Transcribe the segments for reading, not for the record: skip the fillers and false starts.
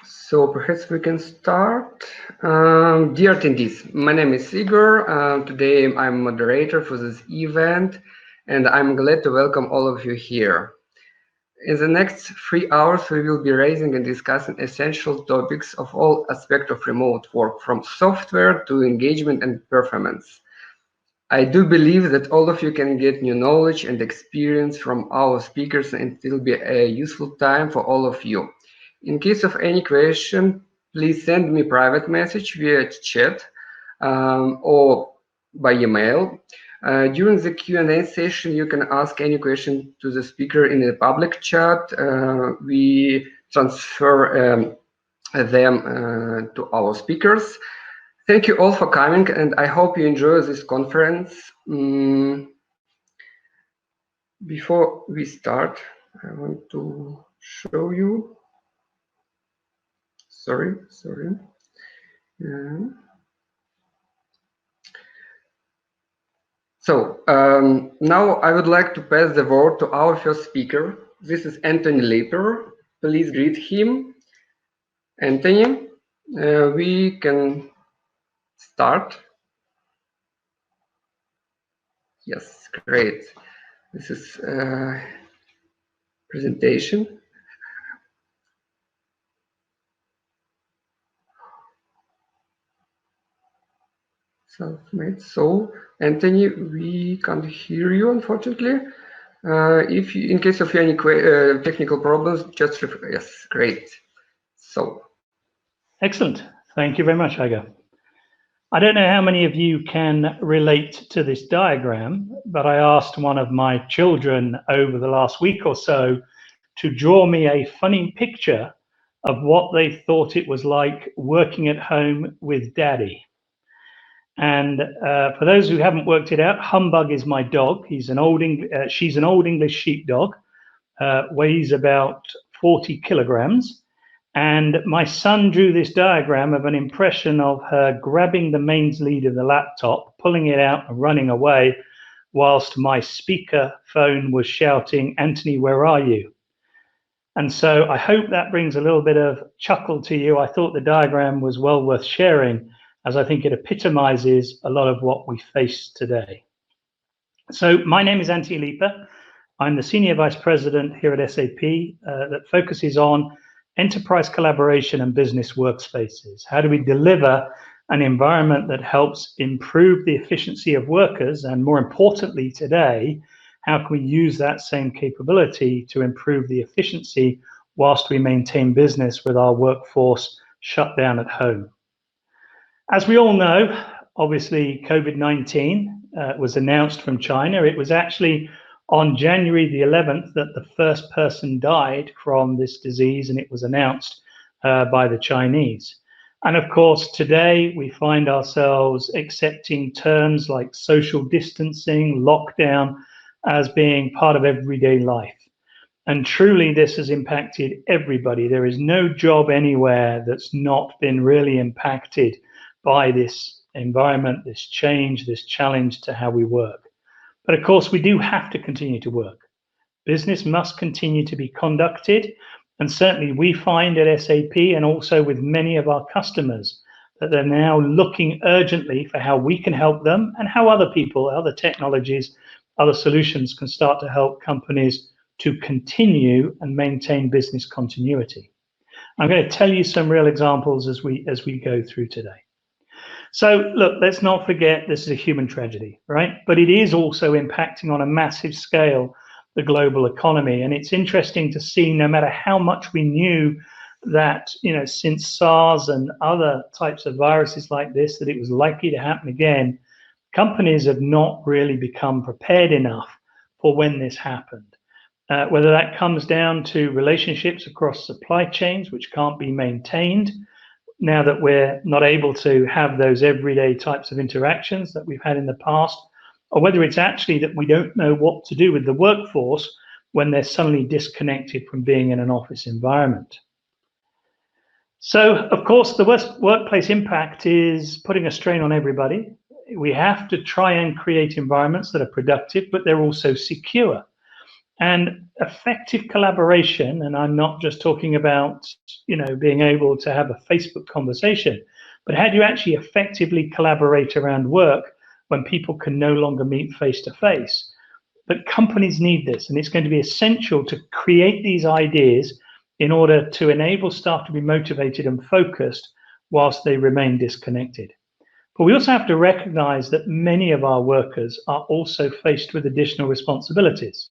So perhaps we can start. Dear attendees, my name is Igor. Today I'm moderator for this event, and I'm glad to welcome all of you here. In the next 3 hours, we will be raising and discussing essential topics of all aspects of remote work, from software to engagement and performance. I do believe that all of you can get new knowledge and experience from our speakers, and it will be a useful time for all of you. In case of any question, please send me private message via chat or by email. During the Q&A session, you can ask any question to the speaker in the public chat. We transfer them to our speakers. Thank you all for coming, and I hope you enjoy this conference. Before we start, I want to show you. Sorry. Yeah. So now I would like to pass the word to our first speaker. This is Anthony Leper. Please greet him. Anthony, we can start. Yes, great. This is presentation. Self-made. So, Anthony, we can't hear you, unfortunately. If you, in case of any technical problems, just yes, great. So, excellent. Thank you very much, Igor. I don't know how many of you can relate to this diagram, but I asked one of my children over the last week or so to draw me a funny picture of what they thought it was like working at home with Daddy. And for those who haven't worked it out, Humbug is my dog. She's an old English sheepdog, weighs about 40 kilograms. And my son drew this diagram of an impression of her grabbing the mains lead of the laptop, pulling it out and running away, whilst my speaker phone was shouting, "Anthony, where are you?" And so I hope that brings a little bit of chuckle to you. I thought the diagram was well worth sharing, as I think it epitomizes a lot of what we face today. So my name is Antti Lipa. I'm the Senior Vice President here at SAP that focuses on enterprise collaboration and business workspaces. How do we deliver an environment that helps improve the efficiency of workers? And more importantly today, how can we use that same capability to improve the efficiency whilst we maintain business with our workforce shut down at home? As we all know, obviously COVID-19 was announced from China. It was actually on January the 11th that the first person died from this disease, and it was announced by the Chinese. And of course, today we find ourselves accepting terms like social distancing, lockdown, as being part of everyday life. And truly, this has impacted everybody. There is no job anywhere that's not been really impacted by this environment, this change, this challenge to how we work. But of course, we do have to continue to work. Business must continue to be conducted. And certainly we find at SAP and also with many of our customers that they're now looking urgently for how we can help them and how other people, other technologies, other solutions can start to help companies to continue and maintain business continuity. I'm going to tell you some real examples as we go through today. So look, let's not forget this is a human tragedy, right? But it is also impacting on a massive scale the global economy. And it's interesting to see, no matter how much we knew that, since SARS and other types of viruses like this, that it was likely to happen again, companies have not really become prepared enough for when this happened. Whether that comes down to relationships across supply chains, which can't be maintained, now that we're not able to have those everyday types of interactions that we've had in the past, or whether it's actually that we don't know what to do with the workforce when they're suddenly disconnected from being in an office environment. So, of course, the workplace impact is putting a strain on everybody. We have to try and create environments that are productive, but they're also secure. And effective collaboration, and I'm not just talking about, being able to have a Facebook conversation, but how do you actually effectively collaborate around work when people can no longer meet face to face? But companies need this, and it's going to be essential to create these ideas in order to enable staff to be motivated and focused whilst they remain disconnected. But we also have to recognize that many of our workers are also faced with additional responsibilities.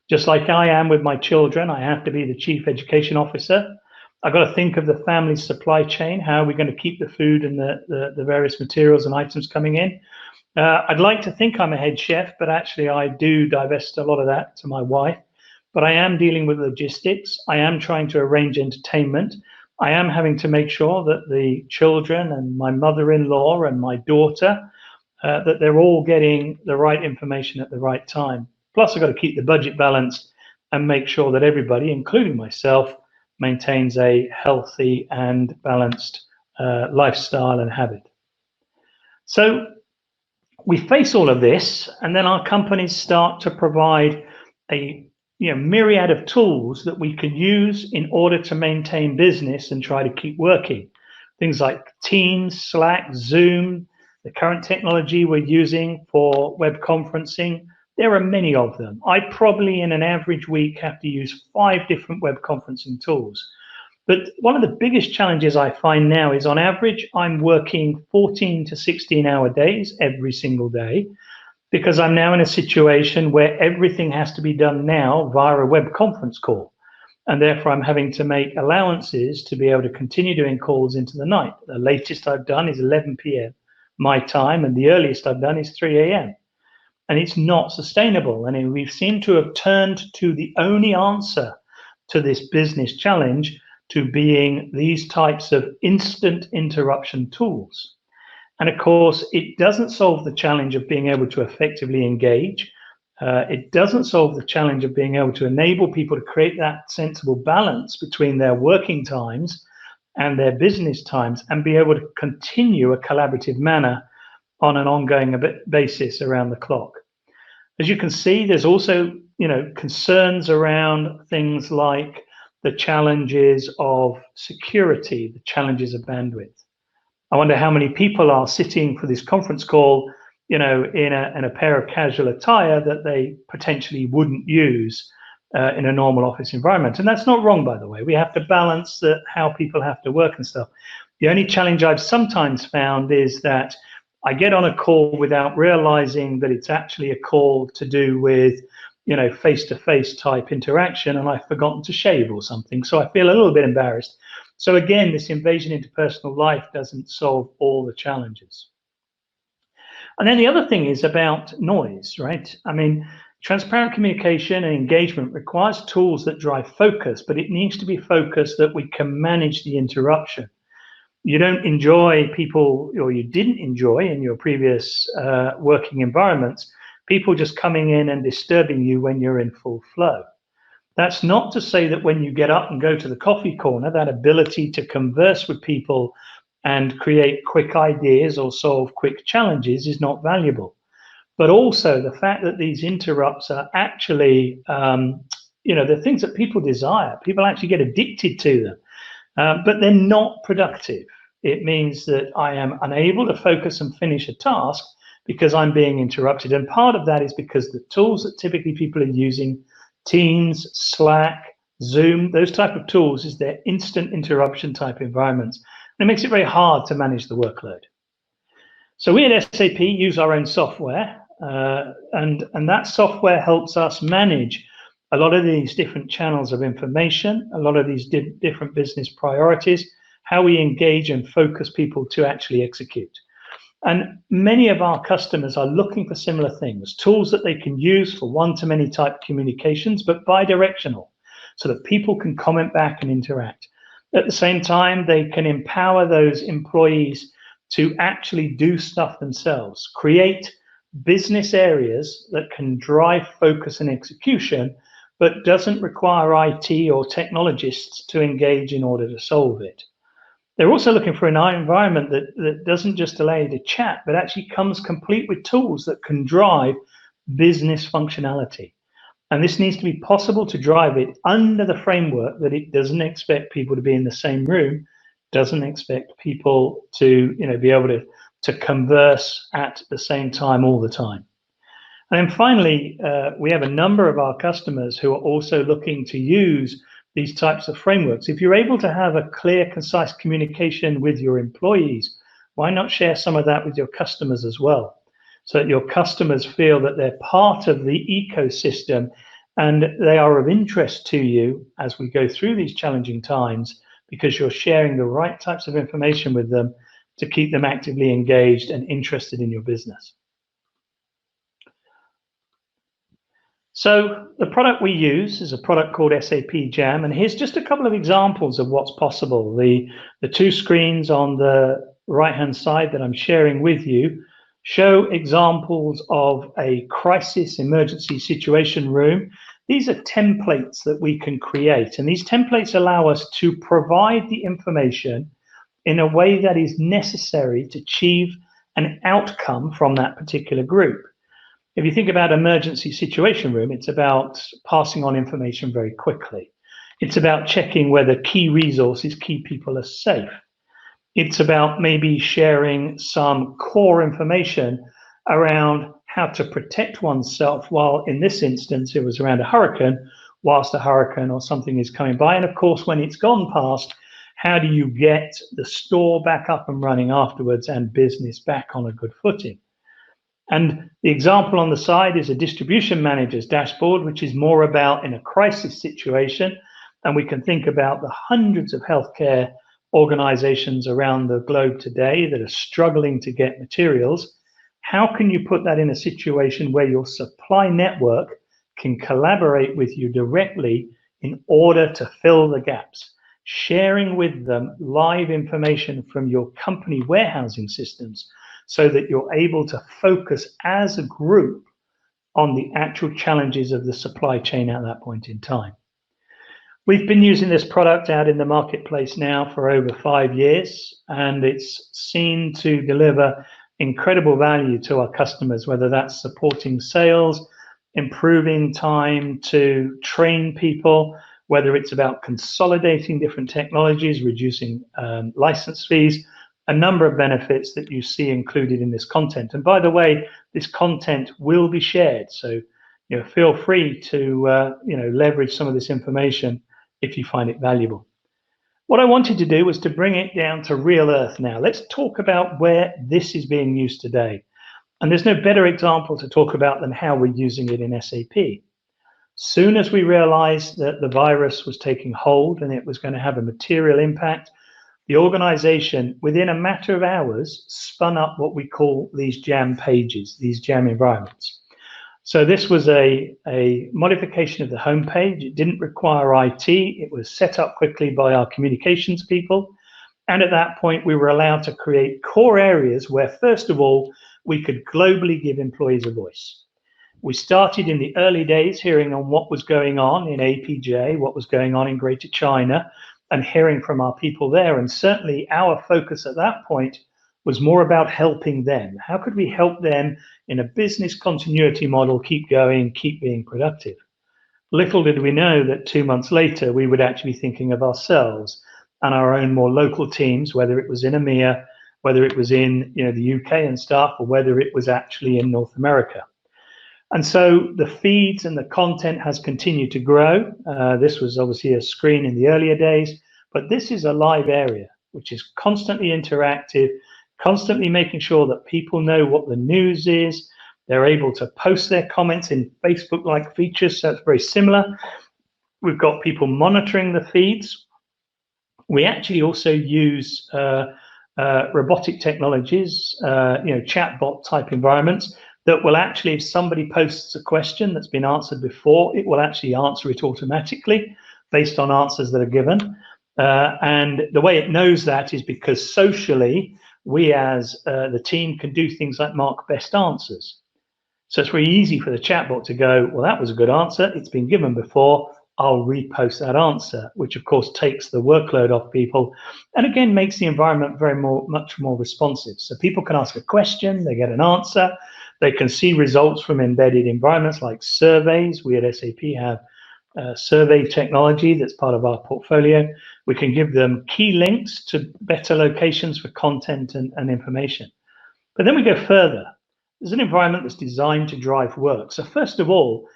Just like I am with my children, I have to be the chief education officer. I've got to think of the family supply chain. How are we going to keep the food and the various materials and items coming in? I'd like to think I'm a head chef, but actually I do divest a lot of that to my wife. But I am dealing with logistics. I am trying to arrange entertainment. I am having to make sure that the children and my mother-in-law and my daughter, that they're all getting the right information at the right time. Plus, I've got to keep the budget balanced and make sure that everybody, including myself, maintains a healthy and balanced lifestyle and habit. So we face all of this, and then our companies start to provide a myriad of tools that we can use in order to maintain business and try to keep working. Things like Teams, Slack, Zoom, the current technology we're using for web conferencing. There are many of them. I probably in an average week have to use 5 different web conferencing tools. But one of the biggest challenges I find now is on average, I'm working 14 to 16 hour days every single day, because I'm now in a situation where everything has to be done now via a web conference call. And therefore, I'm having to make allowances to be able to continue doing calls into the night. The latest I've done is 11 p.m. my time, and the earliest I've done is 3 a.m. And it's not sustainable. And we've seemed to have turned to the only answer to this business challenge to being these types of instant interruption tools. And of course, it doesn't solve the challenge of being able to effectively engage. It doesn't solve the challenge of being able to enable people to create that sensible balance between their working times and their business times and be able to continue a collaborative manner on an ongoing basis around the clock. As you can see, there's also, concerns around things like the challenges of security, the challenges of bandwidth. I wonder how many people are sitting for this conference call, in a pair of casual attire that they potentially wouldn't use in a normal office environment. And that's not wrong, by the way. We have to balance how people have to work and stuff. The only challenge I've sometimes found is that I get on a call without realizing that it's actually a call to do with, face-to-face type interaction, and I've forgotten to shave or something. So I feel a little bit embarrassed. So again, this invasion into personal life doesn't solve all the challenges. And then the other thing is about noise, right? I mean, transparent communication and engagement requires tools that drive focus, but it needs to be focus that we can manage the interruption. You don't enjoy people, or you didn't enjoy in your previous working environments, people just coming in and disturbing you when you're in full flow. That's not to say that when you get up and go to the coffee corner, that ability to converse with people and create quick ideas or solve quick challenges is not valuable. But also the fact that these interrupts are actually, the things that people desire. People actually get addicted to them, but they're not productive. It means that I am unable to focus and finish a task because I'm being interrupted. And part of that is because the tools that typically people are using, Teams, Slack, Zoom, those type of tools, is their instant interruption type environments. And it makes it very hard to manage the workload. So we at SAP use our own software, and that software helps us manage a lot of these different channels of information, a lot of these different business priorities, how we engage and focus people to actually execute. And many of our customers are looking for similar things, tools that they can use for one-to-many type communications, but bi-directional, so that people can comment back and interact. At the same time, they can empower those employees to actually do stuff themselves, create business areas that can drive focus and execution, but doesn't require IT or technologists to engage in order to solve it. They're also looking for an environment that doesn't just allow you to chat, but actually comes complete with tools that can drive business functionality. And this needs to be possible to drive it under the framework that it doesn't expect people to be in the same room, doesn't expect people to be able to converse at the same time all the time. And then finally, we have a number of our customers who are also looking to use these types of frameworks. If you're able to have a clear, concise communication with your employees, why not share some of that with your customers as well? So that your customers feel that they're part of the ecosystem and they are of interest to you as we go through these challenging times, because you're sharing the right types of information with them to keep them actively engaged and interested in your business. So the product we use is a product called SAP Jam, and here's just a couple of examples of what's possible. The two screens on the right-hand side that I'm sharing with you show examples of a crisis emergency situation room. These are templates that we can create, and these templates allow us to provide the information in a way that is necessary to achieve an outcome from that particular group. If you think about emergency situation room, it's about passing on information very quickly. It's about checking whether key resources, key people are safe. It's about maybe sharing some core information around how to protect oneself while, in this instance, it was around a hurricane, whilst a hurricane or something is coming by. And of course, when it's gone past, how do you get the store back up and running afterwards and business back on a good footing? And the example on the side is a distribution manager's dashboard, which is more about in a crisis situation. And we can think about the hundreds of healthcare organizations around the globe today that are struggling to get materials. How can you put that in a situation where your supply network can collaborate with you directly in order to fill the gaps? Sharing with them live information from your company warehousing systems, so that you're able to focus as a group on the actual challenges of the supply chain at that point in time. We've been using this product out in the marketplace now for over 5 years, and it's seen to deliver incredible value to our customers, whether that's supporting sales, improving time to train people, whether it's about consolidating different technologies, reducing license fees, a number of benefits that you see included in this content. And by the way, this content will be shared, so feel free to leverage some of this information if you find it valuable. What I wanted to do was to bring it down to real earth now. Let's talk about where this is being used today. And there's no better example to talk about than how we're using it in SAP. Soon as we realized that the virus was taking hold and it was going to have a material impact, the organization, within a matter of hours, spun up what we call these jam pages, these jam environments. So this was a modification of the homepage. It didn't require IT. It was set up quickly by our communications people. And at that point, we were allowed to create core areas where, first of all, we could globally give employees a voice. We started in the early days hearing on what was going on in APJ, what was going on in Greater China, and hearing from our people there. And certainly our focus at that point was more about helping them. How could we help them in a business continuity model keep going, keep being productive? Little did we know that 2 months later, we would actually be thinking of ourselves and our own more local teams, whether it was in EMEA, whether it was in the UK and staff, or whether it was actually in North America. And so the feeds and the content has continued to grow. This was obviously a screen in the earlier days, but this is a live area, which is constantly interactive, constantly making sure that people know what the news is. They're able to post their comments in Facebook-like features, so it's very similar. We've got people monitoring the feeds. We actually also use robotic technologies, chatbot type environments, that will actually, if somebody posts a question that's been answered before, it will actually answer it automatically based on answers that are given. And the way it knows that is because socially, we as the team can do things like mark best answers. So it's very easy for the chatbot to go, well, that was a good answer. It's been given before. I'll repost that answer, which of course takes the workload off people and again makes the environment much more responsive. So people can ask a question, they get an answer. They can see results from embedded environments like surveys. We at SAP have survey technology that's part of our portfolio. We can give them key links to better locations for content and information. But then we go further. There's an environment that's designed to drive work. So first of all,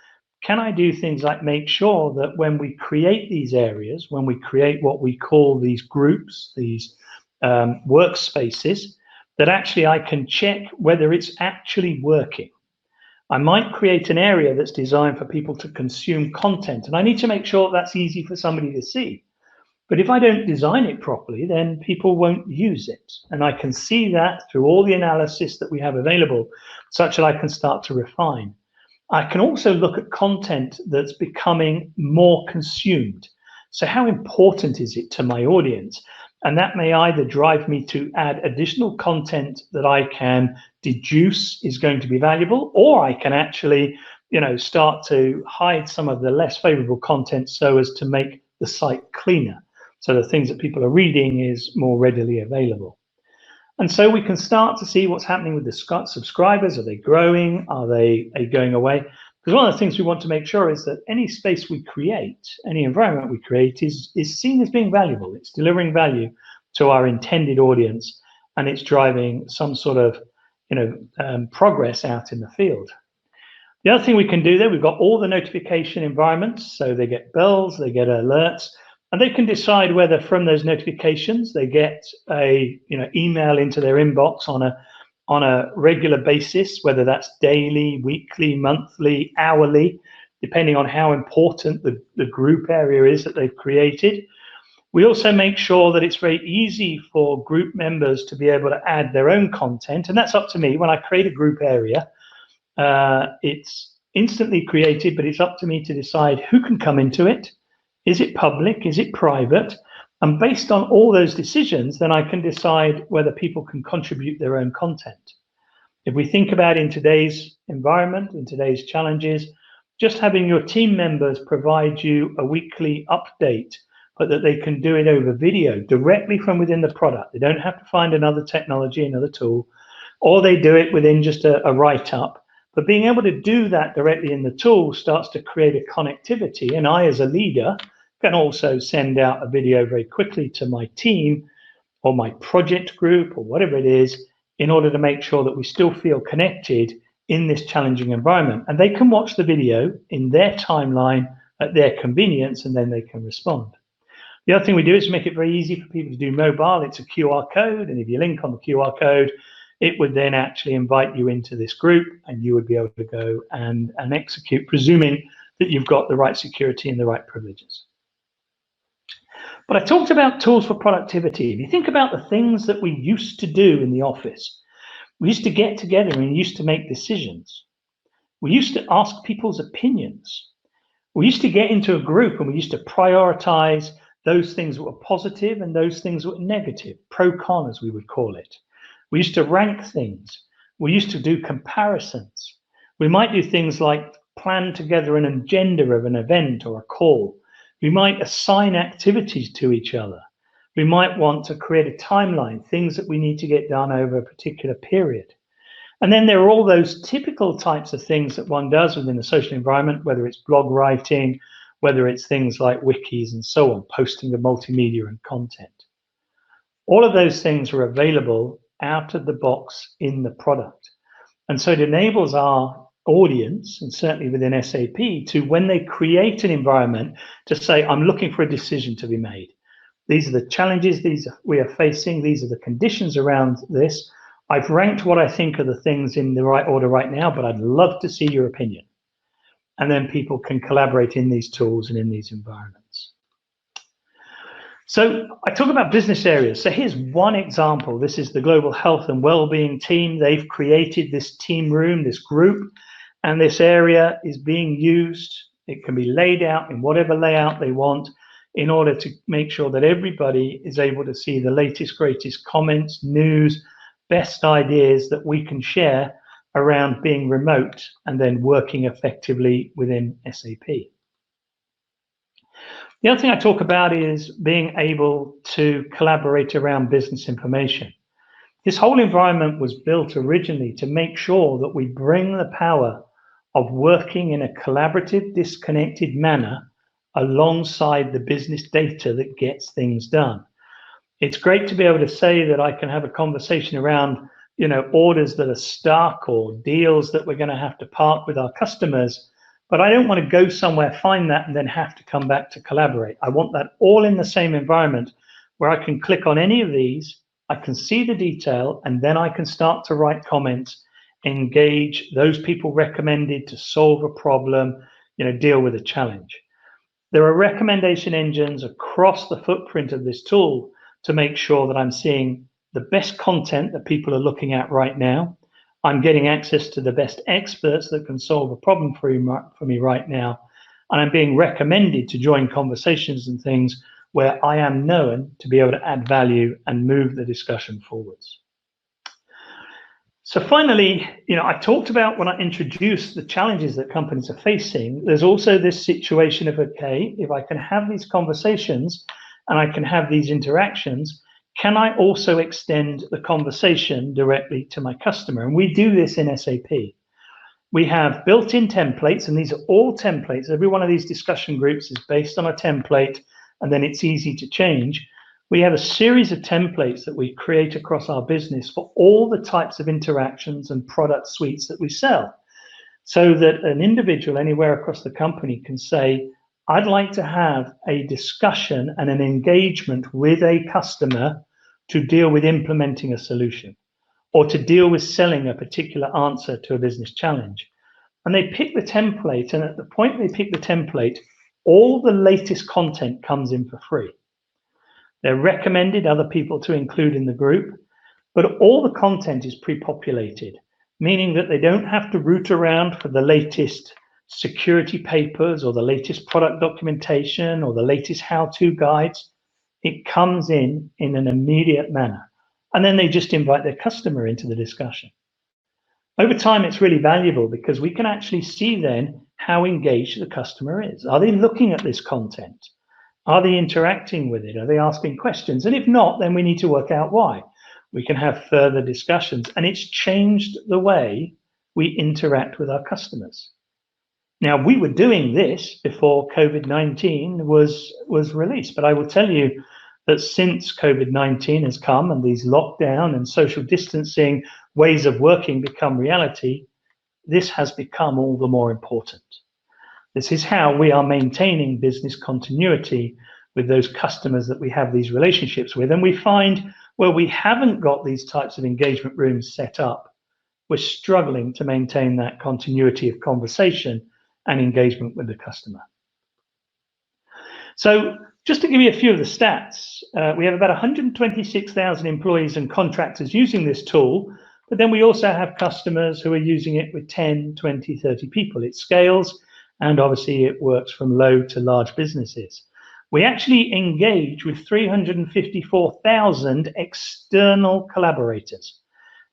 can I do things like make sure that when we create these areas, when we create what we call these groups, these workspaces, that actually I can check whether it's actually working. I might create an area that's designed for people to consume content, and I need to make sure that's easy for somebody to see. But if I don't design it properly, then people won't use it. And I can see that through all the analysis that we have available, such that I can start to refine. I can also look at content that's becoming more consumed. So how important is it to my audience? And that may either drive me to add additional content that I can deduce is going to be valuable, or I can actually, start to hide some of the less favorable content so as to make the site cleaner. So the things that people are reading is more readily available. And so we can start to see what's happening with the subscribers. Are they growing? Are they going away? Because one of the things we want to make sure is that any space we create, any environment we create is seen as being valuable. It's delivering value to our intended audience, and it's driving some sort of progress out in the field. The other thing we can do there, we've got all the notification environments. So they get bells, they get alerts, and they can decide whether from those notifications they get a email into their inbox on a regular basis, whether that's daily, weekly, monthly, hourly, depending on how important the group area is that they've created. We also make sure that it's very easy for group members to be able to add their own content, and that's up to me. When I create a group area, it's instantly created, but it's up to me to decide who can come into it. Is it public? Is it private? And based on all those decisions, then I can decide whether people can contribute their own content. If we think about in today's environment, in today's challenges, just having your team members provide you a weekly update, but that they can do it over video directly from within the product. They don't have to find another technology, another tool, or they do it within just a write-up. But being able to do that directly in the tool starts to create a connectivity. And I, as a leader, can also send out a video very quickly to my team or my project group or whatever it is, in order to make sure that we still feel connected in this challenging environment. And they can watch the video in their timeline at their convenience, and then they can respond. The other thing we do is make it very easy for people to do mobile. It's a QR code, and if you link on the QR code, it would then actually invite you into this group, and you would be able to go and execute, presuming that you've got the right security and the right privileges. But I talked about tools for productivity. If you think about the things that we used to do in the office, we used to get together and used to make decisions. We used to ask people's opinions. We used to get into a group and we used to prioritize those things that were positive and those things that were negative, pro-con as we would call it. We used to rank things. We used to do comparisons. We might do things like plan together an agenda of an event or a call. We might assign activities to each other. We might want to create a timeline, things that we need to get done over a particular period. And then there are all those typical types of things that one does within the social environment, whether it's blog writing, whether it's things like wikis and so on, posting of multimedia and content. All of those things are available out of the box in the product. And so it enables our audience, and certainly within SAP, to, when they create an environment, to say, I'm looking for a decision to be made. These are the challenges we are facing. These are the conditions around this. I've ranked what I think are the things in the right order right now, but I'd love to see your opinion. And then people can collaborate in these tools and in these environments. So I talk about business areas. So here's one example. This is the Global Health and Wellbeing team. They've created this team room, this group, and this area is being used. It can be laid out in whatever layout they want in order to make sure that everybody is able to see the latest, greatest comments, news, best ideas that we can share around being remote and then working effectively within SAP. The other thing I talk about is being able to collaborate around business information. This whole environment was built originally to make sure that we bring the power of working in a collaborative, disconnected manner alongside the business data that gets things done. It's great to be able to say that I can have a conversation around, orders that are stuck or deals that we're going to have to park with our customers, but I don't want to go somewhere, find that, and then have to come back to collaborate. I want that all in the same environment where I can click on any of these, I can see the detail, and then I can start to write comments, engage those people recommended to solve a problem, deal with a challenge. There are recommendation engines across the footprint of this tool to make sure that I'm seeing the best content that people are looking at right now. I'm getting access to the best experts that can solve a problem for me right now. And I'm being recommended to join conversations and things where I am known to be able to add value and move the discussion forwards. So finally, I talked about when I introduced the challenges that companies are facing, there's also this situation of, okay, if I can have these conversations and I can have these interactions, can I also extend the conversation directly to my customer? And we do this in SAP. We have built-in templates, and these are all templates. Every one of these discussion groups is based on a template, and then it's easy to change. We have a series of templates that we create across our business for all the types of interactions and product suites that we sell, so that an individual anywhere across the company can say, I'd like to have a discussion and an engagement with a customer to deal with implementing a solution or to deal with selling a particular answer to a business challenge. And they pick the template, and at the point they pick the template, all the latest content comes in for free. They're recommended other people to include in the group, but all the content is pre-populated, meaning that they don't have to root around for the latest security papers or the latest product documentation or the latest how-to guides. It comes in an immediate manner. And then they just invite their customer into the discussion. Over time, it's really valuable because we can actually see then how engaged the customer is. Are they looking at this content? Are they interacting with it? Are they asking questions? And if not, then we need to work out why. We can have further discussions, and it's changed the way we interact with our customers. Now, we were doing this before COVID-19 was released, but I will tell you that since COVID-19 has come and these lockdown and social distancing ways of working become reality, this has become all the more important. This is how we are maintaining business continuity with those customers that we have these relationships with. And we find where we haven't got these types of engagement rooms set up, we're struggling to maintain that continuity of conversation and engagement with the customer. So just to give you a few of the stats, we have about 126,000 employees and contractors using this tool, but then we also have customers who are using it with 10, 20, 30 people. It scales, and obviously it works from low to large businesses. We actually engage with 354,000 external collaborators.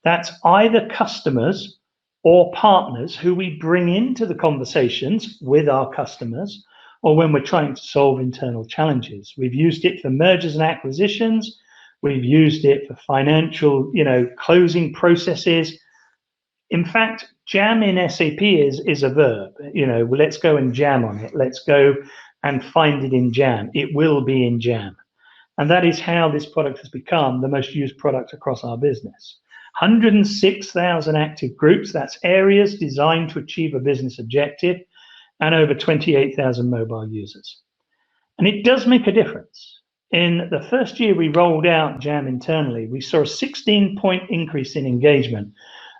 That's either customers or partners who we bring into the conversations with our customers, or when we're trying to solve internal challenges. We've used it for mergers and acquisitions. We've used it for financial, closing processes. In fact, jam in SAP is a verb. Let's go and jam on it. Let's go and find it in jam. It will be in jam. And that is how this product has become the most used product across our business. 106,000 active groups, that's areas designed to achieve a business objective, and over 28,000 mobile users. And it does make a difference. In the first year we rolled out Jam internally, we saw a 16-point increase in engagement.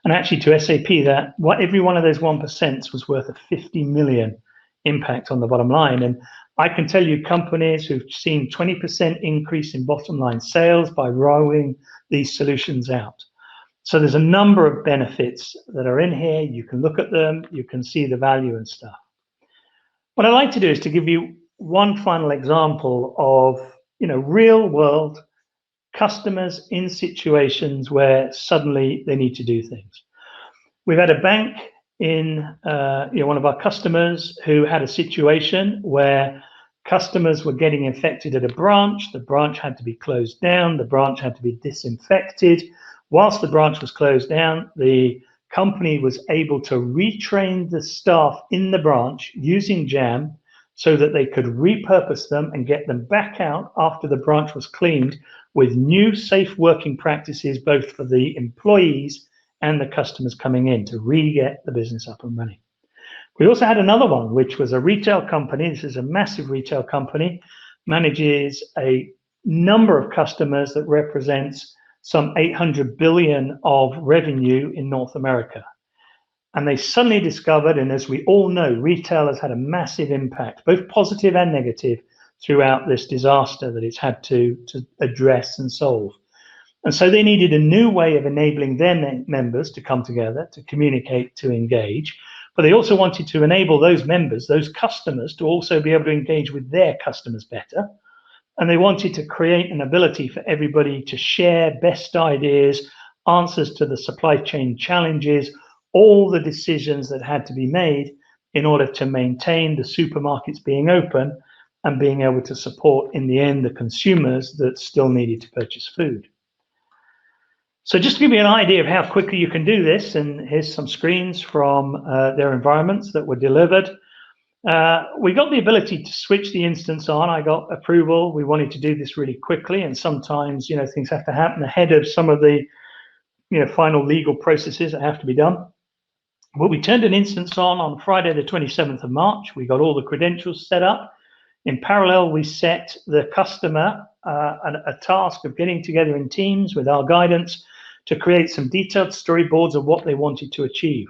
And actually to SAP, every one of those 1% was worth a 50 million impact on the bottom line. And I can tell you companies who've seen 20% increase in bottom line sales by rolling these solutions out. So there's a number of benefits that are in here. You can look at them, you can see the value and stuff. What I'd like to do is to give you one final example of, real world customers in situations where suddenly they need to do things. We've had a bank in one of our customers who had a situation where customers were getting infected at a branch. The branch had to be closed down. The branch had to be disinfected. whilst the branch was closed down, the company was able to retrain the staff in the branch using Jam so that they could repurpose them and get them back out after the branch was cleaned with new safe working practices, both for the employees and the customers coming in, to re-get the business up and running. We also had another one, which was a retail company. This is a massive retail company, manages a number of customers that represents some 800 billion of revenue in North America. And they suddenly discovered, and as we all know, retail has had a massive impact, both positive and negative, throughout this disaster that it's had to address and solve. And so they needed a new way of enabling their members to come together, to communicate, to engage. But they also wanted to enable those members, those customers, to also be able to engage with their customers better. And they wanted to create an ability for everybody to share best ideas, answers to the supply chain challenges, all the decisions that had to be made in order to maintain the supermarkets being open and being able to support, in the end, the consumers that still needed to purchase food. So just to give you an idea of how quickly you can do this, and here's some screens from their environments that were delivered. We got the ability to switch the instance on. I got approval. We wanted to do this really quickly, and sometimes, things have to happen ahead of some of the, final legal processes that have to be done. But we turned an instance on Friday, the 27th of March. We got all the credentials set up. In parallel, we set the customer a task of getting together in teams with our guidance to create some detailed storyboards of what they wanted to achieve.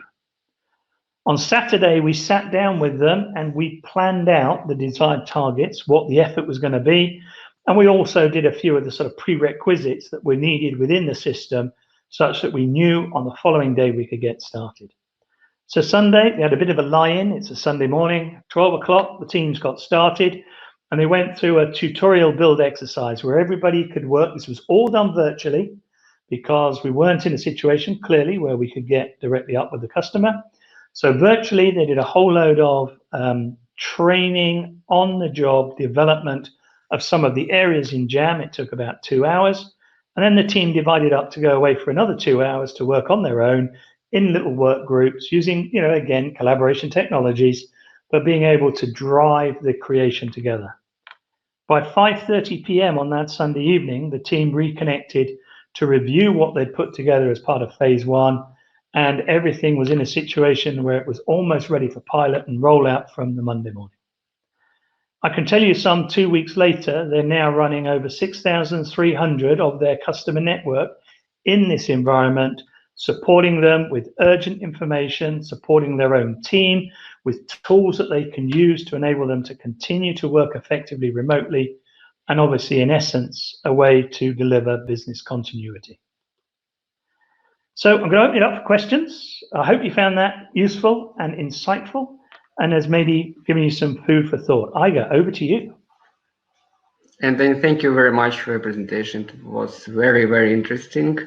On Saturday, we sat down with them and we planned out the desired targets, what the effort was going to be. And we also did a few of the sort of prerequisites that were needed within the system, such that we knew on the following day we could get started. So Sunday, they had a bit of a lie-in. It's a Sunday morning, 12 o'clock, the teams got started and they went through a tutorial build exercise where everybody could work. This was all done virtually because we weren't in a situation, clearly, where we could get directly up with the customer. So virtually, they did a whole load of training, on-the-job development of some of the areas in Jam. It took about 2 hours. And then the team divided up to go away for another 2 hours to work on their own in little work groups using, again, collaboration technologies, but being able to drive the creation together. By 5:30 p.m. on that Sunday evening, the team reconnected to review what they'd put together as part of phase one, and everything was in a situation where it was almost ready for pilot and rollout from the Monday morning. I can tell you some 2 weeks later, they're now running over 6,300 of their customer network in this environment, supporting them with urgent information, supporting their own team with tools that they can use to enable them to continue to work effectively remotely, and obviously, in essence, a way to deliver business continuity. So I'm going to open it up for questions. I hope you found that useful and insightful, and has maybe given you some food for thought. Iga, over to you. And then thank you very much for your presentation. It was very, very interesting.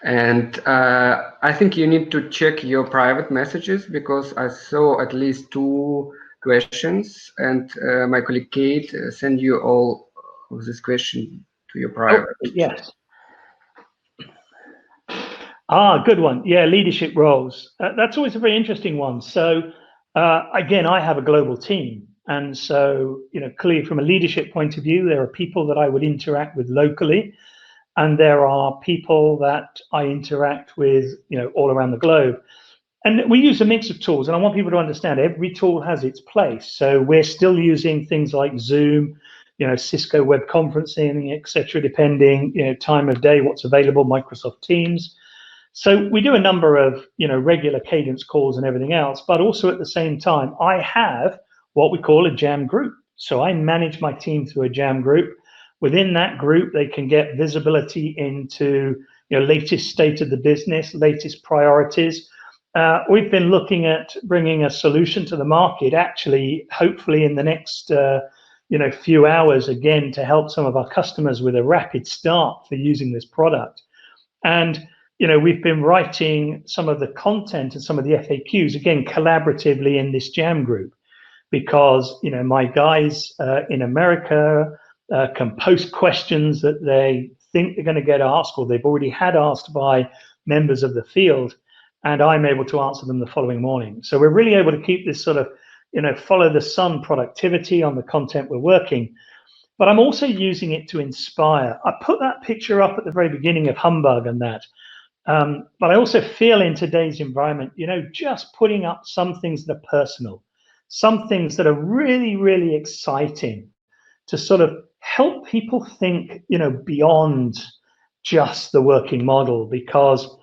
And I think you need to check your private messages, because I saw at least 2 questions, and my colleague Kate sent you all of this question to your private. Oh, yes. Good one. Yeah, leadership roles. That's always a very interesting one. So again, I have a global team. And so, clearly from a leadership point of view, there are people that I would interact with locally. And there are people that I interact with, all around the globe. And we use a mix of tools. And I want people to understand every tool has its place. So we're still using things like Zoom, Cisco web conferencing, etc., depending, time of day, what's available, Microsoft Teams. So we do a number of, regular cadence calls and everything else. But also at the same time, I have what we call a Jam group. So I manage my team through a Jam group. Within that group, they can get visibility into latest state of the business, latest priorities. We've been looking at bringing a solution to the market, actually, hopefully in the next few hours, again, to help some of our customers with a rapid start for using this product. And we've been writing some of the content and some of the FAQs, again, collaboratively in this Jam group, because my guys in America can post questions that they think they're going to get asked, or they've already had asked by members of the field, and I'm able to answer them the following morning. So we're really able to keep this sort of, follow the sun productivity on the content we're working. But I'm also using it to inspire. I put that picture up at the very beginning of Humbug and that. But I also feel in today's environment, just putting up some things that are personal, some things that are really, really exciting to sort of help people think, beyond just the working model, because,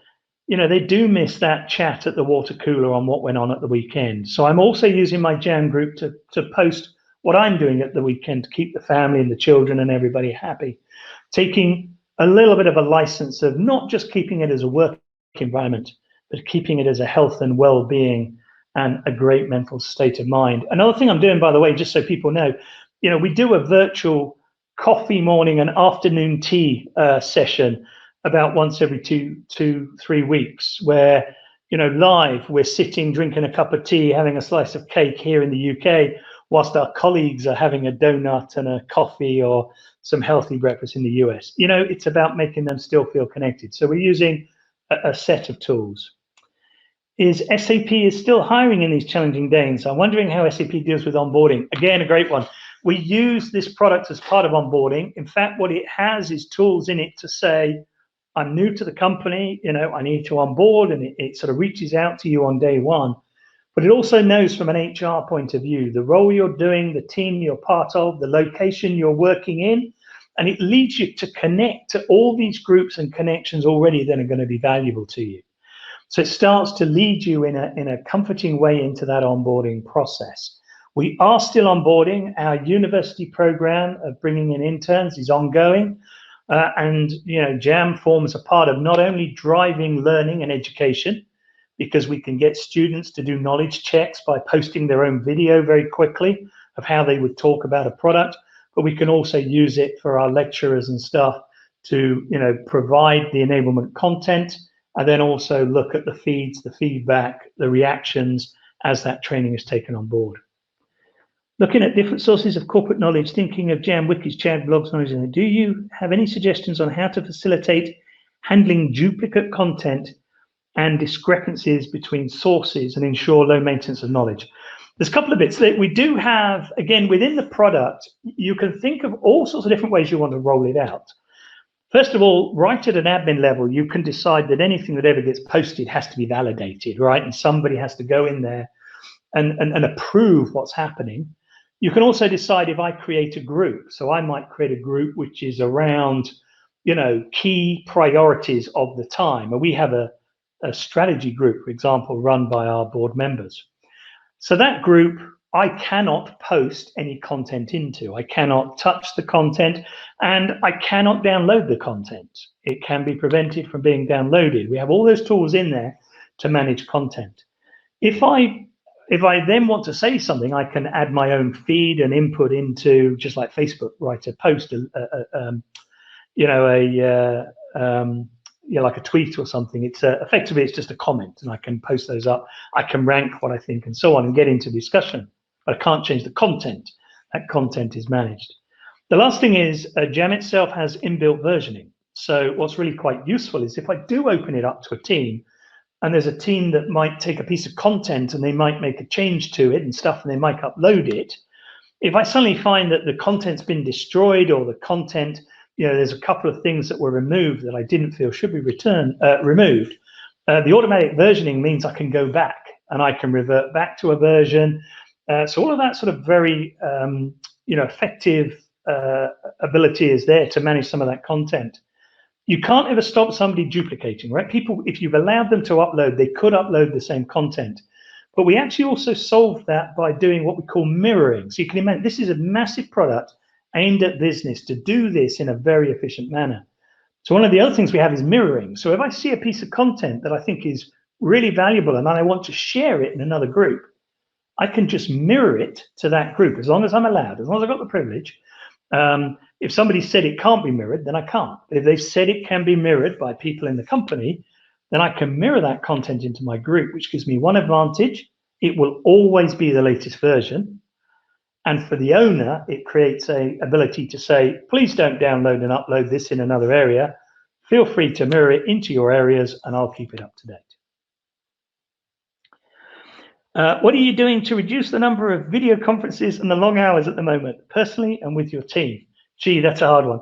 they do miss that chat at the water cooler on what went on at the weekend. So I'm also using my Jam group to post what I'm doing at the weekend to keep the family and the children and everybody happy, taking a little bit of a license of not just keeping it as a work environment, but keeping it as a health and well-being and a great mental state of mind. Another thing I'm doing, by the way, just so people know, we do a virtual coffee morning and afternoon tea session about once every 3 weeks, where, live, we're sitting, drinking a cup of tea, having a slice of cake here in the UK, whilst our colleagues are having a donut and a coffee or some healthy breakfast in the US. It's about making them still feel connected. So we're using a set of tools. Is SAP still hiring in these challenging days? I'm wondering how SAP deals with onboarding. Again, a great one. We use this product as part of onboarding. In fact, what it has is tools in it to say, I'm new to the company, I need to onboard, and it sort of reaches out to you on day one. But it also knows from an HR point of view, the role you're doing, the team you're part of, the location you're working in, and it leads you to connect to all these groups and connections already that are going to be valuable to you. So it starts to lead you in a comforting way into that onboarding process. We are still onboarding. Our university program of bringing in interns is ongoing. And Jam forms a part of not only driving learning and education, because we can get students to do knowledge checks by posting their own video very quickly of how they would talk about a product, but we can also use it for our lecturers and stuff to provide the enablement content, and then also look at the feeds, the feedback, the reactions as that training is taken on board. Looking at different sources of corporate knowledge, thinking of Jam, wikis, chat, blogs, knowledge, do you have any suggestions on how to facilitate handling duplicate content and discrepancies between sources and ensure low maintenance of knowledge? There's a couple of bits that we do have. Again, within the product, you can think of all sorts of different ways you want to roll it out. First of all, right at an admin level, you can decide that anything that ever gets posted has to be validated, right? And somebody has to go in there and approve what's happening. You can also decide if I create a group. So I might create a group which is around, key priorities of the time. And we have a strategy group, for example, run by our board members. So that group, I cannot post any content into. I cannot touch the content, and I cannot download the content. It can be prevented from being downloaded. We have all those tools in there to manage content. If I then want to say something, I can add my own feed and input into, just like Facebook, write a post, like a tweet or something. It's effectively it's just a comment, and I can post those up. I can rank what I think and so on and get into discussion. But I can't change the content. That content is managed. The last thing is Jam itself has inbuilt versioning. So what's really quite useful is if I do open it up to a team, and there's a team that might take a piece of content and they might make a change to it and stuff, and they might upload it. If I suddenly find that the content's been destroyed, or the content, there's a couple of things that were removed that I didn't feel should be removed, the automatic versioning means I can go back and I can revert back to a version. So all of that sort of very effective ability is there to manage some of that content. You can't ever stop somebody duplicating, right? People, if you've allowed them to upload, they could upload the same content. But we actually also solved that by doing what we call mirroring. So you can imagine this is a massive product aimed at business to do this in a very efficient manner. So one of the other things we have is mirroring. So if I see a piece of content that I think is really valuable and I want to share it in another group, I can just mirror it to that group as long as I'm allowed, as long as I've got the privilege. If somebody said it can't be mirrored, then I can't. If they've said it can be mirrored by people in the company, then I can mirror that content into my group, which gives me one advantage. It will always be the latest version. And for the owner, it creates a ability to say, please don't download and upload this in another area. Feel free to mirror it into your areas and I'll keep it up to date. What are you doing to reduce the number of video conferences and the long hours at the moment, personally and with your team? Gee, that's a hard one.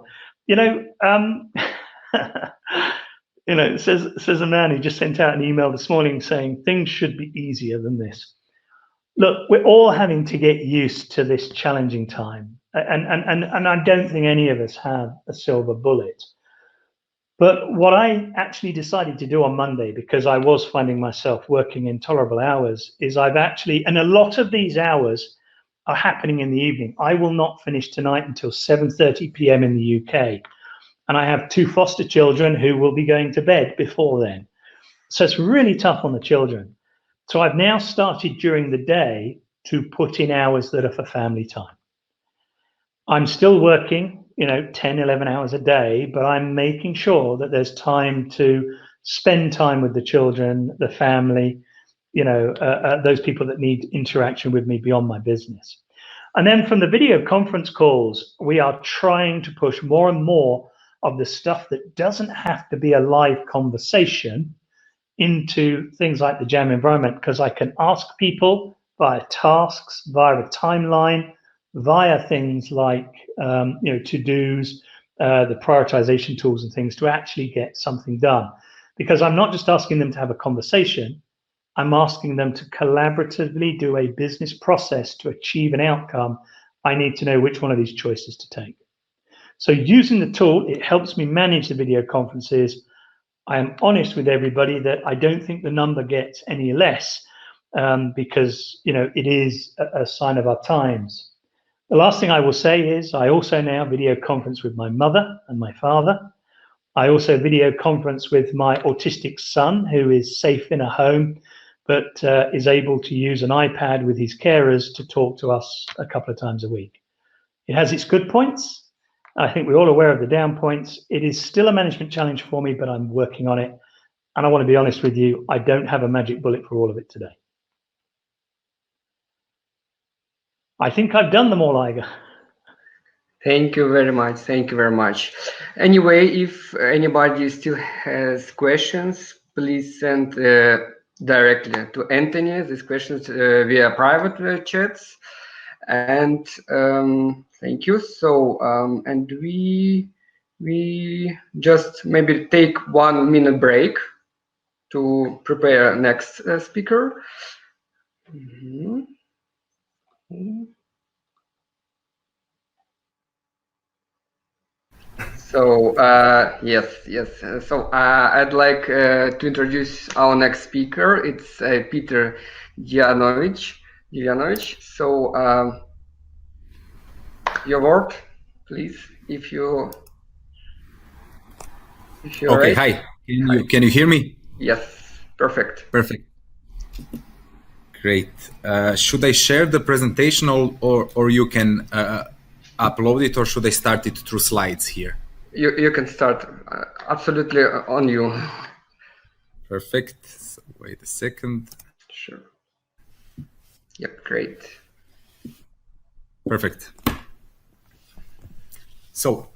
Says a man who just sent out an email this morning saying things should be easier than this. Look, we're all having to get used to this challenging time. And I don't think any of us have a silver bullet. But what I actually decided to do on Monday, because I was finding myself working intolerable hours, is and a lot of these hours are happening in the evening. I will not finish tonight until 7:30 p.m. in the UK. And I have 2 foster children who will be going to bed before then. So it's really tough on the children. So I've now started during the day to put in hours that are for family time. I'm still working, 10, 11 hours a day, but I'm making sure that there's time to spend time with the children, the family, those people that need interaction with me beyond my business. And then from the video conference calls, we are trying to push more and more of the stuff that doesn't have to be a live conversation into things like the Jam environment, because I can ask people via tasks, via a timeline, via things like to-dos, the prioritization tools and things to actually get something done. Because I'm not just asking them to have a conversation, I'm asking them to collaboratively do a business process to achieve an outcome. I need to know which one of these choices to take. So using the tool, it helps me manage the video conferences. I am honest with everybody that I don't think the number gets any less because it is a sign of our times. The last thing I will say is I also now video conference with my mother and my father. I also video conference with my autistic son, who is safe in a home, but is able to use an iPad with his carers to talk to us a couple of times a week. It has its good points. I think we're all aware of the down points. It is still a management challenge for me, but I'm working on it. And I want to be honest with you, I don't have a magic bullet for all of it today. I think I've done them all, Iga. Thank you very much. Thank you very much. Anyway, if anybody still has questions, please send directly to Anthony these questions via private chats. And thank you. So and we just maybe take 1 minute break to prepare next speaker. So yes. So I'd like to introduce our next speaker. It's Peter Jovanovic. So your word, please, if you're okay. ready. Hi. Can you hear me? Yes. Perfect. Great. Should I share the presentation or you can upload it, or should I start it through slides here? You can start. Absolutely on you. Perfect. So wait a second. Sure. Yep. Great. Perfect. So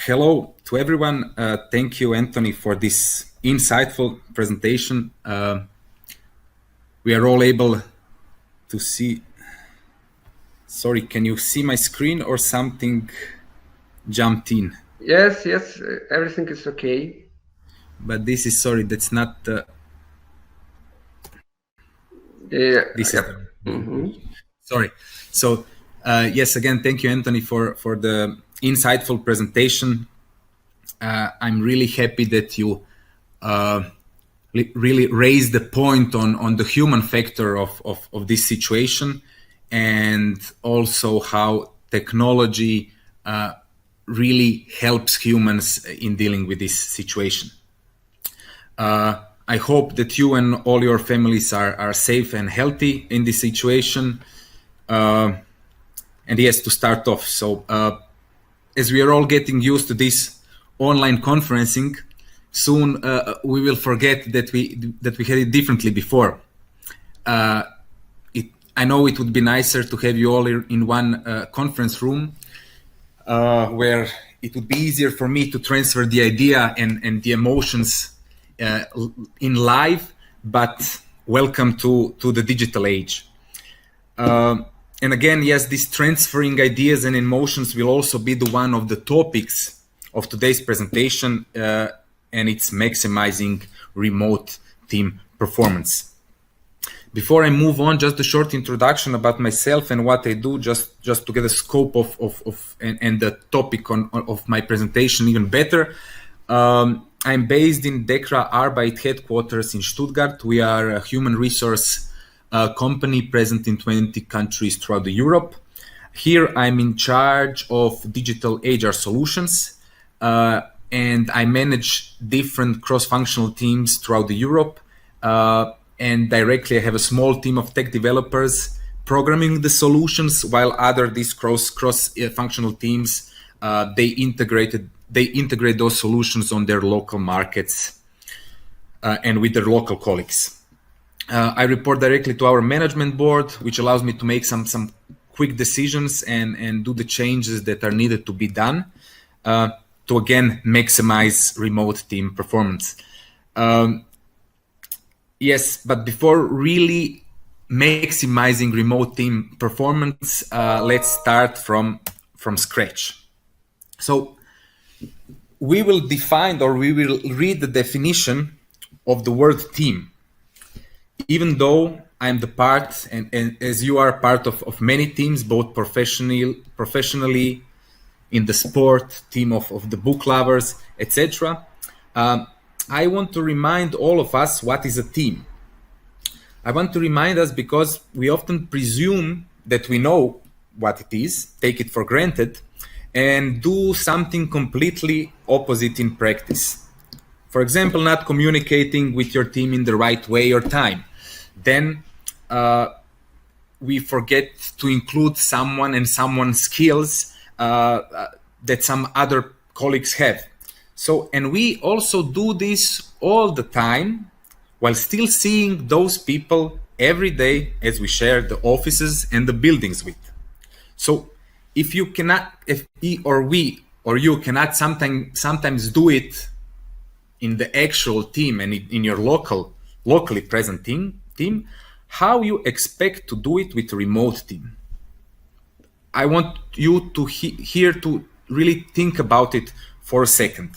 hello to everyone. Thank you, Anthony, for this insightful presentation. We are all able to see. Sorry, can you see my screen or something jumped in? Yes, everything is okay. But this is, sorry, that's not the... This is sorry. So yes, again, thank you, Anthony, for the insightful presentation. I'm really happy that you really raised the point on the human factor of this situation, and also how technology really helps humans in dealing with this situation. I hope that you and all your families are safe and healthy in this situation. And yes, to start off, so as we are all getting used to this online conferencing, soon we will forget that we had it differently before. I know it would be nicer to have you all in one conference room where it would be easier for me to transfer the idea and the emotions in live, but welcome to the digital age. And again, yes, this transferring ideas and emotions will also be the one of the topics of today's presentation, and it's maximizing remote team performance. Before I move on, just a short introduction about myself and what I do, just to get a scope of and the topic of my presentation even better. I'm based in DEKRA Arbeit headquarters in Stuttgart. We are a human resource company present in 20 countries throughout Europe. Here I'm in charge of digital HR solutions, and I manage different cross-functional teams throughout Europe. And directly I have a small team of tech developers programming the solutions, while these cross-functional teams, they integrate those solutions on their local markets and with their local colleagues. I report directly to our management board, which allows me to make some quick decisions and do the changes that are needed to be done to again maximize remote team performance. Yes, but before really maximizing remote team performance, let's start from scratch. So we will define, or we will read the definition of the word team. Even though I'm the part, and as you are part of many teams, both professionally in the sport team of the book lovers, etc. I want to remind all of us what is a team. I want to remind us because we often presume that we know what it is, take it for granted, and do something completely opposite in practice. For example, not communicating with your team in the right way or time. Then we forget to include someone and someone's skills that some other colleagues have. So, and we also do this all the time while still seeing those people every day as we share the offices and the buildings with. So if you cannot, if he or we or you cannot sometimes do it in the actual team and in your locally present team, how you expect to do it with a remote team? I want you to here to really think about it for a second.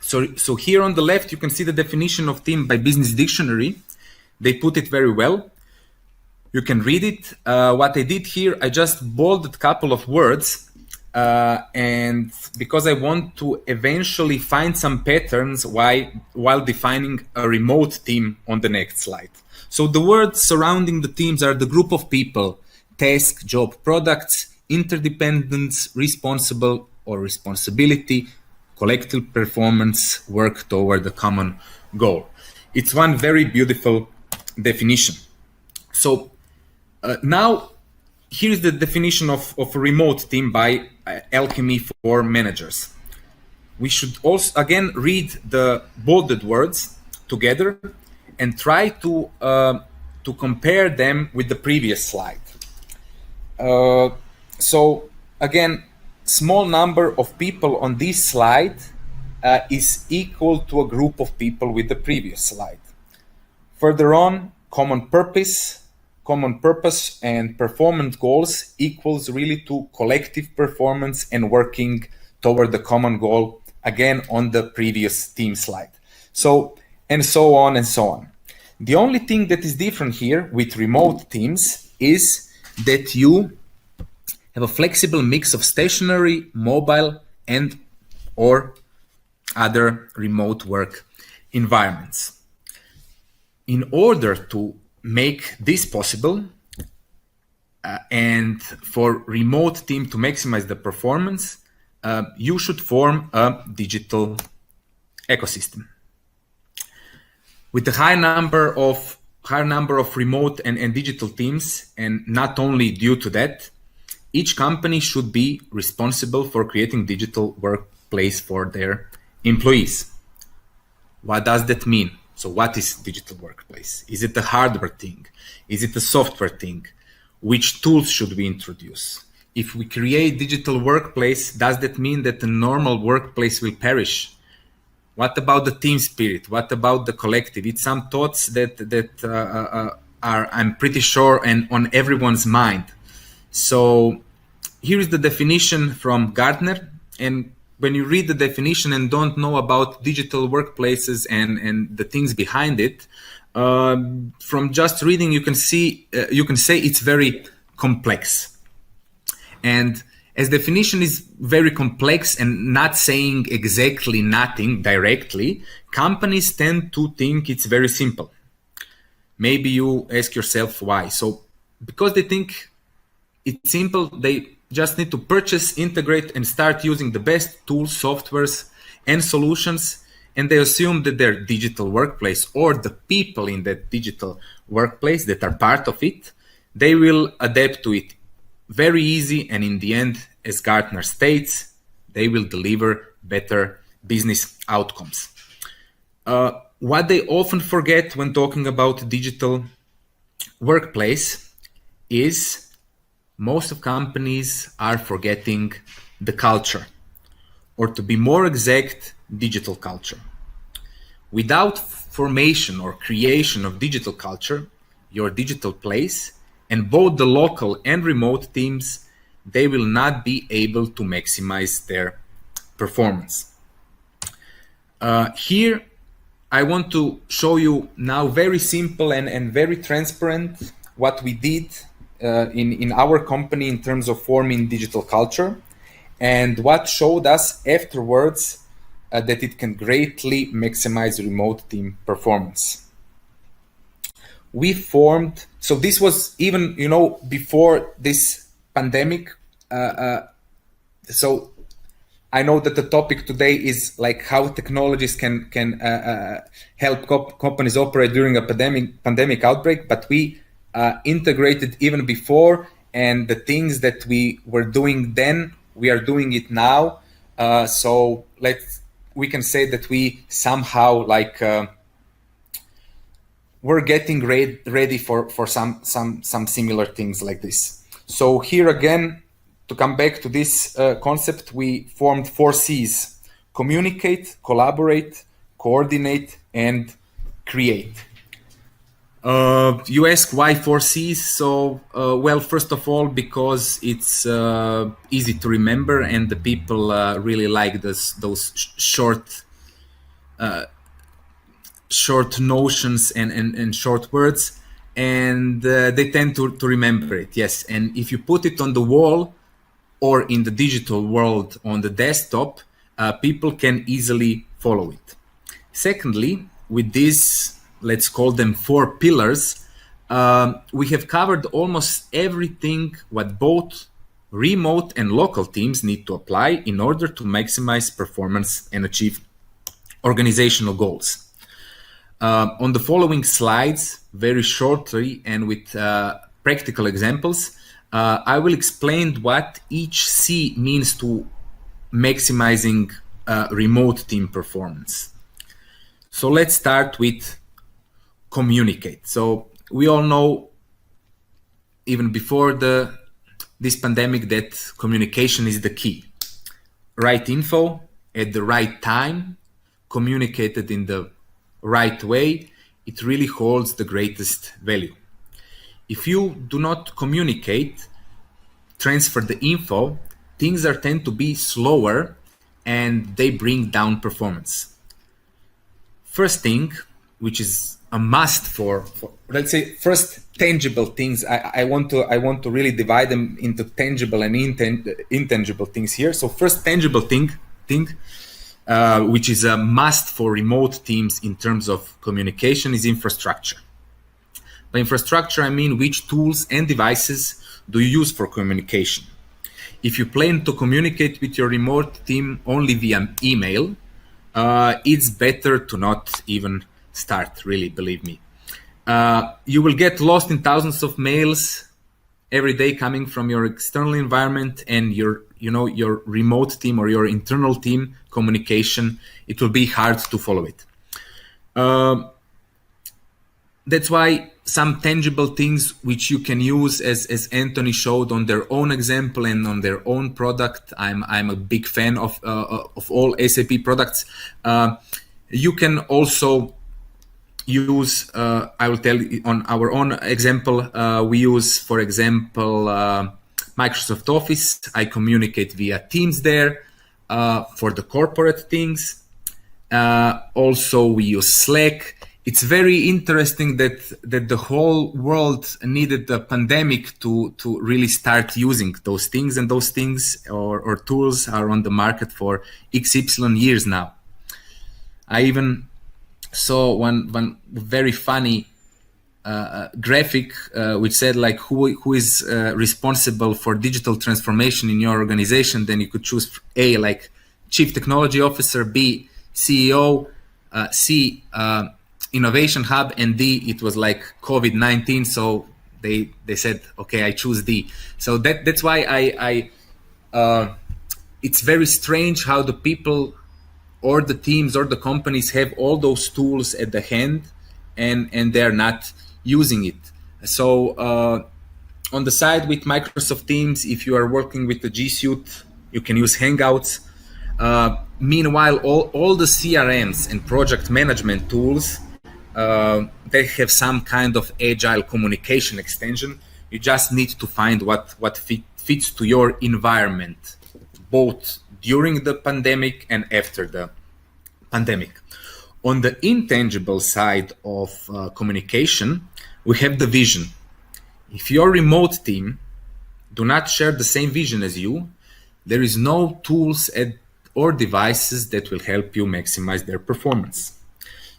So here on the left, you can see the definition of team by Business Dictionary. They put it very well. You can read it. What I did here, I just bolded a couple of words, and because I want to eventually find some patterns while defining a remote team on the next slide. So the words surrounding the teams are the group of people, task, job, products, interdependence, responsible or responsibility, collective performance, work toward a common goal. It's one very beautiful definition. So now here's the definition of a remote team by Alchemy for Managers. We should also again read the bolded words together and try to compare them with the previous slide. So again, small number of people on this slide is equal to a group of people with the previous slide. Further on, common purpose and performance goals equals really to collective performance and working toward the common goal, again on the previous team slide. So, and so on and so on. The only thing that is different here with remote teams is that you have a flexible mix of stationary, mobile, and or other remote work environments. In order to make this possible and for remote team to maximize the performance, you should form a digital ecosystem. With a high number of remote and digital teams, and not only due to that, each company should be responsible for creating digital workplace for their employees. What does that mean? So what is digital workplace? Is it a hardware thing? Is it a software thing? which tools should we introduce? If we create digital workplace, does that mean that the normal workplace will perish? What about the team spirit? What about the collective? It's some thoughts that are, I'm pretty sure, and on everyone's mind. So here is the definition from Gartner. And when you read the definition and don't know about digital workplaces and the things behind it, from just reading, you can say it's very complex. And as definition is very complex and not saying exactly nothing directly, companies tend to think it's very simple. Maybe you ask yourself why. So because they think it's simple, they just need to purchase, integrate, and start using the best tools, softwares, and solutions. And they assume that their digital workplace or the people in that digital workplace that are part of it, they will adapt to it very easy, and in the end, as Gartner states, they will deliver better business outcomes. What they often forget when talking about digital workplace is most of companies are forgetting the culture, or to be more exact, digital culture. Without formation or creation of digital culture, your digital place, and both the local and remote teams, they will not be able to maximize their performance. Here, I want to show you now very simple and very transparent what we did in our company in terms of forming digital culture, and what showed us afterwards that it can greatly maximize remote team performance. We formed, so this was even, before this pandemic. So I know that the topic today is like how technologies can help companies operate during a pandemic outbreak, but we integrated even before, and the things that we were doing then, we are doing it now. So we can say that we somehow we're getting ready for some similar things like this. So here again, to come back to this concept, we formed 4 C's: communicate, collaborate, coordinate, and create. You ask why 4 C's? So, well, first of all, because it's easy to remember, and the people really like those short notions and short words, and they tend to remember it. Yes, and if you put it on the wall or in the digital world on the desktop, people can easily follow it. Secondly, with these, let's call them 4 pillars, we have covered almost everything what both remote and local teams need to apply in order to maximize performance and achieve organizational goals. On the following slides, very shortly and with practical examples, I will explain what each C means to maximizing remote team performance. So let's start with communicate. So we all know, even before this pandemic, that communication is the key. Right info at the right time, communicated in the right way, it really holds the greatest value. If you do not communicate, transfer the info, things tend to be slower and they bring down performance. First thing, which is a must for let's say, first tangible things. I want to really divide them into tangible and intangible things here. So first tangible thing, which is a must for remote teams in terms of communication, is infrastructure. By infrastructure, I mean which tools and devices do you use for communication. If you plan to communicate with your remote team only via email, it's better to not even start, really, believe me. You will get lost in thousands of mails every day coming from your external environment and your remote team or your internal team communication. It will be hard to follow it. that's why some tangible things which you can use, as Anthony showed on their own example and on their own product. I'm a big fan of all SAP products. You can also use, I will tell you on our own example, we use, for example, Microsoft Office. I communicate via Teams there for the corporate things. Also, we use Slack. It's very interesting that the whole world needed the pandemic to really start using those things, and those things or tools are on the market for XY years now. I even saw one very funny graphic which said like who is responsible for digital transformation in your organization. Then you could choose A, like Chief Technology Officer, B, CEO, C, Innovation Hub, and D, it was like COVID-19. So they said, okay, I choose D. So that's why I it's very strange how the people or the teams or the companies have all those tools at the hand and they're not using it. So on the side with Microsoft Teams, if you are working with the G Suite, you can use Hangouts. Meanwhile, all the CRMs and project management tools, they have some kind of agile communication extension. You just need to find what fits to your environment, both during the pandemic and after the pandemic. On the intangible side of communication, we have the vision. If your remote team do not share the same vision as you, there is no tools or devices that will help you maximize their performance.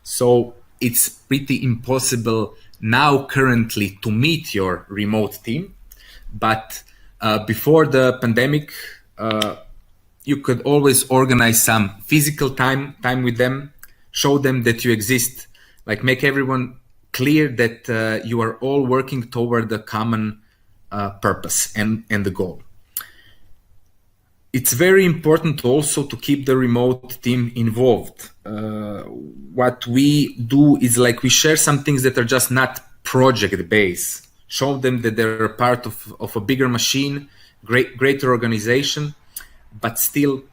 So it's pretty impossible now currently to meet your remote team. But before the pandemic, you could always organize some physical time with them, show them that you exist, like make everyone clear that you are all working toward the common purpose and the goal. It's very important also to keep the remote team involved. What we do is like we share some things that are just not project based. Show them that they're a part of a bigger machine, greater organization, but still,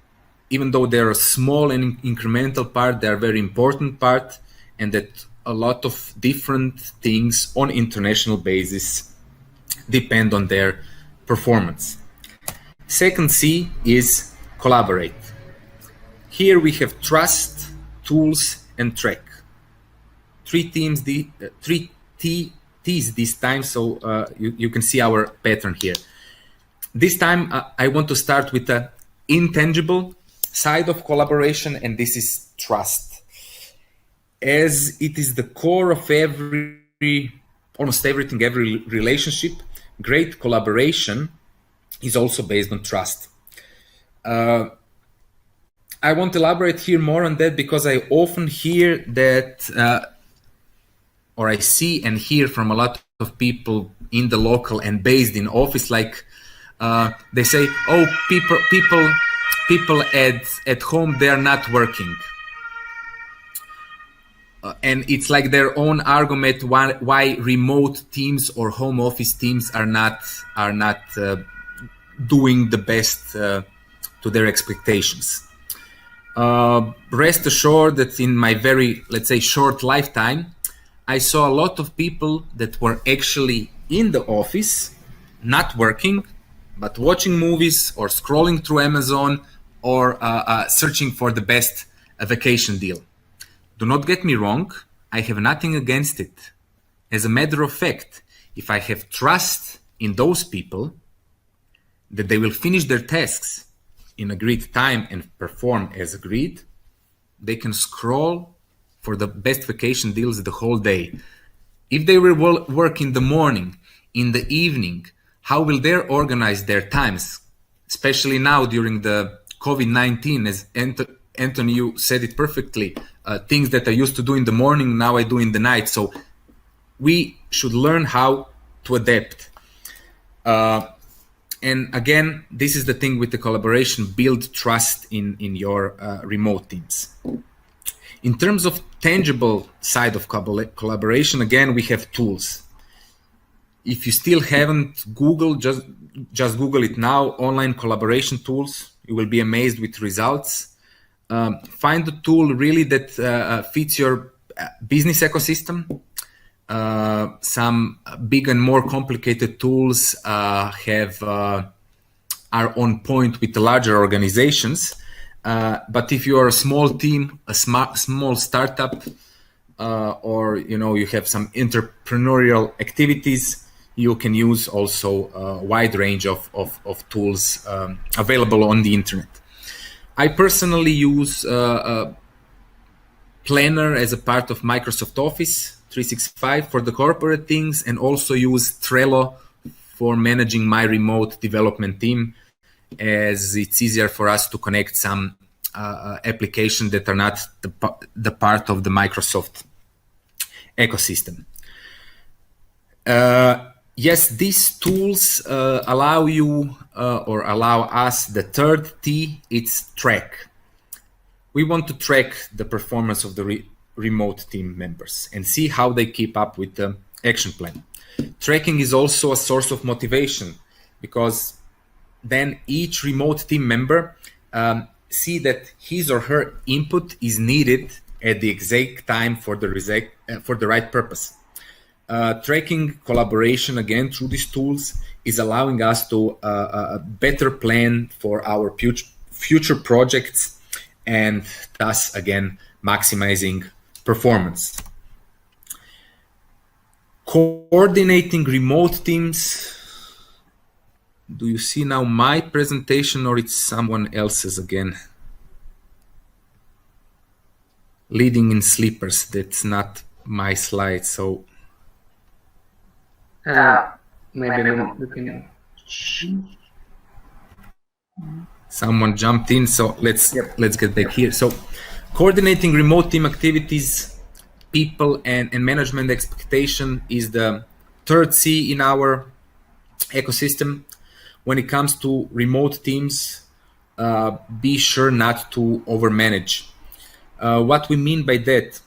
even though they're a small and incremental part, they're a very important part, and that a lot of different things on international basis depend on their performance. Second C is collaborate. Here we have trust, tools, and track. Three T's this time, so you can see our pattern here. This time I want to start with the intangible side of collaboration, and this is trust. As it is the core of almost everything, every relationship, great collaboration is also based on trust. I want to elaborate here more on that because I often hear that, or I see and hear from a lot of people in the local and based in office, like they say, "Oh, people at home, they are not working," and it's like their own argument why remote teams or home office teams are not doing the best to their expectations. Rest assured that in my very, let's say, short lifetime, I saw a lot of people that were actually in the office, not working, but watching movies or scrolling through Amazon or searching for the best vacation deal. Do not get me wrong, I have nothing against it. As a matter of fact, if I have trust in those people, that they will finish their tasks in agreed time and perform as agreed, they can scroll for the best vacation deals the whole day. If they will work in the morning, in the evening, how will they organize their times? Especially now during the COVID-19, as Anthony, you said it perfectly, things that I used to do in the morning, now I do in the night. So we should learn how to adapt. And again, this is the thing with the collaboration, build trust in your remote teams. In terms of tangible side of collaboration, again, we have tools. If you still haven't Googled, just Google it now, online collaboration tools. You will be amazed with results. Find a tool really that fits your business ecosystem. Some big and more complicated tools are on point with the larger organizations. But if you are a small team, a small startup, or you have some entrepreneurial activities, you can use also a wide range of tools available on the internet. I personally use Planner as a part of Microsoft Office 365 for the corporate things, and also use Trello for managing my remote development team, as it's easier for us to connect some applications that are not the part of the Microsoft ecosystem. Yes, these tools allow you or allow us the third T, it's track. We want to track the performance of the remote team members and see how they keep up with the action plan. Tracking is also a source of motivation, because then each remote team member see that his or her input is needed at the exact time for the right purpose. Tracking collaboration again through these tools is allowing us to better plan for our future projects, and thus again maximizing performance. Coordinating remote teams. Do you see now my presentation, or it's someone else's again? Leading in sleepers, that's not my slide, so maybe we can. Someone jumped in, so let's get back here. So coordinating remote team activities, people and management expectation is the third C in our ecosystem. When it comes to remote teams, be sure not to overmanage. What we mean by that,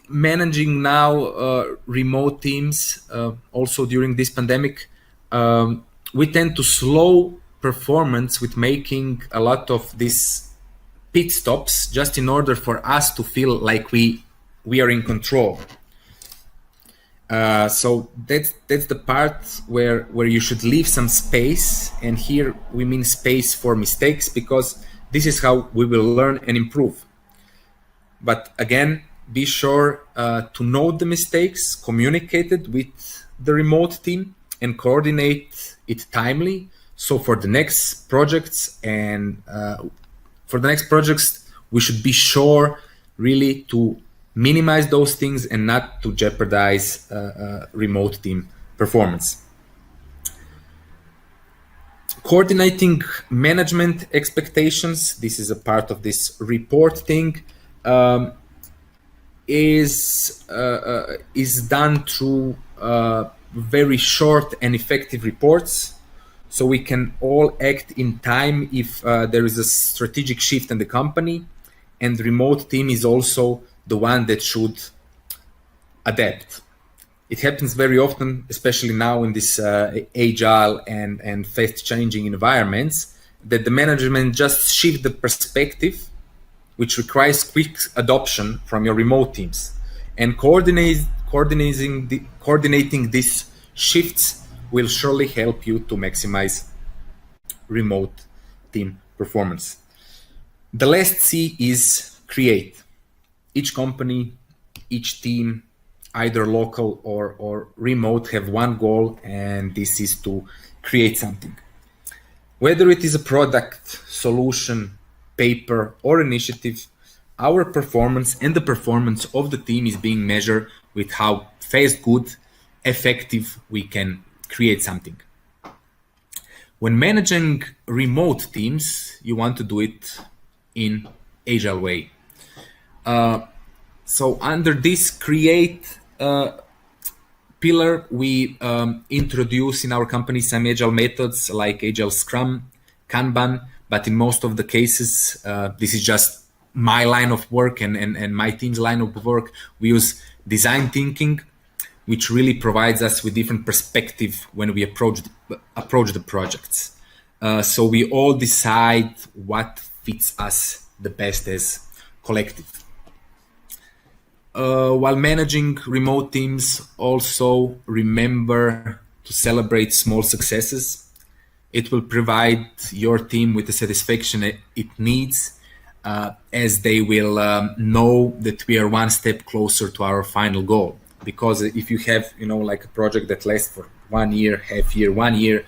managing now remote teams, also during this pandemic, we tend to slow performance with making a lot of these pit stops just in order for us to feel like we are in control. So that's the part where you should leave some space, and here we mean space for mistakes, because this is how we will learn and improve. But again, be sure to note the mistakes, communicate it with the remote team, and coordinate it timely. So for the next projects we should be sure really to minimize those things and not to jeopardize remote team performance. Coordinating management expectations, this is a part of this report thing, is done through very short and effective reports. So we can all act in time if there is a strategic shift in the company, and the remote team is also the one that should adapt. It happens very often, especially now in this agile and fast-changing environments, that the management just shift the perspective, which requires quick adoption from your remote teams. And coordinating these shifts will surely help you to maximize remote team performance. The last C is create. Each company, each team, either local or remote, have one goal, and this is to create something. Whether it is a product, solution, paper, or initiative, our performance and the performance of the team is being measured with how fast, good, effective we can create something. When managing remote teams, you want to do it in agile way. So under this create pillar, we introduce in our company some agile methods like Agile Scrum, Kanban, but in most of the cases, this is just my line of work and my team's line of work, we use design thinking, which really provides us with different perspective when we approach the projects. So we all decide what fits us the best as collective. While managing remote teams, also remember to celebrate small successes. It will provide your team with the satisfaction it needs, as they will know that we are one step closer to our final goal. Because if you have, like a project that lasts for 1 year, half year, 1 year,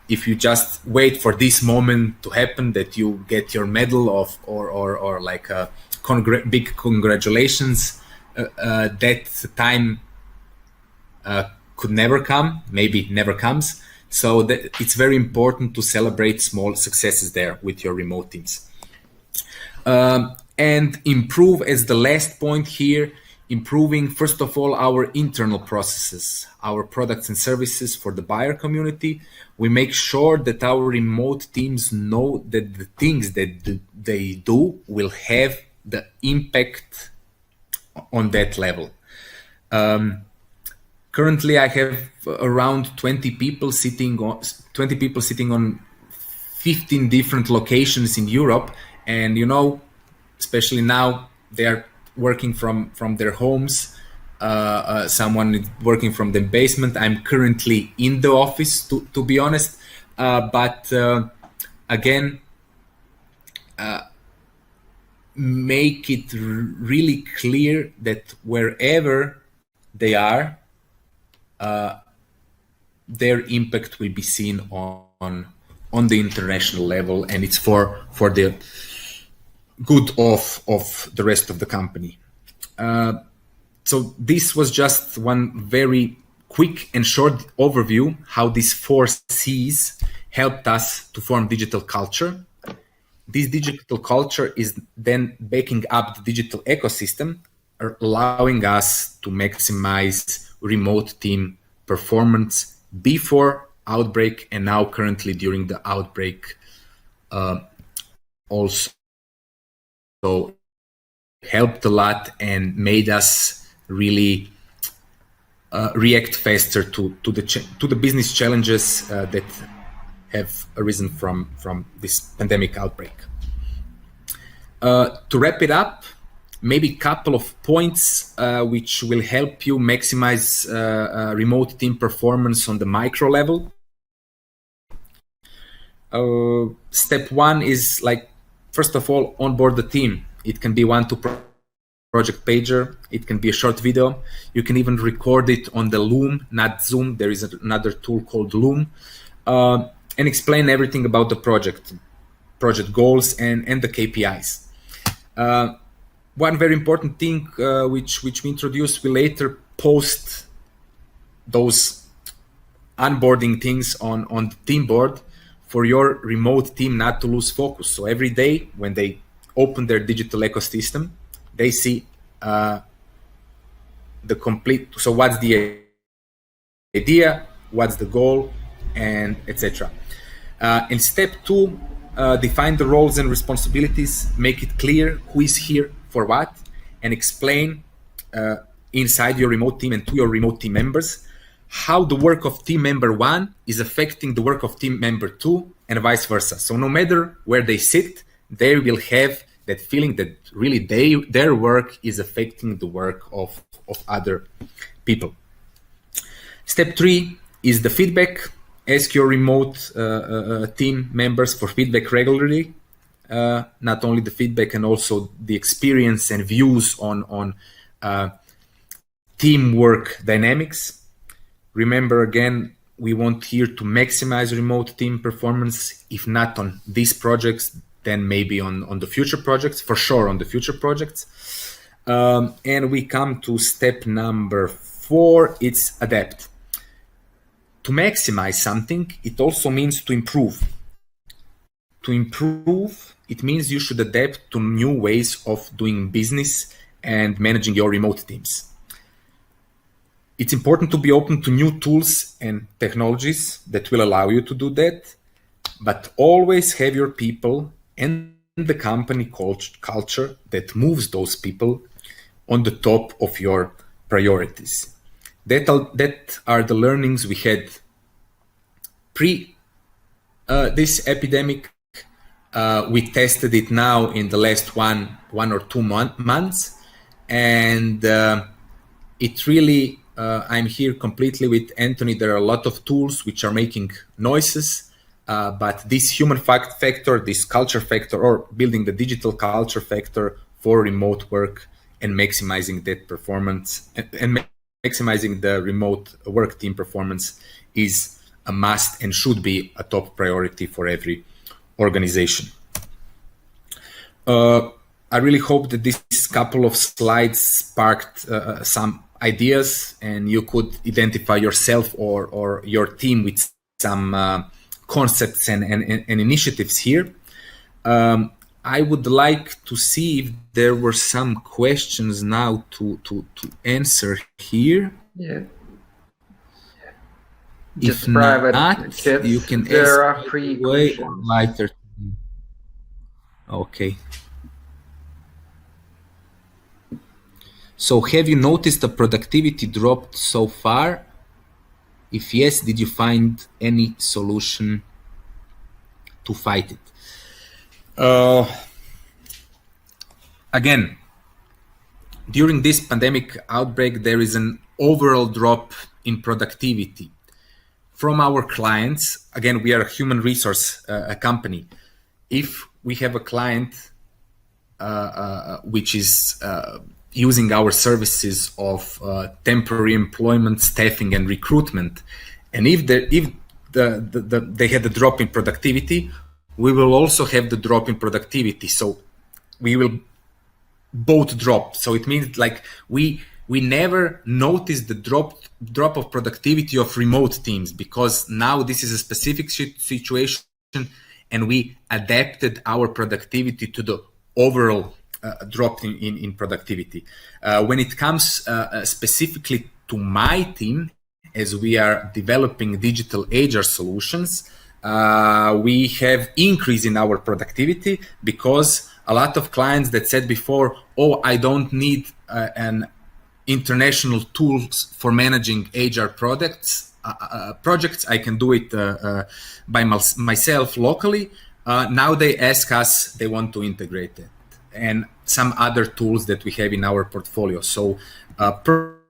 if you just wait for this moment to happen that you get your medal or like a big congratulations, that time could never come, maybe never comes. So it's very important to celebrate small successes there with your remote teams. And improve as the last point here, improving, first of all, our internal processes, our products and services for the buyer community. We make sure that our remote teams know that the things that they do will have the impact on that level. Currently, I have around 20 people sitting on 15 different locations in Europe, and especially now they are working from their homes. Someone is working from the basement. I'm currently in the office, to be honest. But again, make it really clear that wherever they are, their impact will be seen on the international level, and it's for the good of the rest of the company. So this was just one very quick and short overview how these 4 C's helped us to form digital culture. This digital culture is then backing up the digital ecosystem, allowing us to maximize remote team performance before Outbreak and now currently during the Outbreak. Also helped a lot and made us really react faster to the business challenges that have arisen from this pandemic outbreak. To wrap it up, maybe a couple of points which will help you maximize remote team performance on the micro level. Step 1 is, like, first of all, onboard the team. It can be one-to project pager. It can be a short video. You can even record it on the Loom, not Zoom. There is another tool called Loom, and explain everything about the project goals and the KPIs. One very important thing which we introduced, we later post those onboarding things on the team board for your remote team not to lose focus. So every day when they open their digital ecosystem, they see the complete, so what's the idea, what's the goal, and etc. In step 2, define the roles and responsibilities, make it clear who is here for what, and explain inside your remote team and to your remote team members how the work of team member 1 is affecting the work of team member 2 and vice versa. So no matter where they sit, they will have that feeling that really their work is affecting the work of other people. Step 3 is the feedback. Ask your remote team members for feedback regularly. Not only the feedback and also the experience and views on teamwork dynamics. Remember, again, we want here to maximize remote team performance, if not on these projects, then maybe on the future projects, for sure on the future projects. And we come to step number 4, it's adapt. To maximize something, it also means to improve. To improve, it means you should adapt to new ways of doing business and managing your remote teams. It's important to be open to new tools and technologies that will allow you to do that, but always have your people and the company culture that moves those people on the top of your priorities. That are the learnings we had pre this epidemic. We tested it now in the last one or two months, and it really, I'm here completely with Anthony. There are a lot of tools which are making noises, but this human factor, this culture factor, or building the digital culture factor for remote work and maximizing that performance and maximizing the remote work team performance is a must and should be a top priority for every organization. I really hope that this couple of slides sparked some ideas and you could identify yourself or your team with some concepts and initiatives here. I would like to see if there were some questions now to answer here. Yeah. If Just private not, chats. you can There ask are free way questions. later. Okay. So have you noticed the productivity dropped so far? If yes, did you find any solution to fight it? Again, during this pandemic outbreak, there is an overall drop in productivity from our clients. Again, we are a human resource company. If we have a client which is using our services of temporary employment, staffing, and recruitment, and if they had a drop in productivity, we will also have the drop in productivity. So we will both drop. So it means like we never noticed the drop of productivity of remote teams, because now this is a specific situation and we adapted our productivity to the overall drop in productivity. When it comes specifically to my team, as we are developing digital HR solutions, we have increase in our productivity, because a lot of clients that said before, oh, I don't need an international tools for managing HR projects, I can do it by myself locally. Now they ask us, they want to integrate it and some other tools that we have in our portfolio. So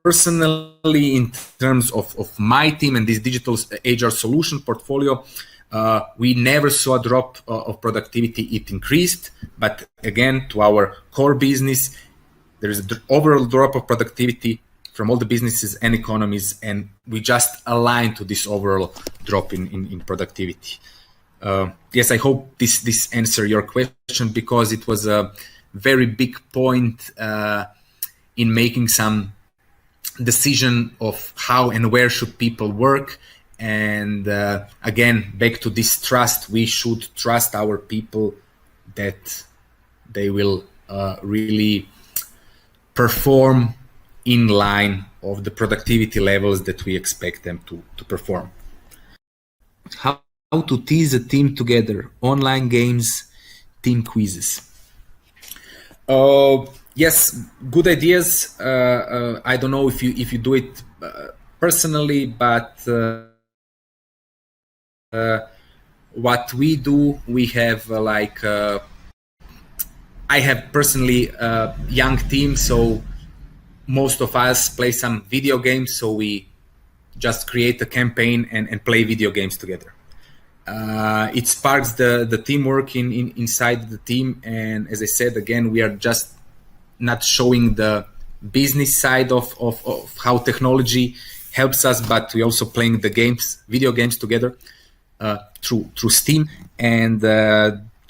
personally, in terms of my team and this digital HR solution portfolio, we never saw a drop of productivity. It increased, but again, to our core business, there is an overall drop of productivity from all the businesses and economies, and we just align to this overall drop in productivity. Yes, I hope this answer your question, because it was a very big point in making some decision of how and where should people work. And again, back to this trust, we should trust our people that they will really perform in line of the productivity levels that we expect them to perform. How to tease a team together, online games, team quizzes. Yes, good ideas. I don't know if you do it personally, but what we do, we have I have personally a young team, so most of us play some video games, so we just create a campaign and play video games together. It sparks the teamwork inside the team, and as I said, again, we are just not showing the business side of how technology helps us, but we also playing the video games together through Steam, and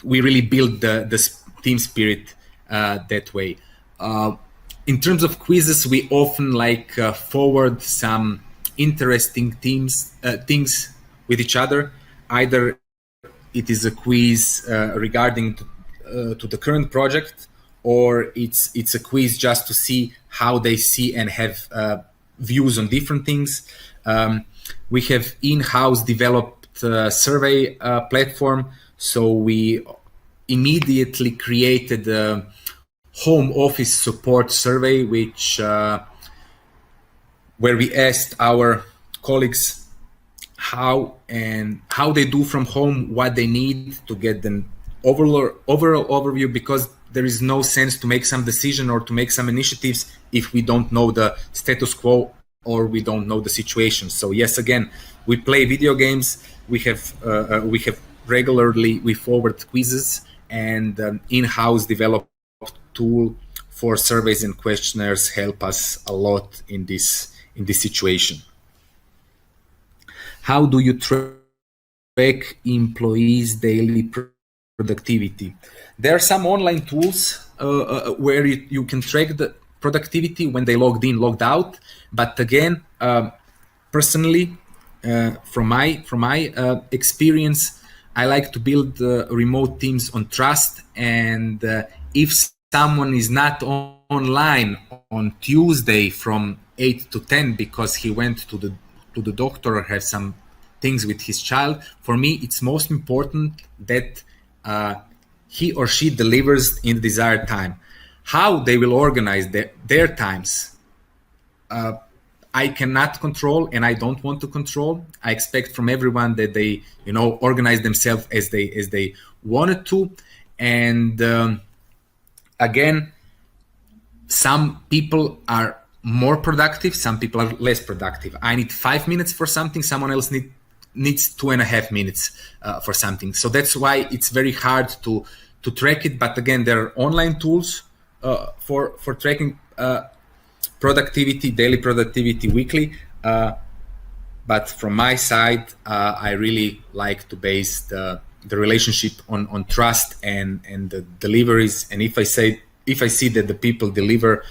we really build the team spirit that way. In terms of quizzes, we often forward some interesting things with each other. Either it is a quiz regarding to the current project, or it's a quiz just to see how they see and have views on different things. We have in-house developed survey platform, so we immediately created a home office support survey, which where we asked our colleagues how they do from home, what they need to get an overall overview, because there is no sense to make some decision or to make some initiatives if we don't know the status quo or we don't know the situation. So yes, again, we play video games. We have regularly we forward quizzes and in-house developed tool for surveys and questionnaires help us a lot in this situation. How do you track employees' daily productivity? There are some online tools where you can track the productivity when they logged in, logged out. But again, personally, from my experience, I like to build remote teams on trust. And if someone is not online on Tuesday from 8 to 10 because he went to the doctor or have some things with his child, for me it's most important that he or she delivers in the desired time. How they will organize their times, I cannot control and I don't want to control. I expect from everyone that they organize themselves as they wanted to. And again, some people are more productive, some people are less productive. I need 5 minutes for something, someone else needs 2.5 minutes for something. So that's why it's very hard to track it. But again, there are online tools for tracking productivity, daily productivity, weekly. But from my side, I really like to base the relationship on trust and the deliveries. And if I see that the people deliver,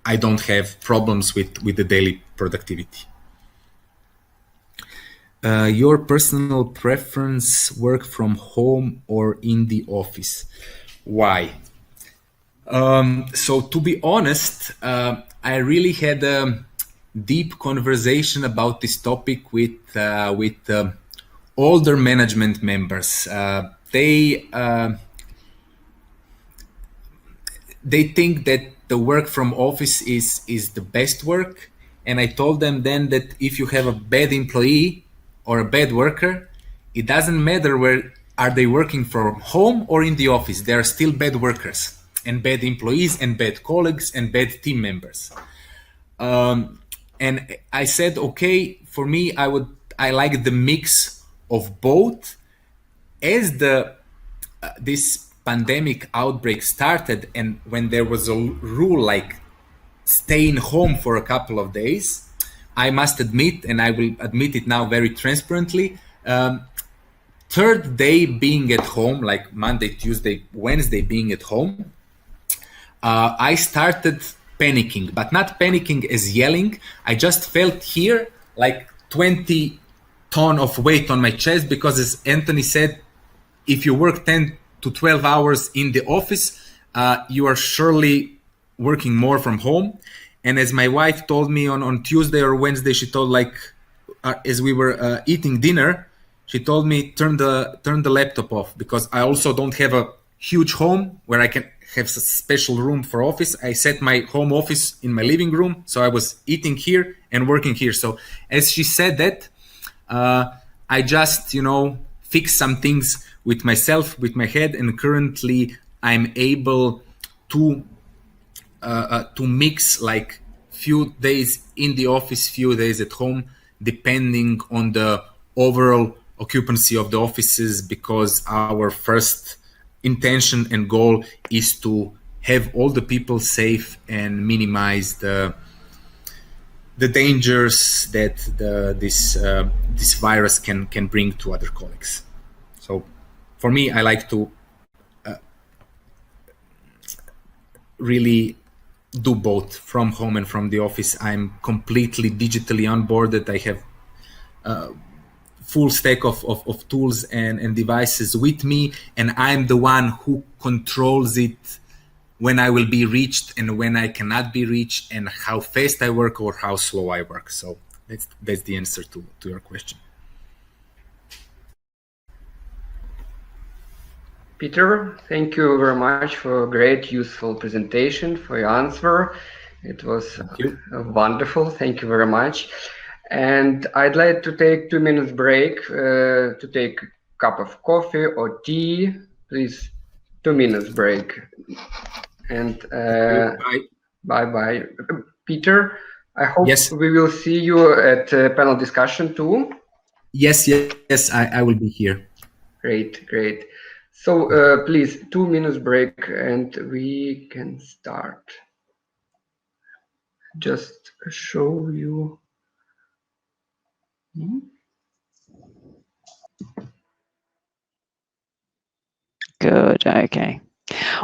I don't have problems with the daily productivity. Your personal preference, work from home or in the office? Why? So to be honest, I really had a deep conversation about this topic with older management members. They think that the work from office is the best work, and I told them then that if you have a bad employee or a bad worker, it doesn't matter where are they working from home or in the office. They are still bad workers and bad employees and bad colleagues and bad team members. And I said, okay, for me, I like the mix of both. As this pandemic outbreak started, and when there was a rule like staying home for a couple of days, I must admit, and I will admit it now very transparently, third day being at home, like Monday, Tuesday, Wednesday being at home, I started panicking, but not panicking as yelling. I just felt here like 20 ton of weight on my chest, because as Anthony said, if you work 10 to 12 hours in the office, you are surely working more from home. And as my wife told me on Tuesday or Wednesday, she told as we were eating dinner, she told me turn the laptop off, because I also don't have a huge home where I can have a special room for office. I set my home office in my living room, so I was eating here and working here. So as she said that, I just fix some things with myself, with my head, and currently I'm able to mix like few days in the office, few days at home, depending on the overall occupancy of the offices, because our first intention and goal is to have all the people safe and minimize the dangers that this virus can bring to other colleagues. So for me, I like to really do both, from home and from the office. I'm completely digitally onboarded. I have full stack of tools and devices with me, and I'm the one who controls it, when I will be reached and when I cannot be reached, and how fast I work or how slow I work. So that's the answer to your question. Peter, thank you very much for a great, useful presentation, for your answer. It was Thank you. wonderful. Thank you very much. And I'd like to take 2 minutes break to take a cup of coffee or tea. Please, 2 minutes break. And Thank you. Bye. bye bye. Peter, I hope Yes. we will see you at panel discussion too. Yes. I will be here. Great, great. So please, 2 minutes break and we can start. Just show you. Good. Okay.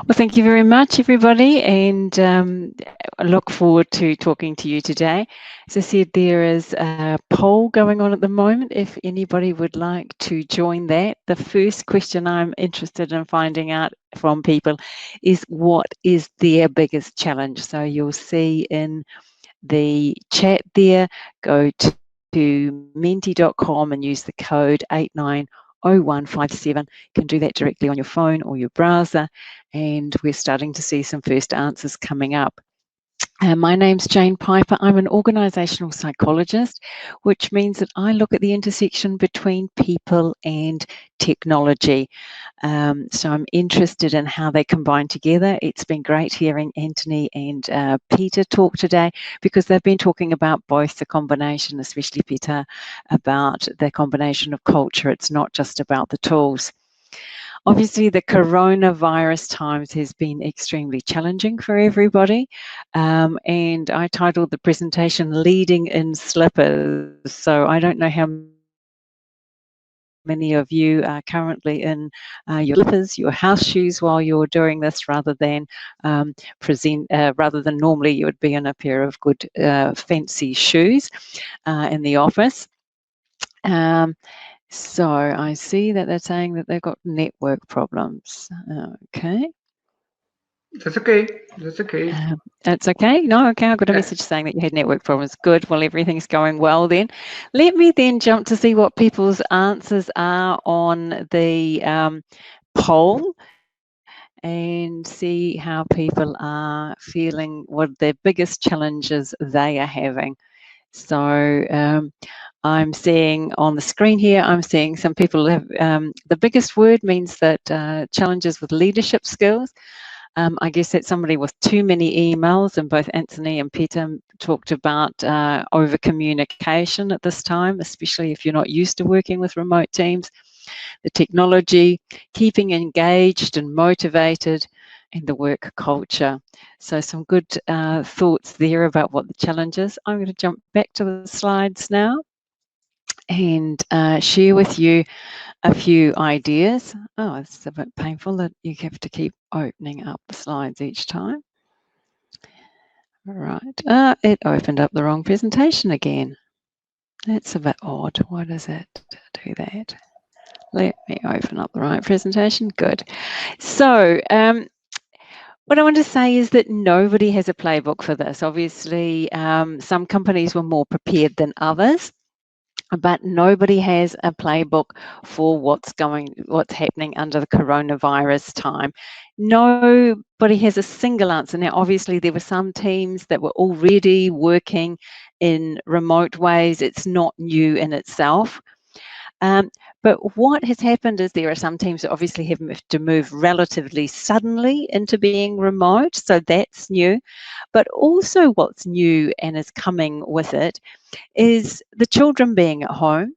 Well, thank you very much, everybody, and I look forward to talking to you today. As I said, there is a poll going on at the moment. If anybody would like to join that, the first question I'm interested in finding out from people is what is their biggest challenge. So you'll see in the chat there, go to menti.com and use the code 890157. You can do that directly on your phone or your browser, and we're starting to see some first answers coming up. My name's Jane Piper. I'm an organisational psychologist, which means that I look at the intersection between people and technology. So I'm interested in how they combine together. It's been great hearing Anthony and Peter talk today, because they've been talking about both the combination, especially Peter, about the combination of culture. It's not just about the tools. Obviously, the coronavirus times has been extremely challenging for everybody, and I titled the presentation Leading in Slippers. So I don't know how many of you are currently in your slippers, your house shoes while you're doing this, rather than normally you would be in a pair of good fancy shoes in the office. So I see that they're saying that they've got network problems. Okay. That's okay. That's okay. That's okay. No, okay. I got a message saying that you had network problems. Good. Well, everything's going well then. Let me then jump to see what people's answers are on the poll and see how people are feeling, what their biggest challenges they are having. So I'm seeing on the screen here, I'm seeing some people have, the biggest word means that challenges with leadership skills. I guess that's somebody with too many emails, and both Anthony and Peter talked about over communication at this time, especially if you're not used to working with remote teams. The technology, keeping engaged and motivated, and the work culture. So some good thoughts there about what the challenge is. I'm going to jump back to the slides now and share with you a few ideas. Oh, it's a bit painful that you have to keep opening up the slides each time. All right, it opened up the wrong presentation again. That's a bit odd. Why does it do that? Let me open up the right presentation. Good. So what I want to say is that nobody has a playbook for this. Obviously, some companies were more prepared than others, but nobody has a playbook for what's happening under the coronavirus time. Nobody has a single answer. Now, obviously, there were some teams that were already working in remote ways. It's not new in itself. But what has happened is there are some teams that obviously have to move relatively suddenly into being remote, so that's new. But also what's new and is coming with it is the children being at home,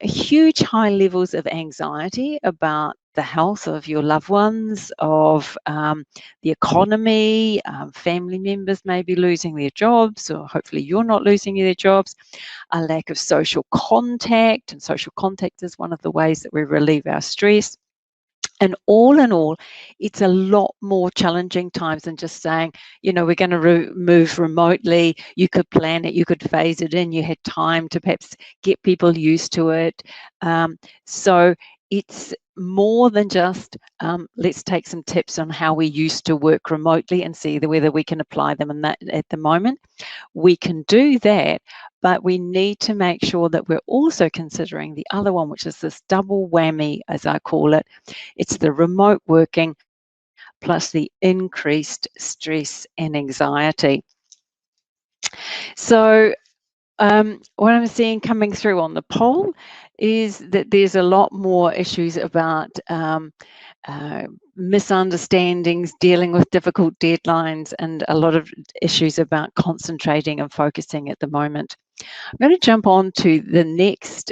huge high levels of anxiety about the health of your loved ones, of the economy, family members may be losing their jobs, or hopefully you're not losing their jobs, a lack of social contact, and social contact is one of the ways that we relieve our stress. And all in all, it's a lot more challenging times than just saying, you know, we're going to move remotely. You could plan it, you could phase it in, you had time to perhaps get people used to it. So it's more than just, let's take some tips on how we used to work remotely and see whether we can apply them in that at the moment. We can do that, but we need to make sure that we're also considering the other one, which is this double whammy, as I call it. It's the remote working plus the increased stress and anxiety. So what I'm seeing coming through on the poll is that there's a lot more issues about misunderstandings, dealing with difficult deadlines, and a lot of issues about concentrating and focusing at the moment. I'm going to jump on to the next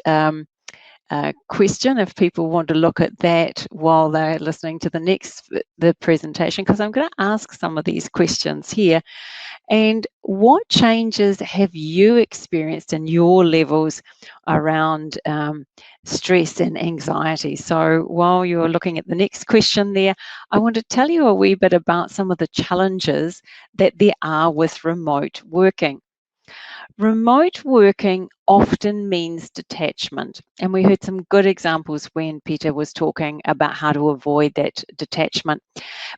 question if people want to look at that while they're listening to the presentation, because I'm going to ask some of these questions here. And what changes have you experienced in your levels around stress and anxiety? So while you're looking at the next question there, I want to tell you a wee bit about some of the challenges that there are with remote working. Remote working often means detachment, and we heard some good examples when Peter was talking about how to avoid that detachment.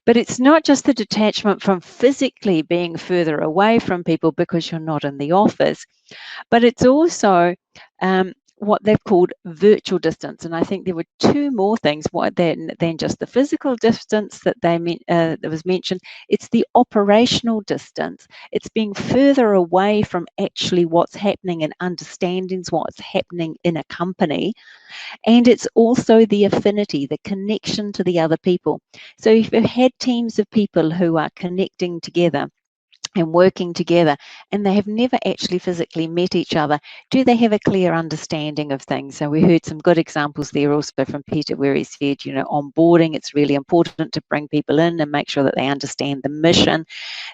But it's not just the detachment from physically being further away from people because you're not in the office, but it's also what they've called virtual distance. And I think there were two more things than just the physical distance that was mentioned. It's the operational distance. It's being further away from actually what's happening and understanding what's happening in a company. And it's also the affinity, the connection to the other people. So if you've had teams of people who are connecting together and working together, and they have never actually physically met each other, do they have a clear understanding of things? So we heard some good examples there also from Peter, where he said, onboarding, it's really important to bring people in and make sure that they understand the mission,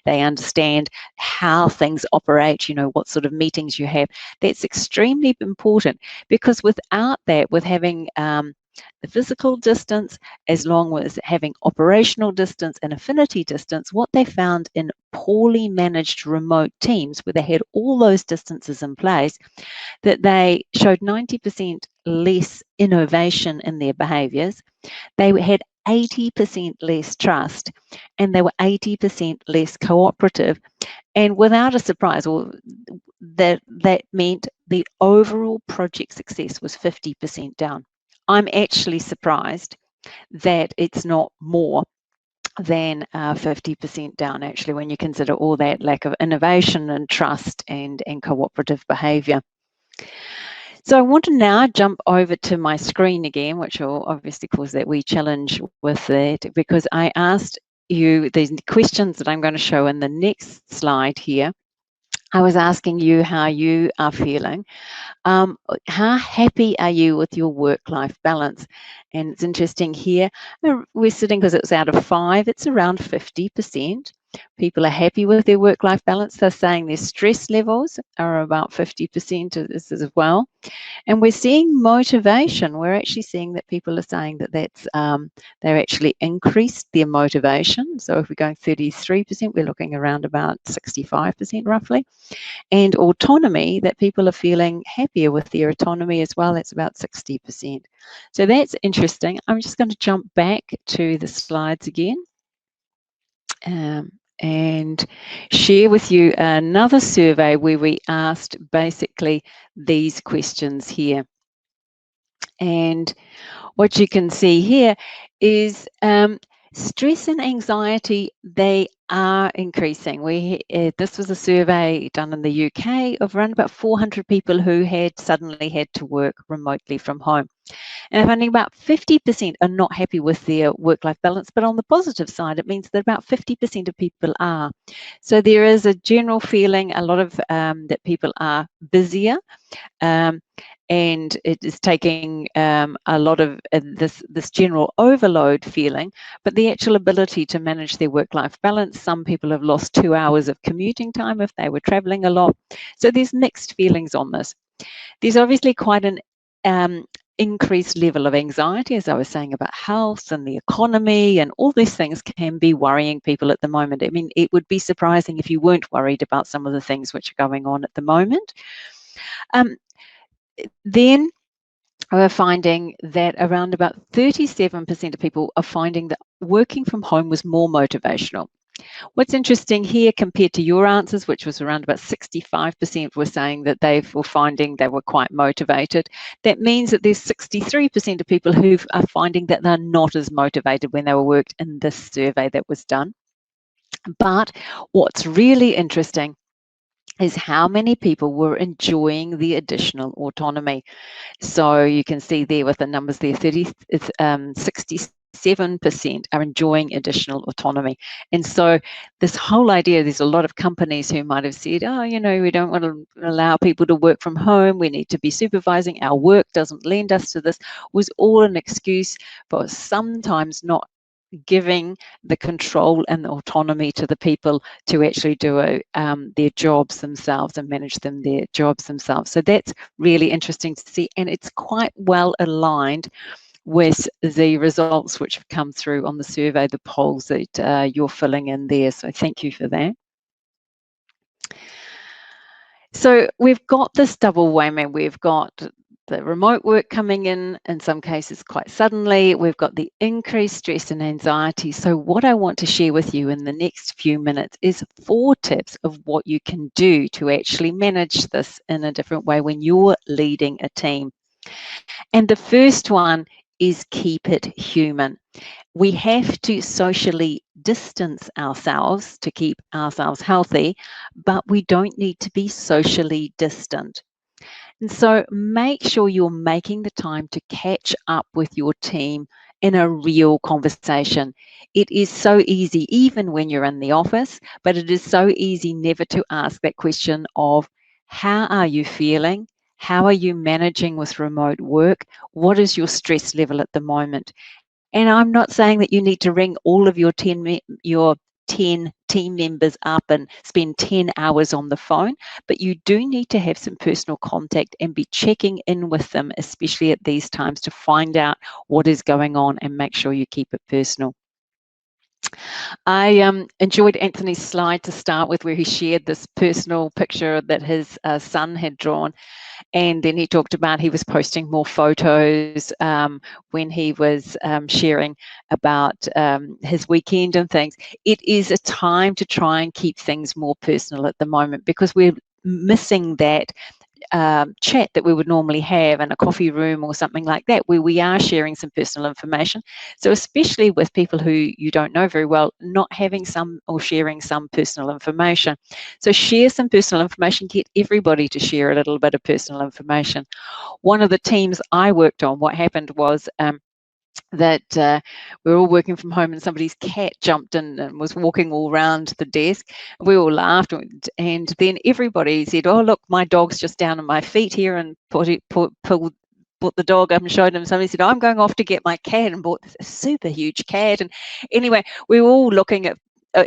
they understand how things operate, what sort of meetings you have. That's extremely important, because without that, with having the physical distance, as long as having operational distance and affinity distance, what they found in poorly managed remote teams, where they had all those distances in place, that they showed 90% less innovation in their behaviors. They had 80% less trust, and they were 80% less cooperative. And without a surprise, that meant the overall project success was 50% down. I'm actually surprised that it's not more than 50% down, actually, when you consider all that lack of innovation and trust and cooperative behaviour. So I want to now jump over to my screen again, which will obviously cause that wee challenge with that, because I asked you these questions that I'm going to show in the next slide here. I was asking you how you are feeling. How happy are you with your work-life balance? And it's interesting here, we're sitting, because it's out of 5, it's around 50%. People are happy with their work-life balance. They're saying their stress levels are about 50% as well. And we're seeing motivation. We're actually seeing that people are saying that they've actually increased their motivation. So if we're going 33%, we're looking around about 65% roughly. And autonomy, that people are feeling happier with their autonomy as well. That's about 60%. So that's interesting. I'm just going to jump back to the slides again. And share with you another survey where we asked basically these questions here. And what you can see here is stress and anxiety, they are increasing. This was a survey done in the UK of around about 400 people who had suddenly had to work remotely from home. And finding about 50% are not happy with their work-life balance, but on the positive side, it means that about 50% of people are. So there is a general feeling, a lot of that people are busier, and it is taking a lot of this general overload feeling, but the actual ability to manage their work-life balance. Some people have lost 2 hours of commuting time if they were traveling a lot. So there's mixed feelings on this. There's obviously quite an increased level of anxiety, as I was saying, about health and the economy, and all these things can be worrying people at the moment. I mean, it would be surprising if you weren't worried about some of the things which are going on at the moment. Then we're finding that around about 37% of people are finding that working from home was more motivational. What's interesting here compared to your answers, which was around about 65% were saying that they were finding they were quite motivated. That means that there's 63% of people who are finding that they're not as motivated when they were worked in this survey that was done. But what's really interesting is how many people were enjoying the additional autonomy. So you can see there with the numbers there, 67% are enjoying additional autonomy. And so this whole idea, there's a lot of companies who might have said, oh, you know, we don't want to allow people to work from home. We need to be supervising. Our work doesn't lend us to this, was all an excuse for sometimes not giving the control and the autonomy to the people to actually do their jobs themselves and manage their jobs themselves. So that's really interesting to see, and it's quite well aligned with the results which have come through on the survey, the polls that you're filling in there. So thank you for that. So we've got this double whammy. We've got the remote work coming in some cases quite suddenly. We've got the increased stress and anxiety. So what I want to share with you in the next few minutes is 4 tips of what you can do to actually manage this in a different way when you're leading a team. And the first one is keep it human. We have to socially distance ourselves to keep ourselves healthy, but we don't need to be socially distant. And so make sure you're making the time to catch up with your team in a real conversation. It is so easy, even when you're in the office, but it is so easy never to ask that question of, how are you feeling? How are you managing with remote work? What is your stress level at the moment? And I'm not saying that you need to ring all of your 10 team members up and spend 10 hours on the phone, but you do need to have some personal contact and be checking in with them, especially at these times, to find out what is going on and make sure you keep it personal. I enjoyed Anthony's slide to start with, where he shared this personal picture that his son had drawn. And then he talked about he was posting more photos when he was sharing about his weekend and things. It is a time to try and keep things more personal at the moment, because we're missing that chat that we would normally have in a coffee room or something like that, where we are sharing some personal information. So especially with people who you don't know very well, not having some or sharing some personal information. So share some personal information, get everybody to share a little bit of personal information. One of the teams I worked on, what happened was that we were all working from home, and somebody's cat jumped in and was walking all around the desk. We all laughed, and then everybody said, oh, look, my dog's just down on my feet here, and put the dog up and showed him. Somebody said, I'm going off to get my cat, and bought this super huge cat. And anyway, we were all looking at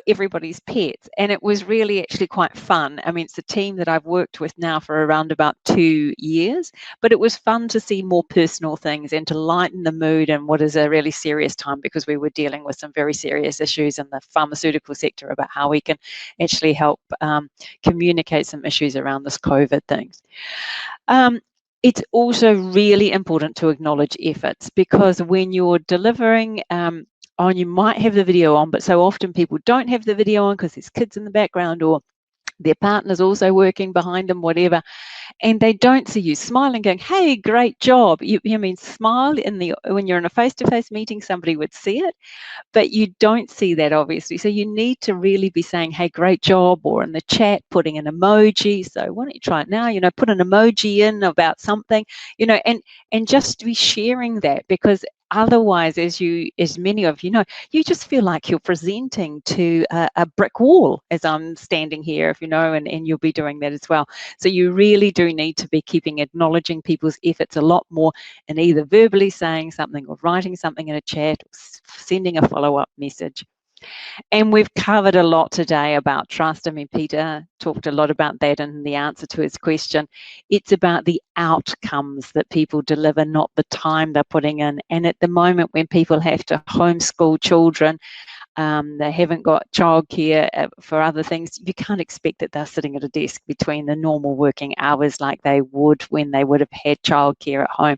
everybody's pets, and it was really actually quite fun. I mean, it's a team that I've worked with now for around about 2 years, but it was fun to see more personal things and to lighten the mood in what is a really serious time, because we were dealing with some very serious issues in the pharmaceutical sector about how we can actually help communicate some issues around this COVID things. It's also really important to acknowledge efforts, because when you're delivering you might have the video on, but so often people don't have the video on because there's kids in the background, or their partner's also working behind them, whatever, and they don't see you smiling, going, hey, great job. You mean smile when you're in a face-to-face meeting, somebody would see it, but you don't see that, obviously. So you need to really be saying, hey, great job, or in the chat putting an emoji. So why don't you try it now? Put an emoji in about something, and just be sharing that, because otherwise, as many of you know, you just feel like you're presenting to a brick wall as I'm standing here, and you'll be doing that as well. So you really do need to be acknowledging people's efforts a lot more, and either verbally saying something or writing something in a chat or sending a follow-up message. And we've covered a lot today about trust. I mean, Peter talked a lot about that in the answer to his question. It's about the outcomes that people deliver, not the time they're putting in. And at the moment, when people have to homeschool children, they haven't got childcare for other things, you can't expect that they're sitting at a desk between the normal working hours like they would when they would have had childcare at home,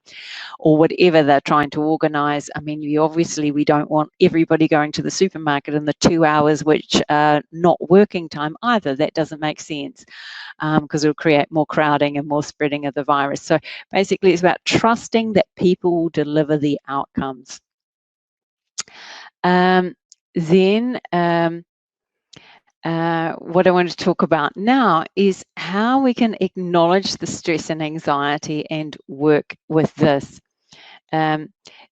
or whatever they're trying to organise. I mean, we don't want everybody going to the supermarket in the 2 hours which are not working time either. That doesn't make sense, because it'll create more crowding and more spreading of the virus. So basically, it's about trusting that people will deliver the outcomes. What I want to talk about now is how we can acknowledge the stress and anxiety and work with this.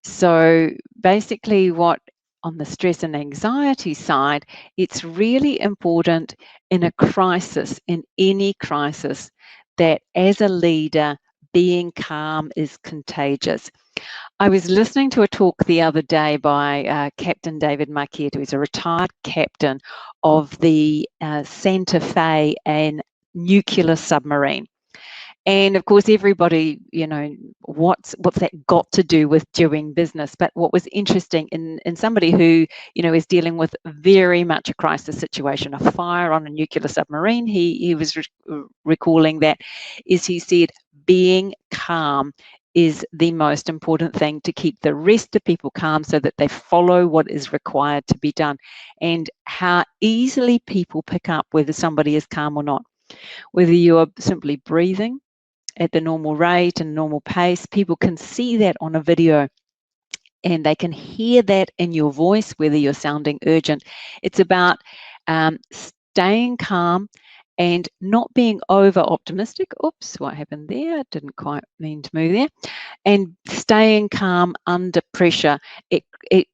So basically, on the stress and anxiety side, it's really important in a crisis, in any crisis, that as a leader, being calm is contagious. I was listening to a talk the other day by Captain David Marquette, who's a retired captain of the Santa Fe and nuclear submarine. And of course, everybody, what's that got to do with doing business? But what was interesting in somebody who, is dealing with very much a crisis situation, a fire on a nuclear submarine, he was recalling that, is he said, being calm is the most important thing to keep the rest of people calm so that they follow what is required to be done, and how easily people pick up whether somebody is calm or not. Whether you are simply breathing at the normal rate and normal pace, people can see that on a video and they can hear that in your voice, whether you're sounding urgent. It's about staying calm and not being over optimistic. Oops, what happened there? Didn't quite mean to move there. And staying calm under pressure. It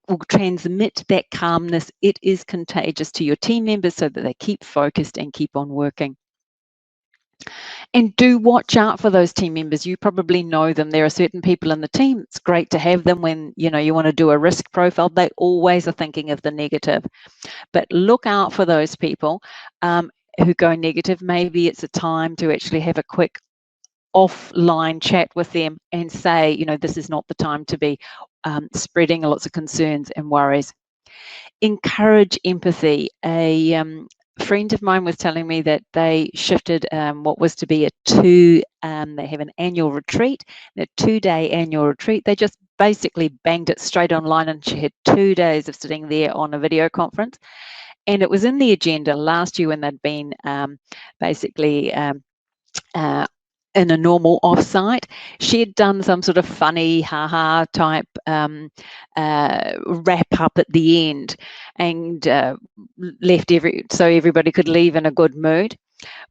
will transmit that calmness. It is contagious to your team members so that they keep focused and keep on working. And do watch out for those team members. You probably know them. There are certain people in the team. It's great to have them when you want to do a risk profile. They always are thinking of the negative. But look out for those people who go negative. Maybe it's a time to actually have a quick offline chat with them and say, this is not the time to be spreading lots of concerns and worries. Encourage empathy. A friend of mine was telling me that they shifted what was to be they have an annual retreat, a 2-day annual retreat. They just basically banged it straight online, and she had 2 days of sitting there on a video conference. And it was in the agenda last year when they'd been basically in a normal offsite. She had done some sort of funny ha-ha type wrap up at the end, and left so everybody could leave in a good mood.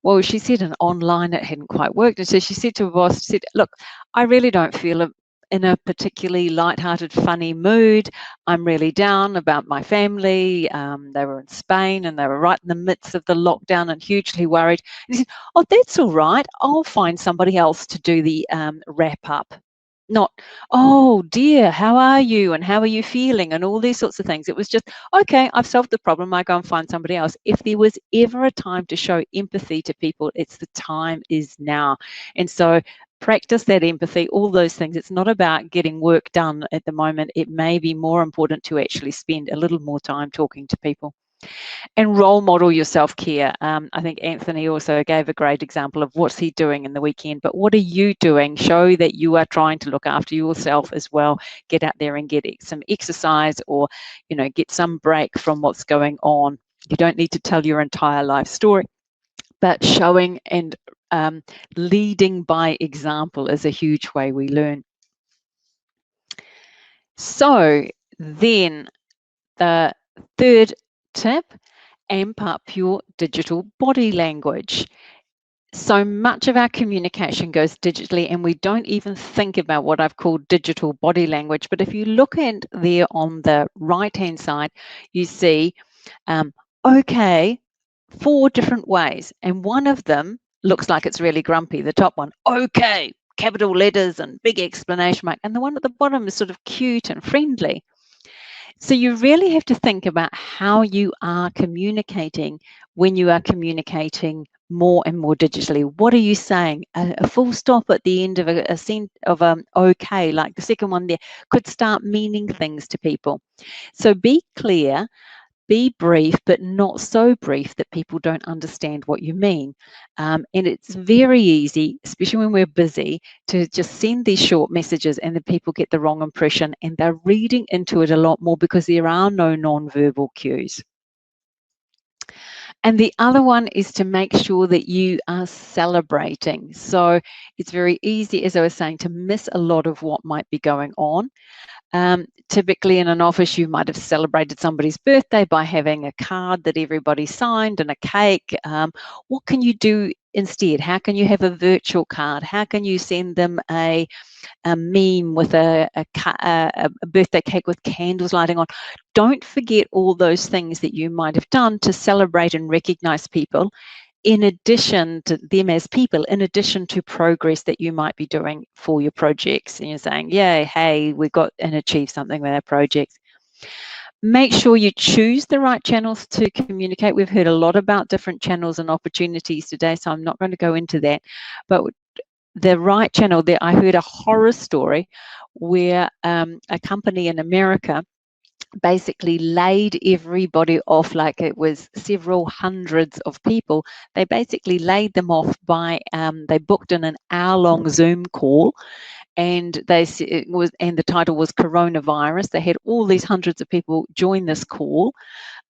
Well, she said online it hadn't quite worked, and so she said to her boss, look, I really don't feel in a particularly light-hearted, funny mood. I'm really down about my family. They were in Spain and they were right in the midst of the lockdown and hugely worried. And he said, oh, that's all right. I'll find somebody else to do the wrap up. Not, oh dear, how are you and how are you feeling and all these sorts of things. It was just, okay, I've solved the problem. I go and find somebody else. If there was ever a time to show empathy to people, it's the time is now. And so practice that empathy, all those things. It's not about getting work done at the moment. It may be more important to actually spend a little more time talking to people. And role model your self-care. I think Anthony also gave a great example of what's he doing in the weekend, but what are you doing? Show that you are trying to look after yourself as well. Get out there and get some exercise, or get some break from what's going on. You don't need to tell your entire life story, but showing and leading by example is a huge way we learn. So then the third tip, amp up your digital body language. So much of our communication goes digitally, and we don't even think about what I've called digital body language. But if you look at there on the right-hand side, you see, okay, 4 different ways. And one of them looks like it's really grumpy, the top one, okay, capital letters and big exclamation mark. And the one at the bottom is sort of cute and friendly. So you really have to think about how you are communicating when you are communicating more and more digitally. What are you saying? A full stop at the end of okay, like the second one there, could start meaning things to people. So be clear, be brief, but not so brief that people don't understand what you mean. And it's very easy, especially when we're busy, to just send these short messages and the people get the wrong impression and they're reading into it a lot more because there are no non-verbal cues. And the other one is to make sure that you are celebrating. So it's very easy, as I was saying, to miss a lot of what might be going on. Typically in an office, you might have celebrated somebody's birthday by having a card that everybody signed and a cake. What can you do instead? How can you have a virtual card? How can you send them a meme with a birthday cake with candles lighting on? Don't forget all those things that you might have done to celebrate and recognize people, in addition to them as people, in addition to progress that you might be doing for your projects. And you're saying, yeah, hey, we got and achieved something with our projects. Make sure you choose the right channels to communicate. We've heard a lot about different channels and opportunities today, so I'm not going to go into that. But the right channel there, I heard a horror story where a company in America basically laid everybody off, like it was several hundreds of people. They basically laid them off by they booked in an hour-long Zoom call, and the title was coronavirus. They had all these hundreds of people join this call.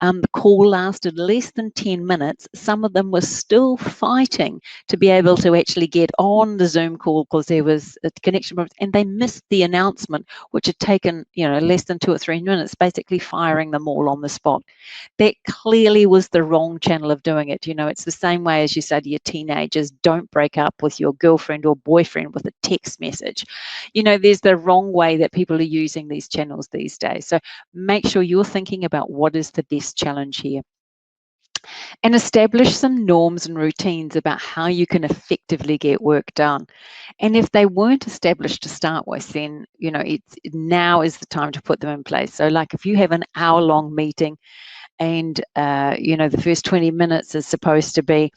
The call lasted less than 10 minutes. Some of them were still fighting to be able to actually get on the Zoom call because there was a connection problem, and they missed the announcement, which had taken, less than 2 or 3 minutes, basically firing them all on the spot. That clearly was the wrong channel of doing it. It's the same way as you say to your teenagers, don't break up with your girlfriend or boyfriend with a text message. There's the wrong way that people are using these channels these days. So make sure you're thinking about what is the best challenge here, and establish some norms and routines about how you can effectively get work done. And if they weren't established to start with, then now is the time to put them in place. So like if you have an hour-long meeting and the first 20 minutes is supposed to be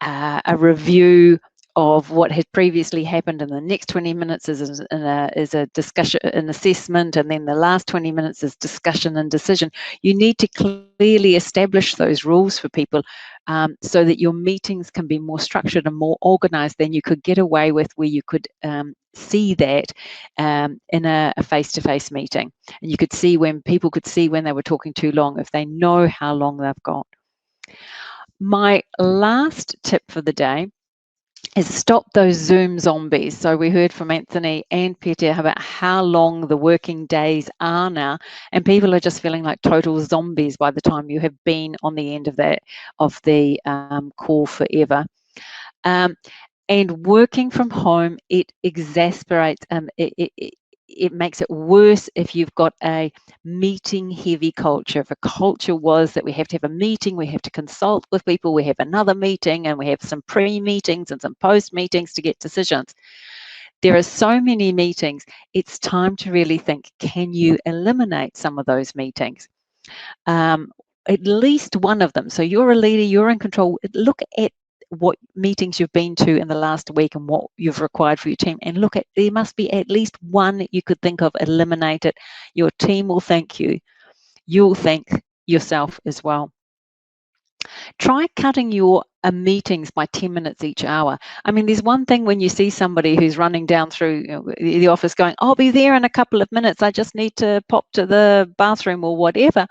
a review of what had previously happened, and the next 20 minutes is a discussion, an assessment, and then the last 20 minutes is discussion and decision. You need to clearly establish those rules for people so that your meetings can be more structured and more organized than you could get away with where you could see that in a face-to-face meeting. And you could see when people could see when they were talking too long, if they know how long they've got. My last tip for the day is stop those Zoom zombies. So we heard from Anthony and Peter about how long the working days are now, and people are just feeling like total zombies by the time you have been on the end of the call forever. And working from home, it exasperates, it makes it worse if you've got a meeting heavy culture. If a culture was that we have to have a meeting, we have to consult with people, we have another meeting, and we have some pre-meetings and some post-meetings to get decisions. There are so many meetings. It's time to really think, can you eliminate some of those meetings? At least one of them. So you're a leader, you're in control. Look at what meetings you've been to in the last week and what you've required for your team, and look at, there must be at least one you could think of. Eliminate it. Your team will thank you. You'll thank yourself as well. Try cutting your meetings by 10 minutes each hour. I mean, there's one thing when you see somebody who's running down through the office going, I'll be there in a couple of minutes, I just need to pop to the bathroom or whatever.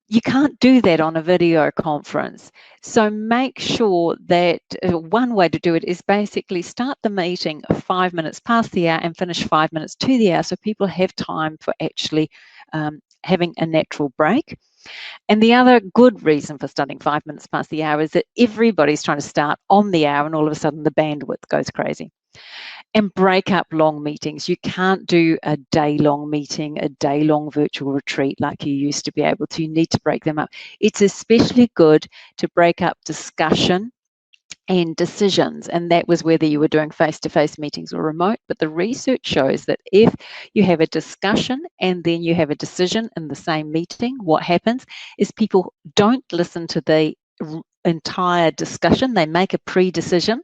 You can't do that on a video conference. So make sure that one way to do it is basically start the meeting 5 minutes past the hour and finish 5 minutes to the hour, so people have time for actually having a natural break. And the other good reason for starting 5 minutes past the hour is that everybody's trying to start on the hour, and all of a sudden the bandwidth goes crazy. And break up long meetings. You can't do a day-long meeting, a day-long virtual retreat like you used to be able to. You need to break them up. It's especially good to break up discussion and decisions, and that was whether you were doing face-to-face meetings or remote. But the research shows that if you have a discussion and then you have a decision in the same meeting, what happens is people don't listen to the entire discussion. They make a pre-decision,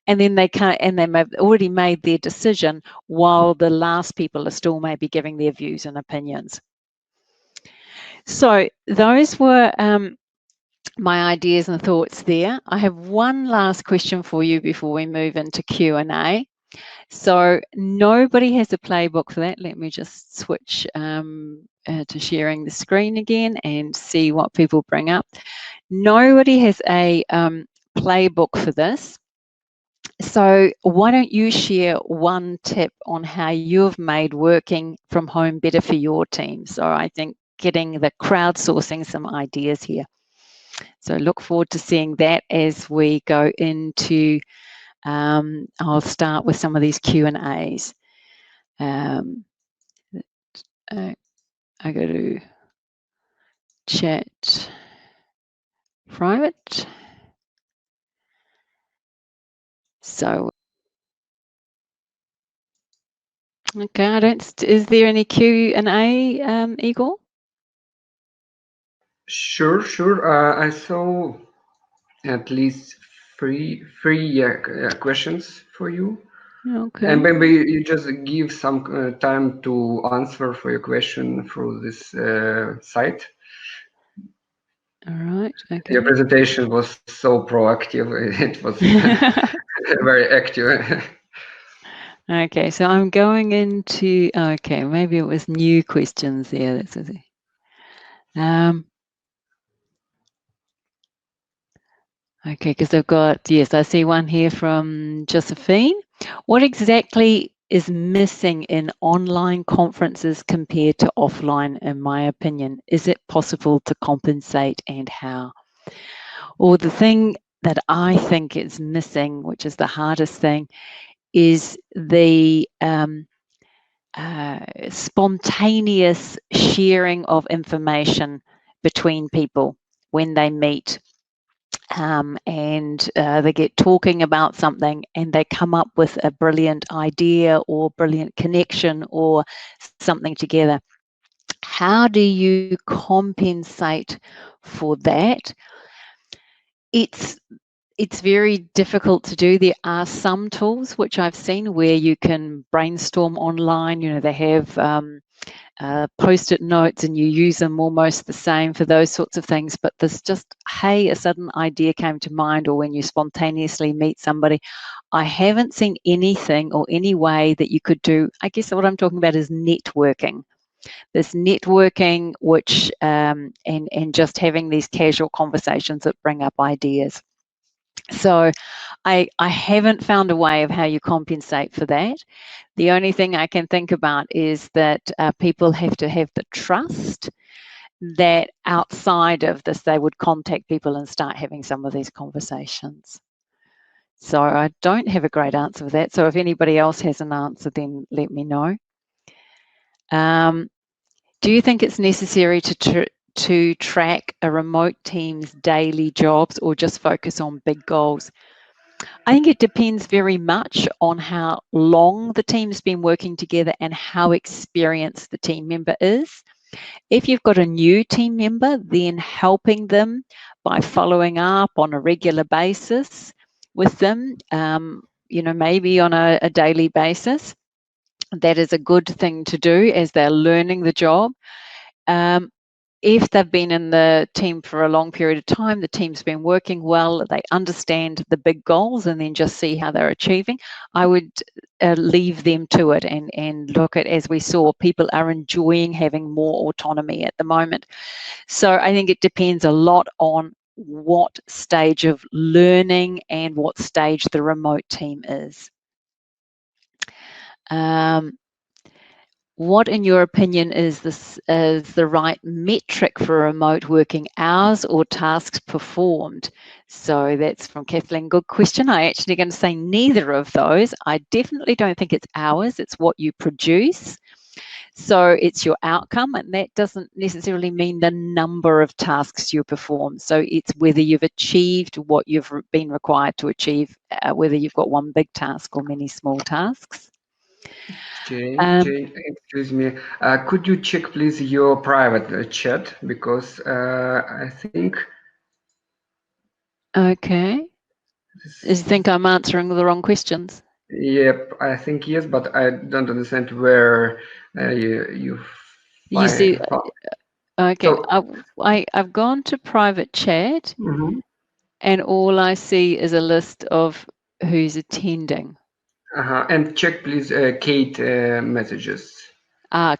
and then they can't, and they may have already made their decision while the last people are still maybe giving their views and opinions. So those were my ideas and thoughts there. I have one last question for you before we move into Q&A. So nobody has a playbook for that. Let me just switch to sharing the screen again and see what people bring up. Nobody has a playbook for this. So why don't you share one tip on how you've made working from home better for your team? So I think getting the crowdsourcing some ideas here. So look forward to seeing that as we go into, I'll start with some of these Q&As. I go to chat private. So, okay, I don't, is there any Q&A, Igor? Sure. I saw at least three questions for you. Okay. And maybe you just give some time to answer for your question through this site. All right. Okay. Your presentation was so proactive. It was very active. Okay, so I'm going into, okay, maybe it was new questions there. That's what okay, because I've got, yes, I see one here from Josephine. What exactly is missing in online conferences compared to offline, in my opinion? Is it possible to compensate, and how? Well, the thing that I think is missing, which is the hardest thing, is the spontaneous sharing of information between people when they meet. And they get talking about something and they come up with a brilliant idea or brilliant connection or something together. How do you compensate for that? It's very difficult to do. There are some tools which I've seen where you can brainstorm online. You know, they have post-it notes and you use them almost the same for those sorts of things. But there's just, hey, a sudden idea came to mind, or when you spontaneously meet somebody. I haven't seen anything or any way that you could do. I guess what I'm talking about is networking. This networking, which and just having these casual conversations that bring up ideas. So I haven't found a way of how you compensate for that. The only thing I can think about is that people have to have the trust that outside of this, they would contact people and start having some of these conversations. So I don't have a great answer for that. So if anybody else has an answer, then let me know. Do you think it's necessary to track a remote team's daily jobs, or just focus on big goals? I think it depends very much on how long the team's been working together and how experienced the team member is. If you've got a new team member, then helping them by following up on a regular basis with them, you know, maybe on a daily basis, that is a good thing to do as they're learning the job. If they've been in the team for a long period of time, the team's been working well, they understand the big goals, and then just see how they're achieving, I would leave them to it and look at, as we saw, people are enjoying having more autonomy at the moment. So I think it depends a lot on what stage of learning and what stage the remote team is. What, in your opinion, is the right metric for remote working, hours or tasks performed? So that's from Kathleen. Good question. I actually going to say neither of those. I definitely don't think it's hours. It's what you produce. So it's your outcome, and that doesn't necessarily mean the number of tasks you perform. So it's whether you've achieved what you've been required to achieve, whether you've got one big task or many small tasks. Jane, excuse me. Could you check, please, your private chat? Because I think... Okay. Do you think I'm answering the wrong questions? Yep, I think yes, but I don't understand where you You see, Okay, So, I've gone to private chat, mhm. and all I see is a list of who's attending. And check please Kate messages.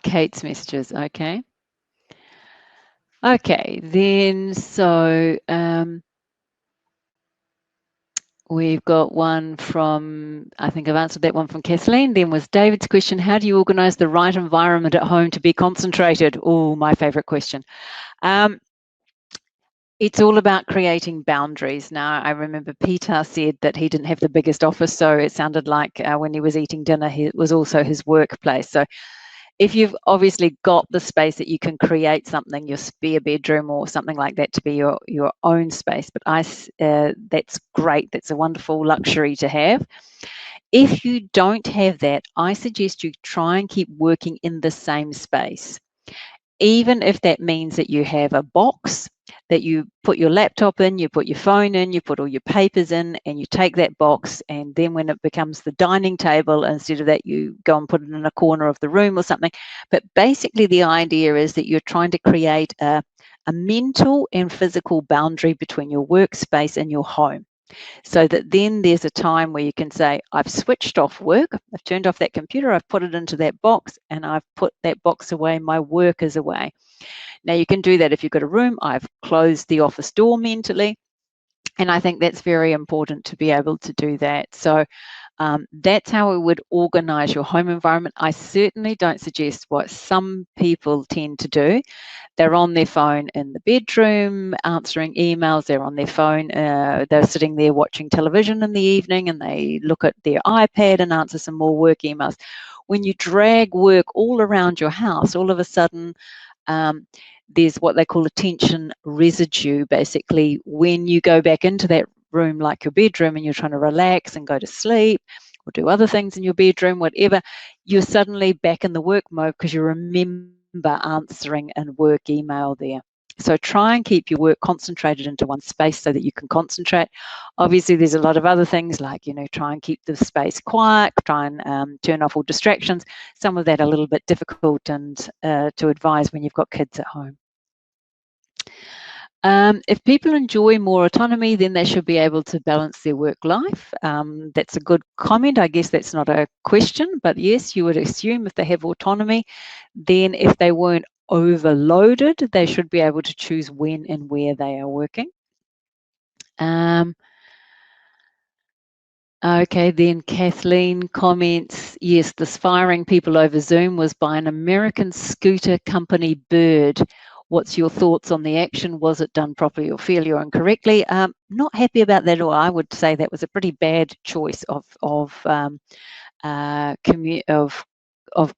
Kate's messages. Okay. Okay, then so we've got one from, I think I've answered that one from Kathleen. Then was David's question, how do you organise the right environment at home to be concentrated? Oh, my favourite question. It's all about creating boundaries. Now, I remember Peter said that he didn't have the biggest office, so it sounded like when he was eating dinner, it was also his workplace. So if you've obviously got the space that you can create something, your spare bedroom or something like that, to be your own space, but that's great. That's a wonderful luxury to have. If you don't have that, I suggest you try and keep working in the same space. Even if that means that you have a box that you put your laptop in, you put your phone in, you put all your papers in, and you take that box, and then when it becomes the dining table, instead of that, you go and put it in a corner of the room or something. But basically, the idea is that you're trying to create a mental and physical boundary between your workspace and your home, so that then there's a time where you can say, I've switched off work, I've turned off that computer, I've put it into that box, and I've put that box away, my work is away. Now you can do that if you've got a room. I've closed the office door mentally, and I think that's very important to be able to do that. So that's how we would organize your home environment. I certainly don't suggest what some people tend to do. They're on their phone in the bedroom answering emails, they're on their phone, they're sitting there watching television in the evening, and they look at their iPad and answer some more work emails. When you drag work all around your house, all of a sudden there's what they call attention residue. Basically, when you go back into that room like your bedroom and you're trying to relax and go to sleep or do other things in your bedroom, whatever, you're suddenly back in the work mode because you remember answering and work email there. So try and keep your work concentrated into one space so that you can concentrate. Obviously, there's a lot of other things like, try and keep the space quiet, try and turn off all distractions. Some of that a little bit difficult and to advise when you've got kids at home. If people enjoy more autonomy, then they should be able to balance their work life. That's a good comment. I guess that's not a question, but yes, you would assume if they have autonomy, then if they weren't overloaded, they should be able to choose when and where they are working. Okay, then Kathleen comments, yes, this firing people over Zoom was by an American scooter company, Bird. What's your thoughts on the action? Was it done properly or fairly or incorrectly? Not happy about that, or I would say that was a pretty bad choice of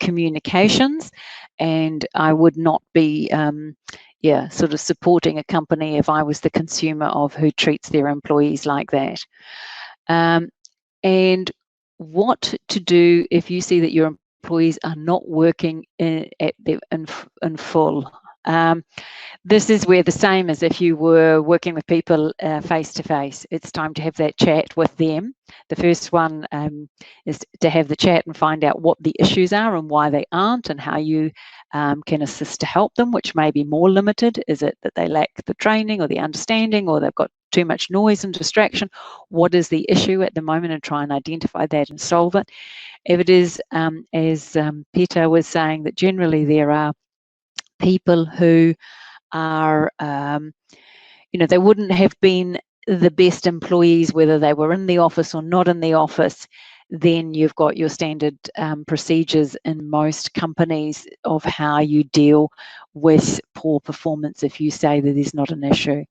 communications, and I would not be sort of supporting a company if I was the consumer of who treats their employees like that. And what to do if you see that your employees are not working in full. This is where the same as if you were working with people face to face. It's time to have that chat with them. The first one is to have the chat and find out what the issues are and why they aren't, and how you can assist to help them, which may be more limited. Is it that they lack the training or the understanding, or they've got too much noise and distraction? What is the issue at the moment, and try and identify that and solve it. If it is, as Peter was saying, that generally there are people who are, they wouldn't have been the best employees whether they were in the office or not in the office, then you've got your standard procedures in most companies of how you deal with poor performance if you say that there's not an issue.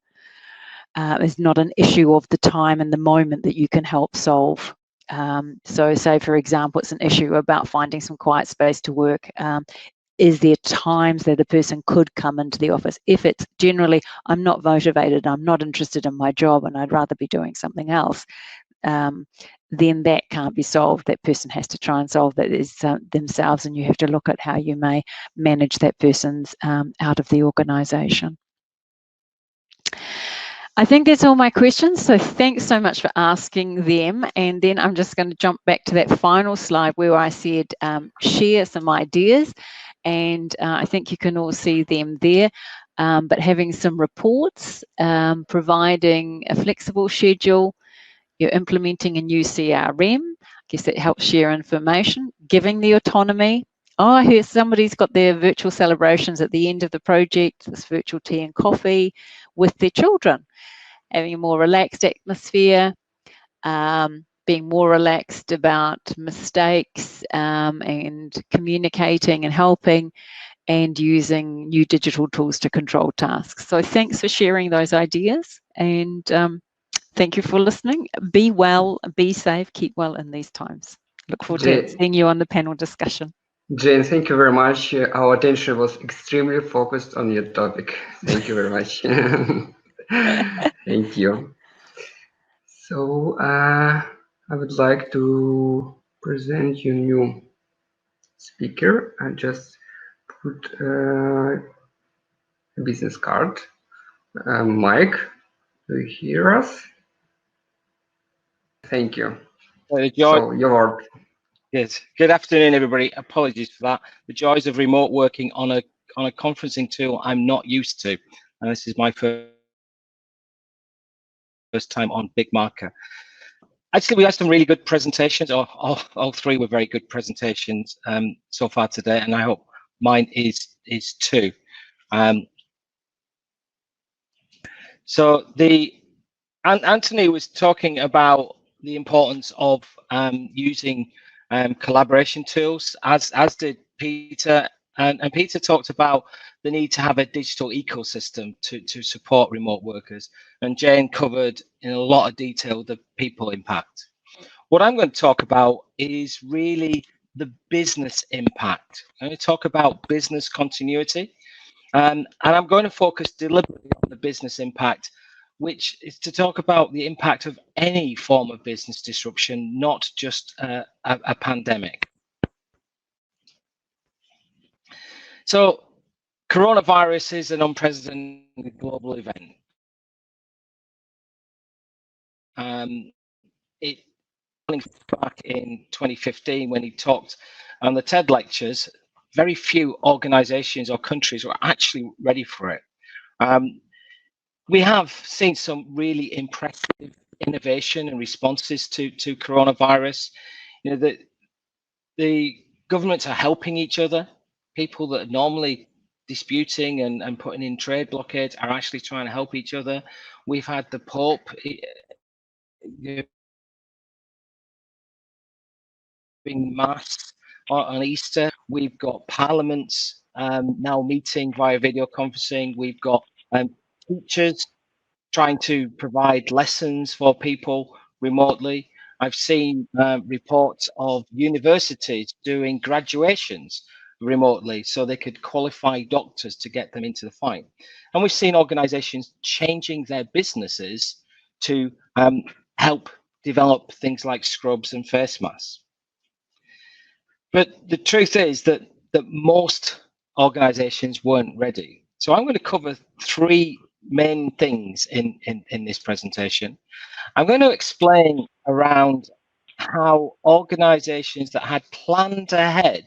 It's not an issue of the time and the moment that you can help solve. So say, for example, it's an issue about finding some quiet space to work. Is there times that the person could come into the office? If it's generally, I'm not motivated, I'm not interested in my job, and I'd rather be doing something else, then that can't be solved. That person has to try and solve that themselves, and you have to look at how you may manage that person's out of the organisation. I think that's all my questions. So thanks so much for asking them. And then I'm just going to jump back to that final slide where I said share some ideas. and I think you can all see them there. But having some reports, providing a flexible schedule, you're implementing a new CRM. I guess that helps share information, giving the autonomy. Oh, I hear somebody's got their virtual celebrations at the end of the project, this virtual tea and coffee with their children, having a more relaxed atmosphere, being more relaxed about mistakes, and communicating and helping, and using new digital tools to control tasks. So thanks for sharing those ideas, and thank you for listening. Be well, be safe, keep well in these times. Look forward to seeing you on the panel discussion. Jane, thank you very much. Our attention was extremely focused on your topic. Thank you very much. Thank you. So I would like to present you new speaker. I just put a business card. Mike, do you hear us? Thank you. So your word. Yes. Good afternoon, everybody. Apologies for that. The joys of remote working on a conferencing tool I'm not used to, and this is my first time on Big Marker. Actually, we had some really good presentations. All three were very good presentations so far today, and I hope mine is too. So Anthony was talking about the importance of using collaboration tools, as did Peter, and Peter talked about the need to have a digital ecosystem to support remote workers, and Jane covered in a lot of detail the people impact. What I'm going to talk about is really the business impact. I'm going to talk about business continuity, and I'm going to focus deliberately on the business impact, which is to talk about the impact of any form of business disruption, not just a pandemic. So coronavirus is an unprecedented global event. It back in 2015 when he talked on the TED lectures, very few organizations or countries were actually ready for it. We have seen some really impressive innovation and responses to coronavirus. You know, the governments are helping each other. People that are normally disputing and putting in trade blockades are actually trying to help each other. We've had the Pope giving mass on Easter. We've got parliaments now meeting via video conferencing. We've got teachers trying to provide lessons for people remotely. I've seen reports of universities doing graduations remotely so they could qualify doctors to get them into the fight. And we've seen organizations changing their businesses to help develop things like scrubs and face masks. But the truth is that most organizations weren't ready. So I'm going to cover three main things in this presentation. I'm going to explain around how organizations that had planned ahead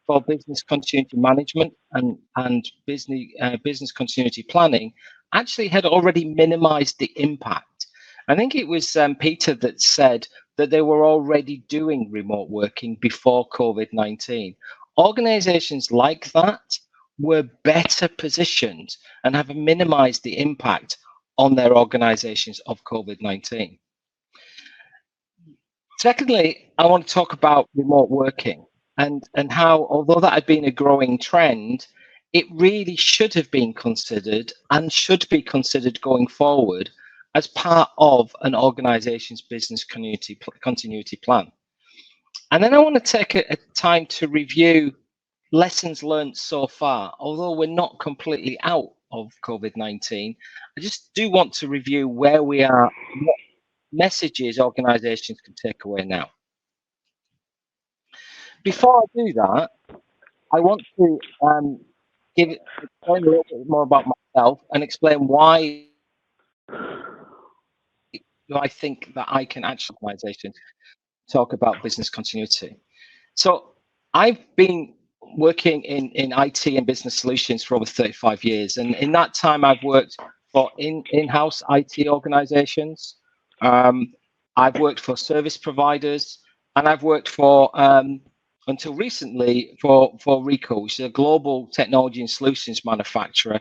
for business continuity management and business continuity planning actually had already minimized the impact. I think it was Peter that said that they were already doing remote working before COVID-19. Organizations like that were better positioned and have minimized the impact on their organizations of COVID-19. Secondly, I want to talk about remote working and how, although that had been a growing trend, it really should have been considered and should be considered going forward as part of an organization's business continuity plan. And then I want to take a time to review lessons learned so far. Although we're not completely out of COVID-19, I just do want to review where we are, what messages organizations can take away now. Before I do that, I want to explain a little bit more about myself and explain why I think that I can actually organization talk about business continuity. So I've been working in IT and business solutions for over 35 years. And in that time, I've worked for in-house IT organizations. I've worked for service providers, and I've worked for, until recently, for Ricoh, which is a global technology and solutions manufacturer.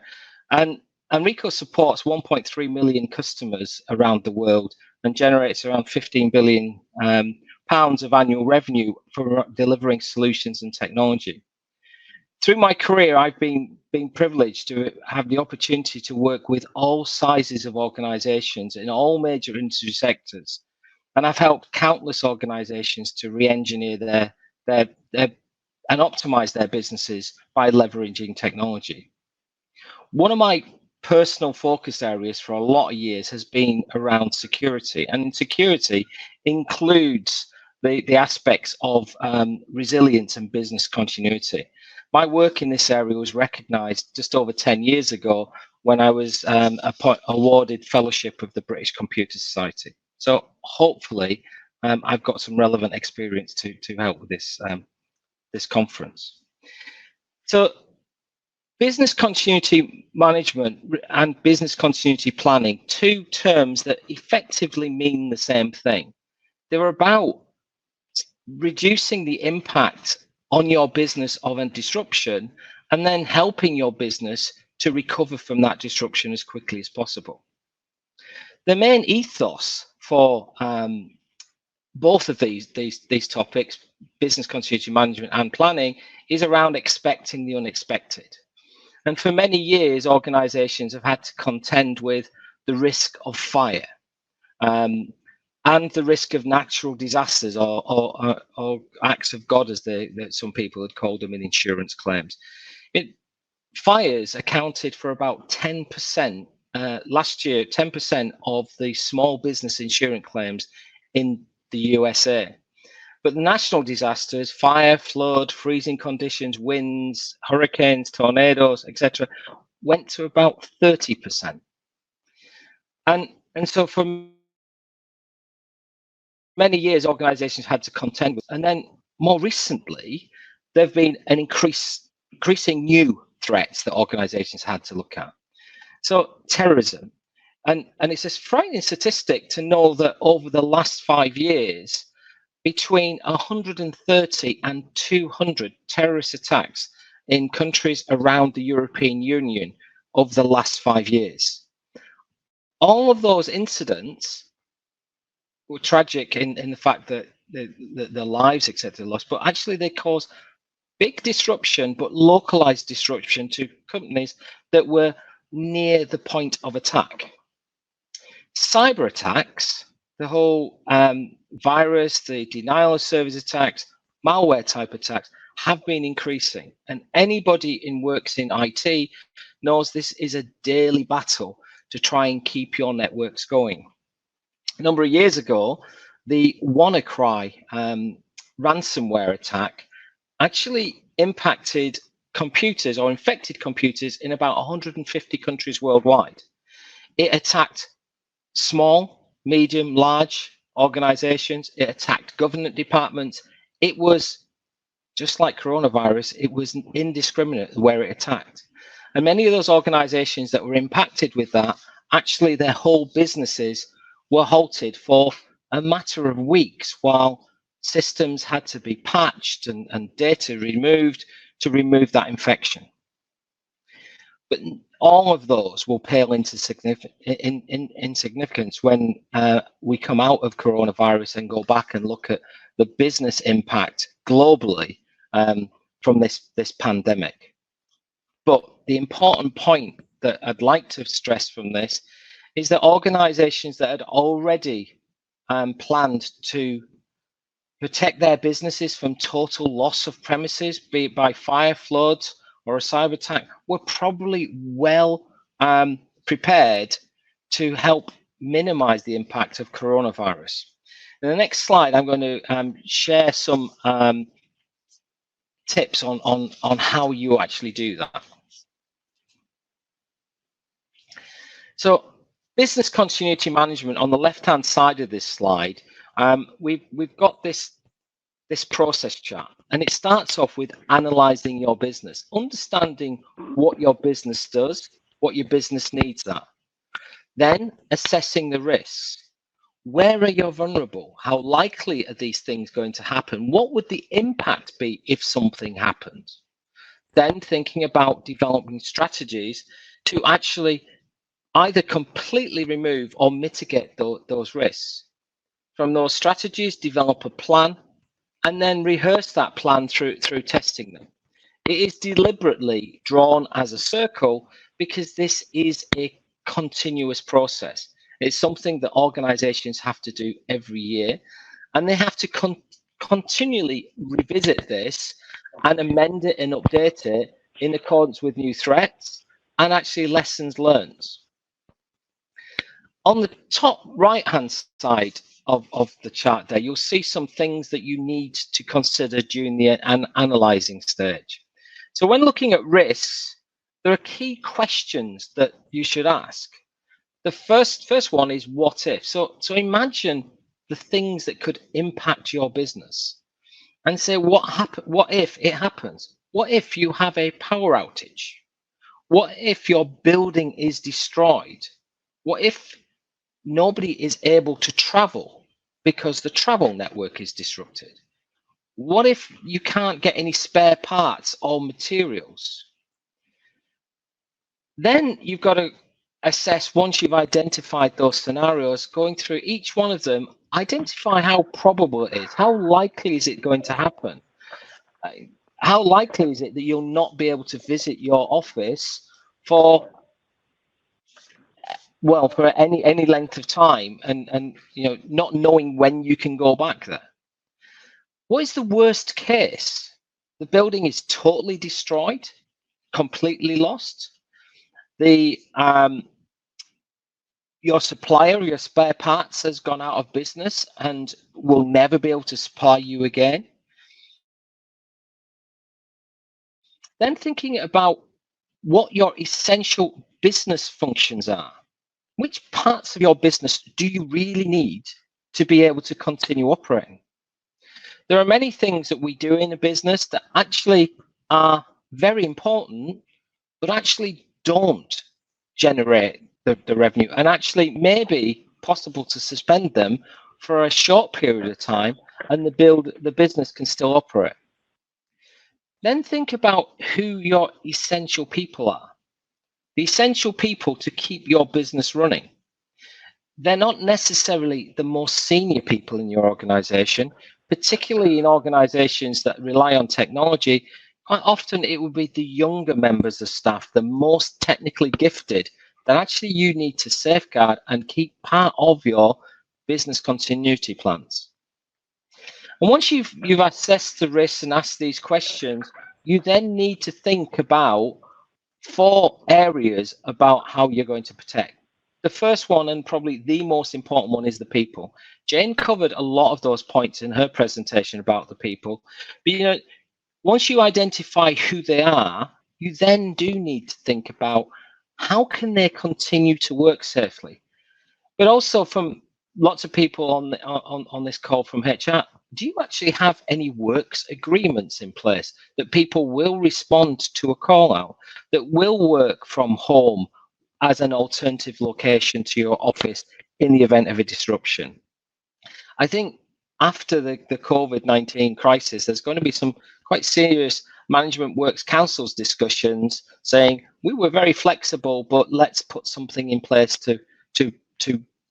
And Ricoh supports 1.3 million customers around the world and generates around 15 billion pounds of annual revenue for delivering solutions and technology. Through my career, I've been privileged to have the opportunity to work with all sizes of organizations in all major industry sectors. And I've helped countless organizations to re-engineer their and optimize their businesses by leveraging technology. One of my personal focus areas for a lot of years has been around security, and security includes the aspects of resilience and business continuity. My work in this area was recognized just over 10 years ago when I was awarded Fellowship of the British Computer Society. So hopefully I've got some relevant experience to help with this, this conference. So business continuity management and business continuity planning, two terms that effectively mean the same thing. They're about reducing the impact on your business of a disruption and then helping your business to recover from that disruption as quickly as possible. The main ethos for both of these topics, business continuity management and planning, is around expecting the unexpected. And for many years, organizations have had to contend with the risk of fire and the risk of natural disasters or acts of God, as some people had called them in insurance claims. Fires accounted for about 10%, last year, 10% of the small business insurance claims in the USA. But the national disasters, fire, flood, freezing conditions, winds, hurricanes, tornadoes, etc., went to about 30%. And so for many years, organizations had to contend with, and then more recently, there have been an increasing new threats that organizations had to look at. So terrorism, and it's a frightening statistic to know that over the last 5 years, between 130 and 200 terrorist attacks in countries around the European Union over the last 5 years. All of those incidents were tragic in the fact that their lives, etc., lost, but actually they caused big disruption, but localized disruption to companies that were near the point of attack. Cyber attacks, the whole virus, the denial of service attacks, malware type attacks have been increasing. And anybody who works in IT knows this is a daily battle to try and keep your networks going. A number of years ago, the WannaCry ransomware attack actually impacted computers or infected computers in about 150 countries worldwide. It attacked small, medium, large organizations. It attacked government departments. It was just like coronavirus, it was indiscriminate where it attacked. And many of those organizations that were impacted with that, actually their whole businesses were halted for a matter of weeks while systems had to be patched and data removed to remove that infection. But all of those will pale into insignificance when we come out of coronavirus and go back and look at the business impact globally from this pandemic. But the important point that I'd like to stress from this is that organizations that had already planned to protect their businesses from total loss of premises, be it by fire, floods, or a cyber attack, were probably well prepared to help minimize the impact of coronavirus. In the next slide, I'm going to share some tips on how you actually do that. So business continuity management, on the left-hand side of this slide, we've got this this process chart, and it starts off with analyzing your business, understanding what your business does, what your business needs are, then assessing the risks. Where are you vulnerable? How likely are these things going to happen? What would the impact be if something happened? Then thinking about developing strategies to actually either completely remove or mitigate those risks. From those strategies, develop a plan, and then rehearse that plan through testing them. It is deliberately drawn as a circle because this is a continuous process. It's something that organizations have to do every year, and they have to continually revisit this and amend it and update it in accordance with new threats and actually lessons learned. On the top right-hand side of the chart there, you'll see some things that you need to consider during the analyzing stage. So when looking at risks, there are key questions that you should ask. The first one is what if. So imagine the things that could impact your business and say what if it happens? What if you have a power outage? What if your building is destroyed? What if nobody is able to travel because the travel network is disrupted? What if you can't get any spare parts or materials? Then you've got to assess, once you've identified those scenarios, going through each one of them, identify how probable it is. How likely is it going to happen? How likely is it that you'll not be able to visit your office for any length of time, and not knowing when you can go back there? What is the worst case? The building is totally destroyed, completely lost. Your supplier, your spare parts, has gone out of business and will never be able to supply you again. Then thinking about what your essential business functions are. Which parts of your business do you really need to be able to continue operating? There are many things that we do in a business that actually are very important, but actually don't generate the revenue, and actually may be possible to suspend them for a short period of time and the business can still operate. Then think about who your essential people are. The essential people to keep your business running. They're not necessarily the most senior people in your organization, particularly in organizations that rely on technology. Quite often it would be the younger members of staff, the most technically gifted, that actually you need to safeguard and keep part of your business continuity plans. And once you've assessed the risks and asked these questions, you then need to think about 4 areas about how you're going to protect. The first one, and probably the most important one, is the people. Jane covered a lot of those points in her presentation about the people. But once you identify who they are, you then do need to think about how can they continue to work safely. But also, from lots of people on this call from HR, do you actually have any works agreements in place that people will respond to a call out, that will work from home as an alternative location to your office in the event of a disruption? I think after the COVID-19 crisis, there's going to be some quite serious management works councils discussions saying we were very flexible, but let's put something in place to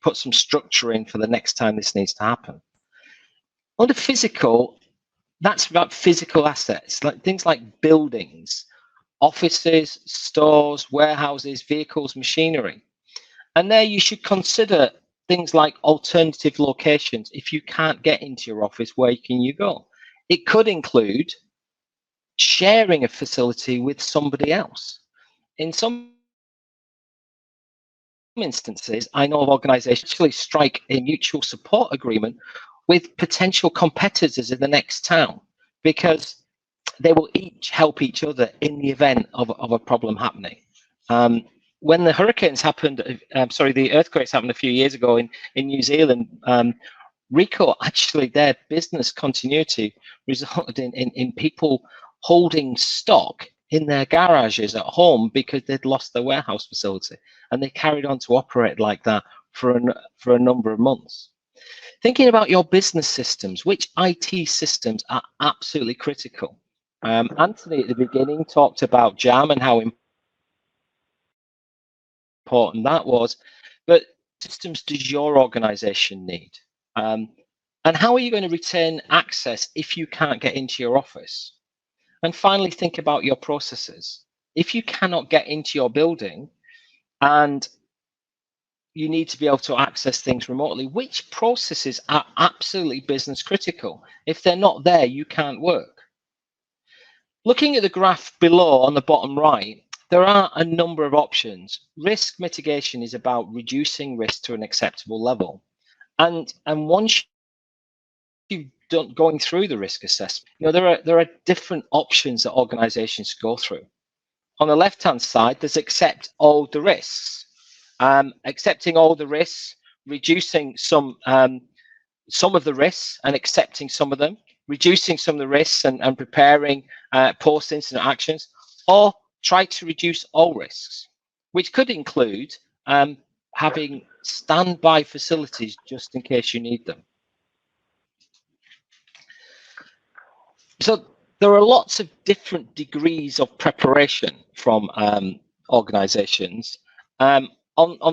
put some structure in for the next time this needs to happen. Under physical, that's about physical assets, like things like buildings, offices, stores, warehouses, vehicles, machinery. And there you should consider things like alternative locations. If you can't get into your office, where can you go? It could include sharing a facility with somebody else. In some instances, I know of organizations actually strike a mutual support agreement with potential competitors in the next town, because they will each help each other in the event of a problem happening. When the hurricanes happened, the earthquakes happened a few years ago in New Zealand, Ricoh, actually, their business continuity resulted in people holding stock in their garages at home because they'd lost their warehouse facility, and they carried on to operate like that for a number of months. Thinking about your business systems, which IT systems are absolutely critical? Anthony at the beginning talked about Jam and how important that was, but systems does your organization need? And how are you going to retain access if you can't get into your office? And finally, think about your processes. If you cannot get into your building and you need to be able to access things remotely, which processes are absolutely business critical? If they're not there, you can't work. Looking at the graph below on the bottom right, there are a number of options. Risk mitigation is about reducing risk to an acceptable level. And once you've done going through the risk assessment, there are different options that organizations go through. On the left-hand side, there's accept all the risks. Accepting all the risks, reducing some of the risks and accepting some of them, reducing some of the risks and preparing post-incident actions, or try to reduce all risks, which could include having standby facilities just in case you need them. So there are lots of different degrees of preparation from organizations. On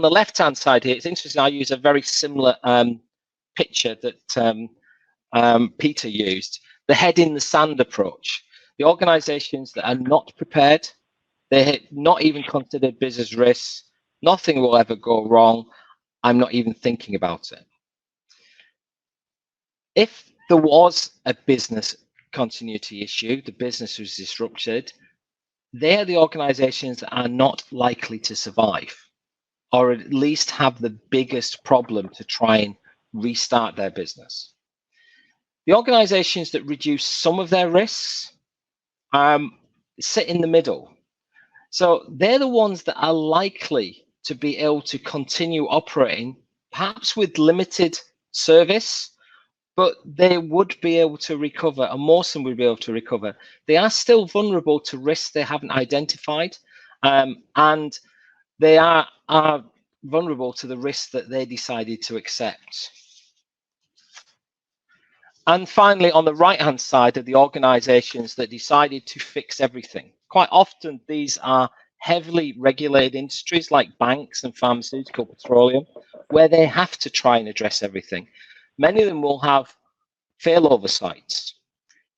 the left-hand side here, it's interesting, I use a very similar picture that Peter used, the head in the sand approach. The organizations that are not prepared, they're not even considered business risks, nothing will ever go wrong, I'm not even thinking about it. If there was a business continuity issue, the business was disrupted, they're the organizations that are not likely to survive, or at least have the biggest problem to try and restart their business. The organizations that reduce some of their risks sit in the middle. So they're the ones that are likely to be able to continue operating, perhaps with limited service, but they would be able to recover, and most of them would be able to recover. They are still vulnerable to risks they haven't identified, and they are vulnerable to the risks that they decided to accept. And finally, on the right-hand side are the organizations that decided to fix everything. Quite often, these are heavily regulated industries like banks and pharmaceutical, petroleum, where they have to try and address everything. Many of them will have failover sites,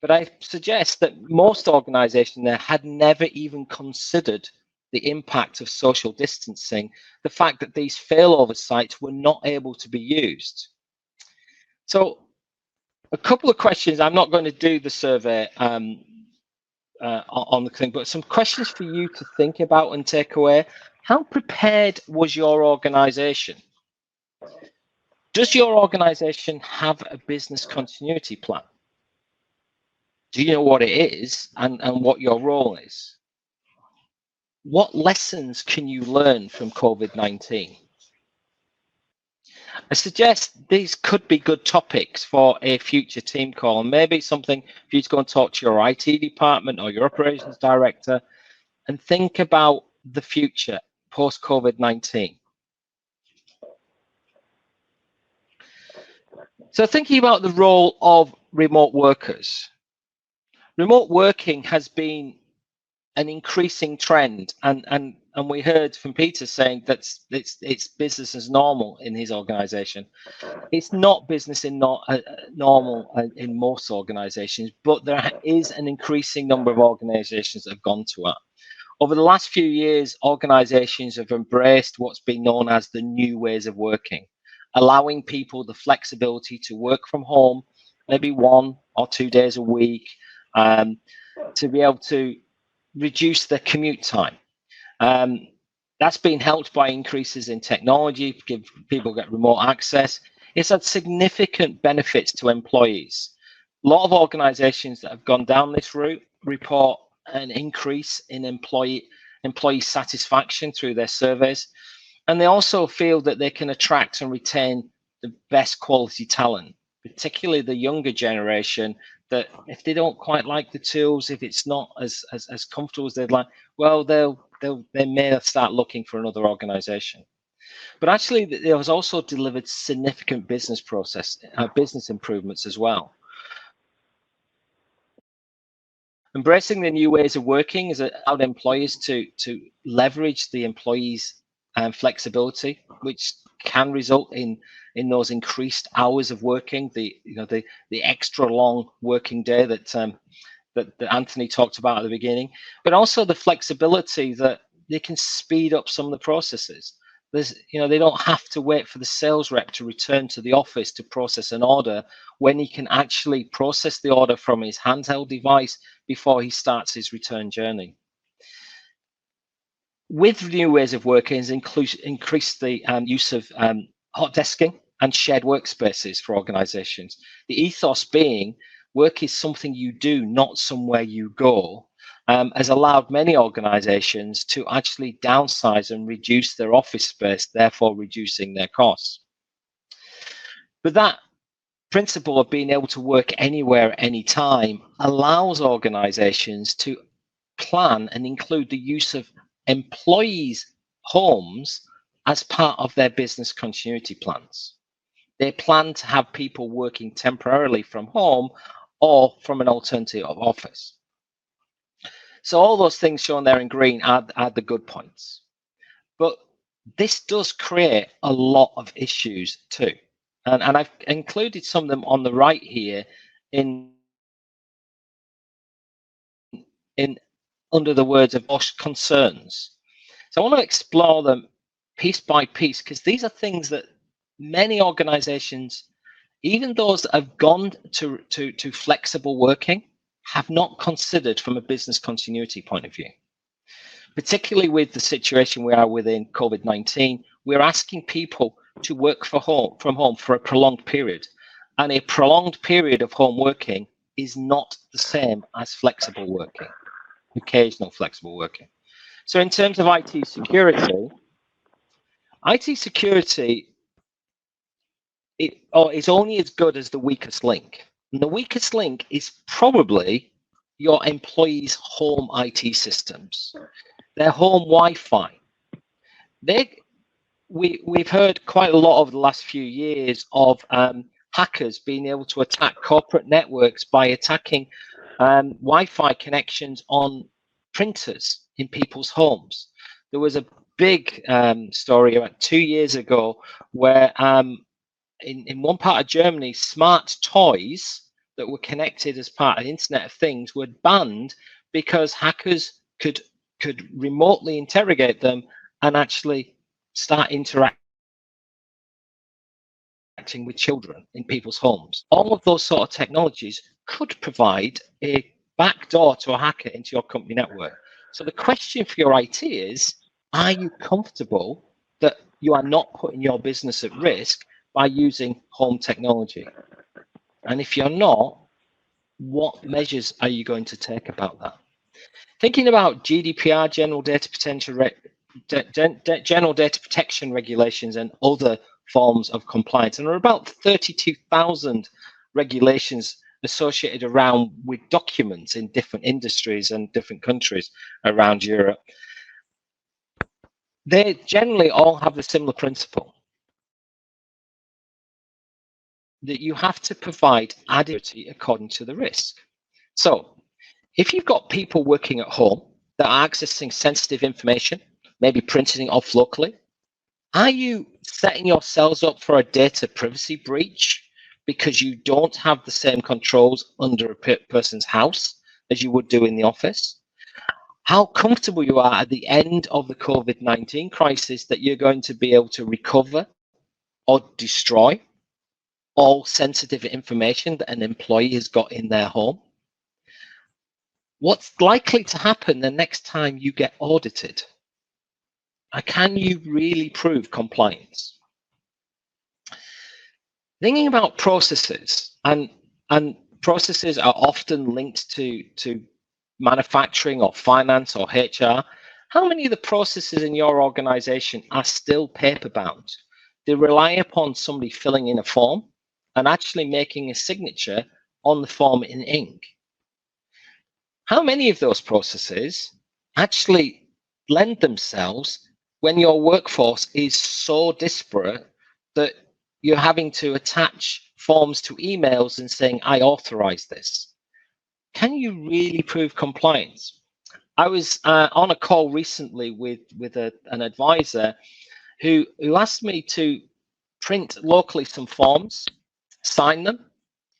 but I suggest that most organizations there had never even considered the impact of social distancing, the fact that these failover sites were not able to be used. So a couple of questions. I'm not going to do the survey on the thing, but some questions for you to think about and take away. How prepared was your organization? Does your organization have a business continuity plan? Do you know what it is and what your role is? What lessons can you learn from COVID-19? I suggest these could be good topics for a future team call, and maybe something for you to go and talk to your IT department or your operations director and think about the future post-COVID-19. So thinking about the role of remote workers. Remote working has been an increasing trend, and we heard from Peter saying that it's business as normal in his organization. It's not business in normal in most organizations, but there is an increasing number of organizations that have gone to it. Over the last few years, organizations have embraced what's been known as the new ways of working, allowing people the flexibility to work from home, maybe 1 or 2 days a week, to be able to reduce their commute time. That's been helped by increases in technology, give people get remote access. It's had significant benefits to employees. A lot of organizations that have gone down this route report an increase in employee satisfaction through their surveys. And they also feel that they can attract and retain the best quality talent. particularly the younger generation, that if they don't quite like the tools, if it's not as comfortable as they'd like, well, they may start looking for another organization. But actually, it was also delivered significant business improvements as well. Embracing the new ways of working has allowed employers to leverage the employees' flexibility, which can result in those increased hours of working, the extra long working day that Anthony talked about at the beginning, but also the flexibility that they can speed up some of the processes. They don't have to wait for the sales rep to return to the office to process an order, when he can actually process the order from his handheld device before he starts his return journey. With new ways of working, has increased the use of hot desking and shared workspaces for organizations. The ethos being, work is something you do, not somewhere you go, has allowed many organizations to actually downsize and reduce their office space, therefore reducing their costs. But that principle of being able to work anywhere, anytime, allows organizations to plan and include the use of employees' homes as part of their business continuity plans. They plan to have people working temporarily from home or from an alternative office. So all those things shown there in green are the good points. But this does create a lot of issues too. And I've included some of them on the right here in under the words of most concerns. So I want to explore them piece by piece, because these are things that many organizations, even those that have gone to flexible working, have not considered from a business continuity point of view. Particularly with the situation we are within COVID-19, we're asking people to work from home for a prolonged period. And a prolonged period of home working is not the same as flexible working, occasional flexible working. So in terms of IT security is only as good as the weakest link. And the weakest link is probably your employees' home IT systems, their home Wi-Fi. We've heard quite a lot over the last few years of hackers being able to attack corporate networks by attacking Wi-Fi connections on printers in people's homes. There was a big story about 2 years ago where in one part of Germany, smart toys that were connected as part of the Internet of Things were banned because hackers could remotely interrogate them and actually start interacting with children in people's homes. All of those sort of technologies could provide a backdoor to a hacker into your company network. So the question for your IT is, are you comfortable that you are not putting your business at risk by using home technology? And if you're not, what measures are you going to take about that? Thinking about GDPR, General Data Protection regulations, and other forms of compliance, and there are about 32,000 regulations associated around with documents in different industries and different countries around Europe. They generally all have a similar principle, that you have to provide adequacy according to the risk. So if you've got people working at home that are accessing sensitive information, maybe printing it off locally, are you setting yourselves up for a data privacy breach because you don't have the same controls under a person's house as you would do in the office? How comfortable you are at the end of the COVID-19 crisis that you're going to be able to recover or destroy all sensitive information that an employee has got in their home? What's likely to happen the next time you get audited? Can you really prove compliance? Thinking about processes, and processes are often linked to manufacturing or finance or HR. How many of the processes in your organization are still paper bound? They rely upon somebody filling in a form and actually making a signature on the form in ink. How many of those processes actually lend themselves when your workforce is so disparate that you're having to attach forms to emails and saying, I authorize this? Can you really prove compliance? I was on a call recently with an advisor who asked me to print locally some forms, sign them,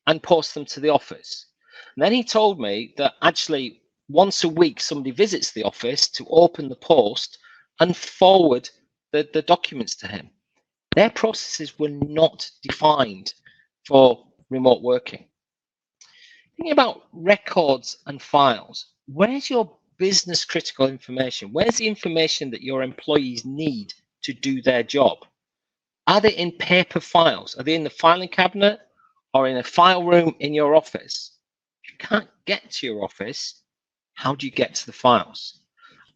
and post them to the office. And then he told me that actually once a week somebody visits the office to open the post and forward the documents to him. Their processes were not defined for remote working. Thinking about records and files, where's your business critical information? Where's the information that your employees need to do their job? Are they in paper files? Are they in the filing cabinet or in a file room in your office? If you can't get to your office, how do you get to the files?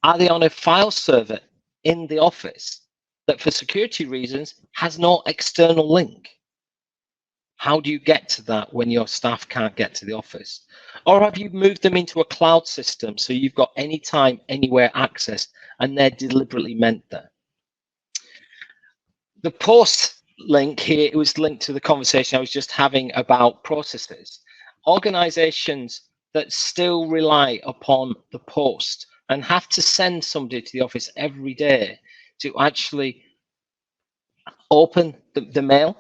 Are they on a file server in the office that for security reasons has no external link? How do you get to that when your staff can't get to the office? Or have you moved them into a cloud system so you've got anytime, anywhere access and they're deliberately meant there? The post link here, it was linked to the conversation I was just having about processes. Organizations that still rely upon the post and have to send somebody to the office every day to actually open the mail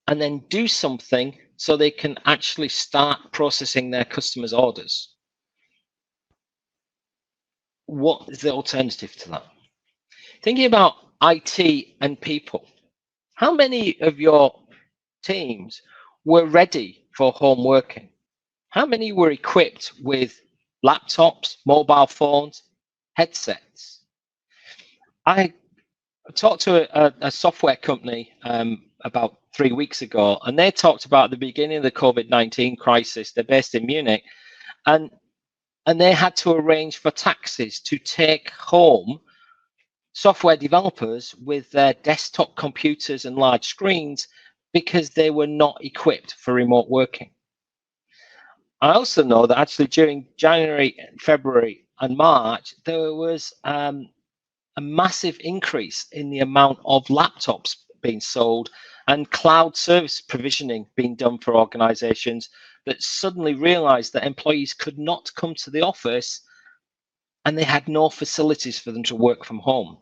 and then do something so they can actually start processing their customers' orders. What is the alternative to that? Thinking about IT and people, how many of your teams were ready for home working? How many were equipped with laptops, mobile phones, headsets? I talked to a software company about 3 weeks ago, and they talked about the beginning of the COVID-19 crisis. They're based in Munich, and they had to arrange for taxis to take home software developers with their desktop computers and large screens because they were not equipped for remote working. I also know that actually during January, February, and March, there was a massive increase in the amount of laptops being sold and cloud service provisioning being done for organizations that suddenly realized that employees could not come to the office and they had no facilities for them to work from home.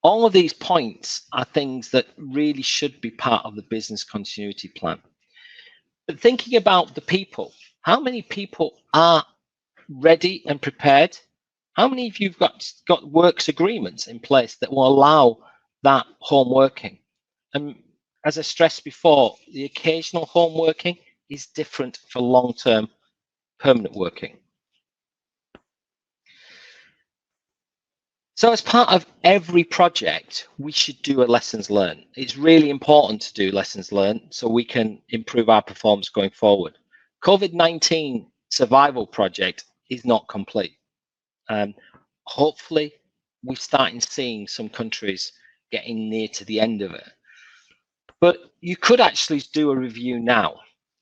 All of these points are things that really should be part of the business continuity plan. But thinking about the people, how many people are ready and prepared? How many of you've got works agreements in place that will allow that home working? And as I stressed before, the occasional home working is different for long-term permanent working. So as part of every project, we should do a lessons learned. It's really important to do lessons learned so we can improve our performance going forward. COVID-19 survival project is not complete. Hopefully, we're starting seeing some countries getting near to the end of it. But you could actually do a review now.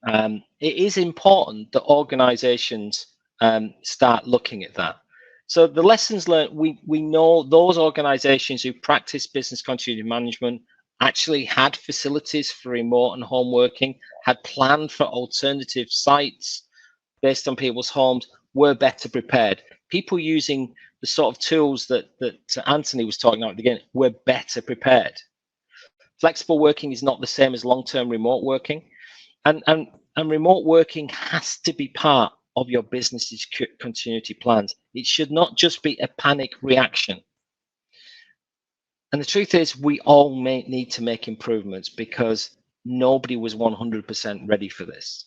It is important that organizations start looking at that. So the lessons learned, we know those organizations who practice business continuity management actually had facilities for remote and home working, had planned for alternative sites based on people's homes, were better prepared. People using the sort of tools that Anthony was talking about at the beginning were better prepared. Flexible working is not the same as long-term remote working, and remote working has to be part of your business's continuity plans. It should not just be a panic reaction. And the truth is, we all need to make improvements because nobody was 100% ready for this.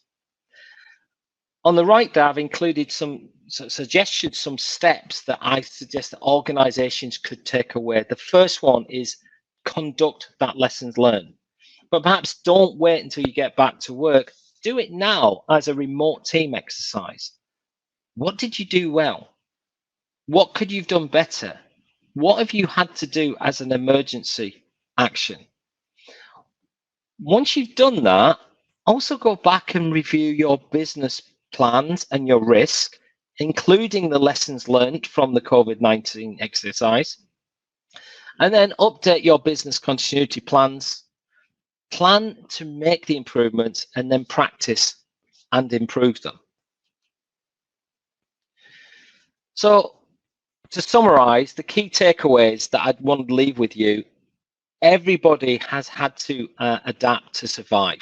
On the right there, I've included some suggestions, some steps that I suggest that organizations could take away. The first one is conduct that lessons learned. But perhaps don't wait until you get back to work. Do it now as a remote team exercise. What did you do well? What could you have done better? What have you had to do as an emergency action? Once you've done that, also go back and review your business plans and your risk, including the lessons learned from the COVID-19 exercise, and then update your business continuity plans, plan to make the improvements, and then practice and improve them. So to summarize, the key takeaways that I'd want to leave with you: everybody has had to adapt to survive.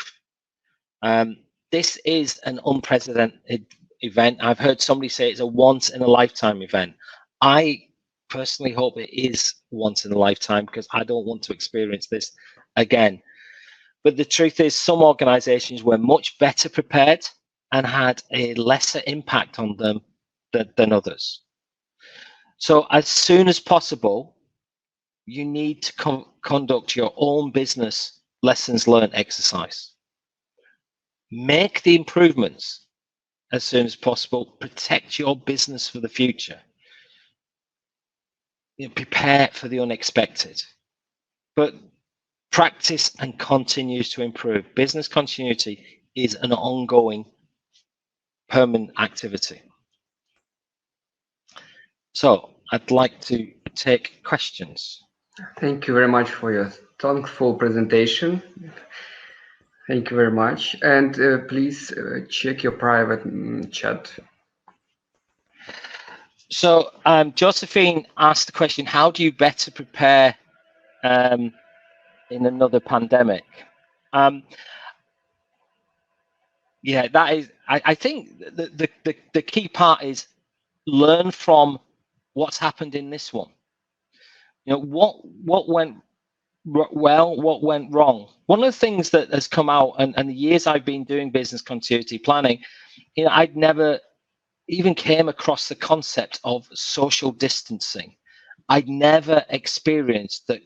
This is an unprecedented event. I've heard somebody say it's a once in a lifetime event. I personally hope it is once in a lifetime, because I don't want to experience this again. But the truth is, some organizations were much better prepared and had a lesser impact on them than others. So as soon as possible, you need to conduct your own business lessons learned exercise. Make the improvements as soon as possible. Protect your business for the future. Prepare for the unexpected. But practice and continues to improve. Business continuity is an ongoing, permanent activity. So I'd like to take questions. Thank you very much for your thoughtful presentation. Thank you very much. And please check your private chat. So Josephine asked the question, how do you better prepare in another pandemic? Yeah, that is, I think the key part is learn from what's happened in this one. What went well, what went wrong. One of the things that has come out, and the years I've been doing business continuity planning, I'd never even came across the concept of social distancing. I'd never experienced that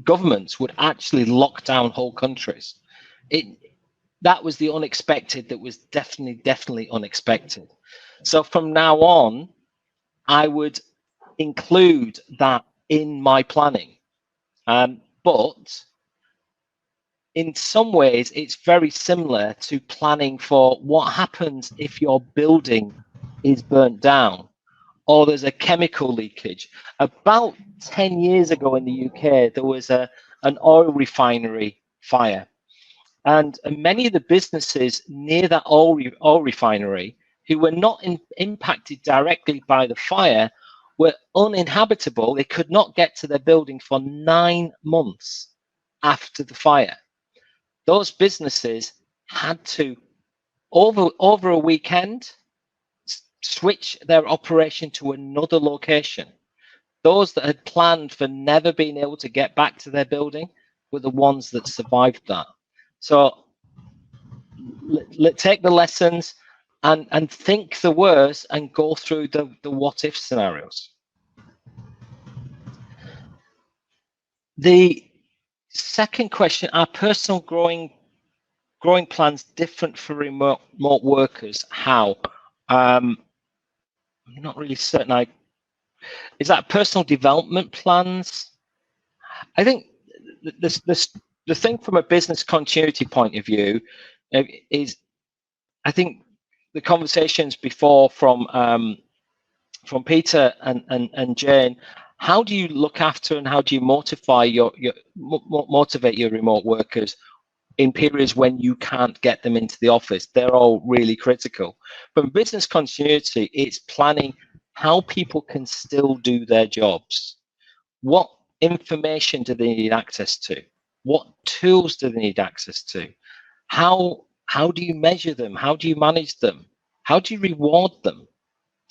governments would actually lock down whole countries. That was the unexpected. That was definitely unexpected. So from now on, I would include that in my planning. But in some ways, it's very similar to planning for what happens if your building is burnt down or there's a chemical leakage. About 10 years ago in the UK, there was an oil refinery fire. And many of the businesses near that oil refinery who were not impacted directly by the fire were uninhabitable. They could not get to their building for 9 months after the fire. Those businesses had to, over a weekend, switch their operation to another location. Those that had planned for never being able to get back to their building were the ones that survived that. So take the lessons and think the worst and go through the what if scenarios. The second question, are personal growing plans different for remote workers? How? I'm not really certain. Is that personal development plans? I think the thing from a business continuity point of view is, I think the conversations before from Peter and Jane, how do you look after and how do you motivate your remote workers in periods when you can't get them into the office? They're all really critical. From business continuity, it's planning how people can still do their jobs. What information do they need access to? What tools do they need access to? How do you measure them? How do you manage them? How do you reward them?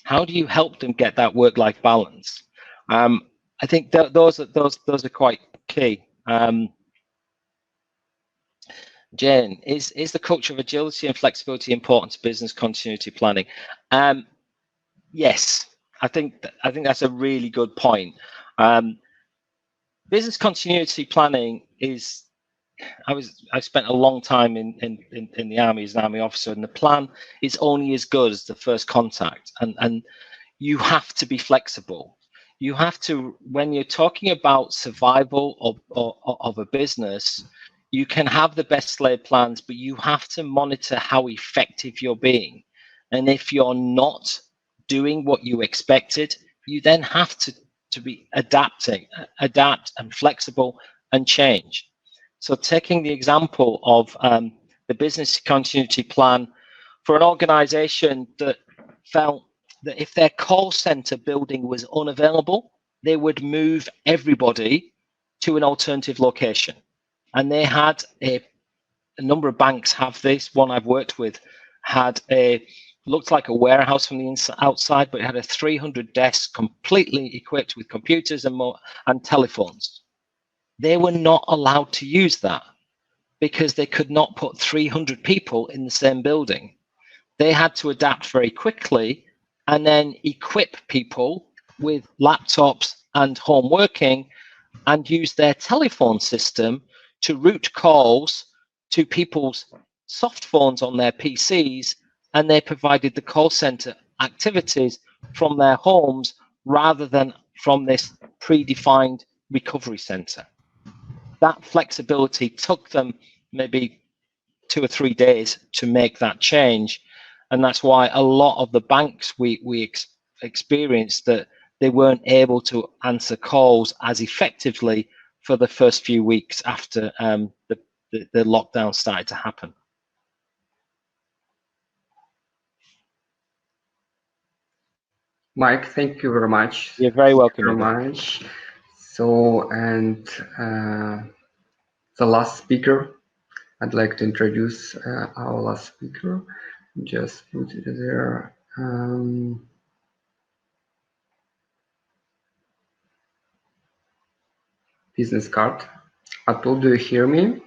How do you help them get that work-life balance? I think those are quite key. Jane, is the culture of agility and flexibility important to business continuity planning? Yes, I think that's a really good point. Business continuity planning is, I spent a long time in the army as an army officer, and the plan is only as good as the first contact, and you have to be flexible. You have to, when you're talking about survival of a business, You can have the best laid plans, but you have to monitor how effective you're being. And if you're not doing what you expected, you then have to be adapt and flexible and change. So taking the example of the business continuity plan for an organization that felt that if their call center building was unavailable, they would move everybody to an alternative location. And they had a number of banks have this. One I've worked with had looked like a warehouse from the outside, but it had a 300 desk completely equipped with computers and telephones. They were not allowed to use that because they could not put 300 people in the same building. They had to adapt very quickly and then equip people with laptops and home working and use their telephone system to route calls to people's soft phones on their PCs, and they provided the call center activities from their homes rather than from this predefined recovery center. That flexibility took them maybe 2 or 3 days to make that change, and that's why a lot of the banks we experienced that they weren't able to answer calls as effectively for the first few weeks after the lockdown started to happen. Mike, thank you very much. You're very welcome. Thank you very much. So, and the last speaker, I'd like to introduce our last speaker. Just put it there. Business card. Atul, do you hear me?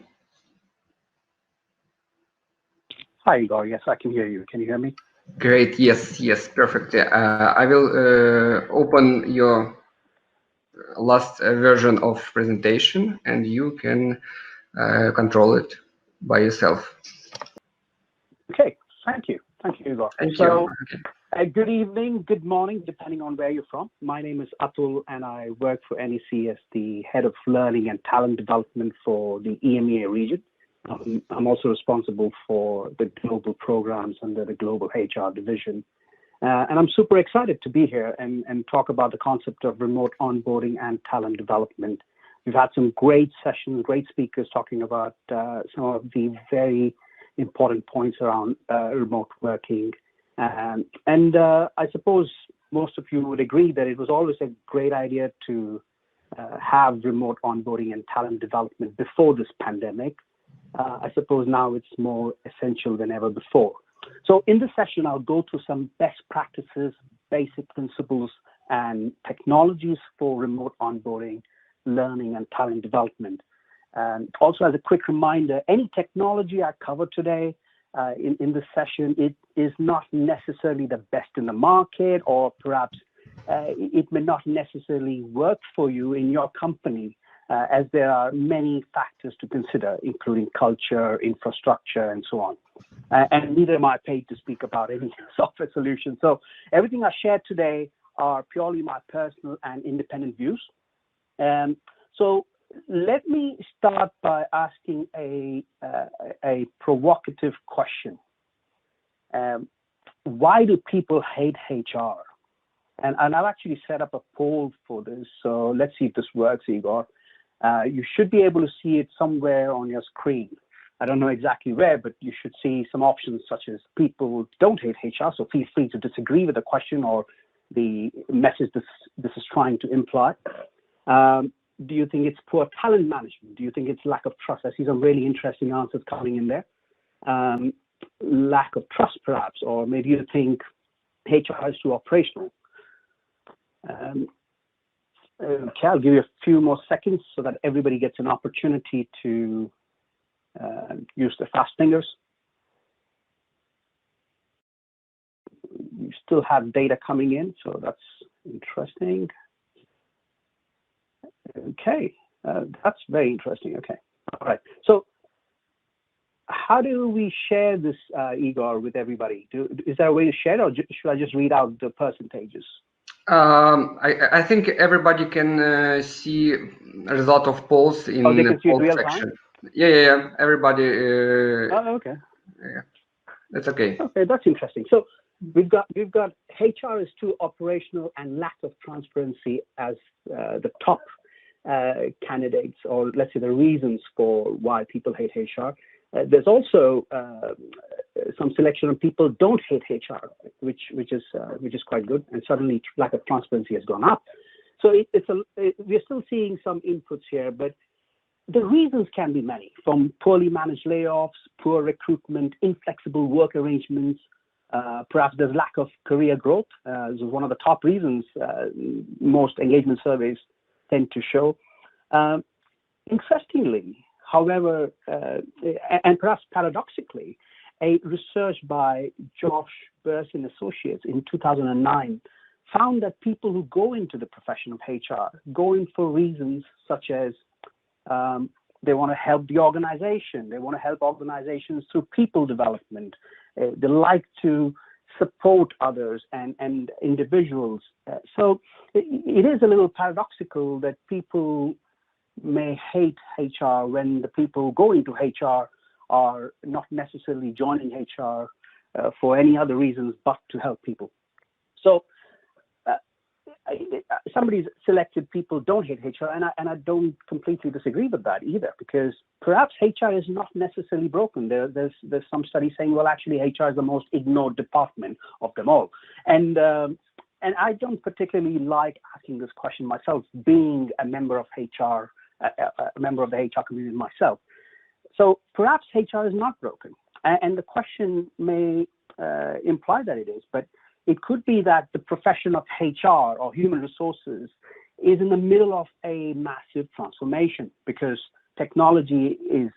Hi, Igor. Yes, I can hear you. Can you hear me? Great. Yes, perfect. I will open your last version of presentation, and you can control it by yourself. Okay. Thank you, Igor. Thank you. Good evening, good morning, depending on where you're from. My name is Atul, and I work for NEC as the head of learning and talent development for the EMEA region. I'm also responsible for the global programs under the global HR division. And I'm super excited to be here and talk about the concept of remote onboarding and talent development. We've had some great sessions, great speakers talking about some of the very important points around remote working. And I suppose most of you would agree that it was always a great idea to have remote onboarding and talent development before this pandemic. I suppose now it's more essential than ever before. So in this session, I'll go through some best practices, basic principles, and technologies for remote onboarding, learning, and talent development. And also, as a quick reminder, any technology I cover today in this session, it is not necessarily the best in the market, or perhaps it may not necessarily work for you in your company, as there are many factors to consider, including culture, infrastructure, and so on. And neither am I paid to speak about any software solution. So everything I share today are purely my personal and independent views. So let me start by asking a provocative question. Why do people hate HR? And I've actually set up a poll for this. So let's see if this works, Igor. You should be able to see it somewhere on your screen. I don't know exactly where, but you should see some options such as people don't hate HR, so feel free to disagree with the question or the message this is trying to imply. Do you think it's poor talent management? Do you think it's lack of trust? I see some really interesting answers coming in there. Lack of trust, perhaps, or maybe you think HR is too operational. Okay, I'll give you a few more seconds so that everybody gets an opportunity to use their fast fingers. You still have data coming in, so that's interesting. Okay, that's very interesting. Okay, all right. So how do we share this, Igor, with everybody? Is there a way to share, or should I just read out the percentages? I think everybody can see a result of polls in the poll section. Yeah. Everybody. Oh, okay. Yeah, that's okay. Okay, that's interesting. So we've got HR is too operational and lack of transparency as the top candidates, or let's say the reasons for why people hate HR. There's also some selection of people don't hate HR, which is quite good, and suddenly lack of transparency has gone up. So we're still seeing some inputs here, but the reasons can be many, from poorly managed layoffs, poor recruitment, inflexible work arrangements. Perhaps there's lack of career growth. This is one of the top reasons most engagement surveys tend to show. Interestingly, however, and perhaps paradoxically, a research by Josh Burse and Associates in 2009 found that people who go into the profession of HR go in for reasons such as they want to help the organization. They want to help organizations through people development. They like to support others and individuals. So it is a little paradoxical that people may hate HR when the people who go into HR are not necessarily joining HR for any other reasons but to help people. So somebody's selected people don't hate HR, and I don't completely disagree with that either, because perhaps HR is not necessarily broken. There's some studies saying, well, actually HR is the most ignored department of them all, and I don't particularly like asking this question myself, being a member of HR, a member of the HR community myself. So perhaps HR is not broken, and the question may imply that it is, but it could be that the profession of HR or human resources is in the middle of a massive transformation, because technology is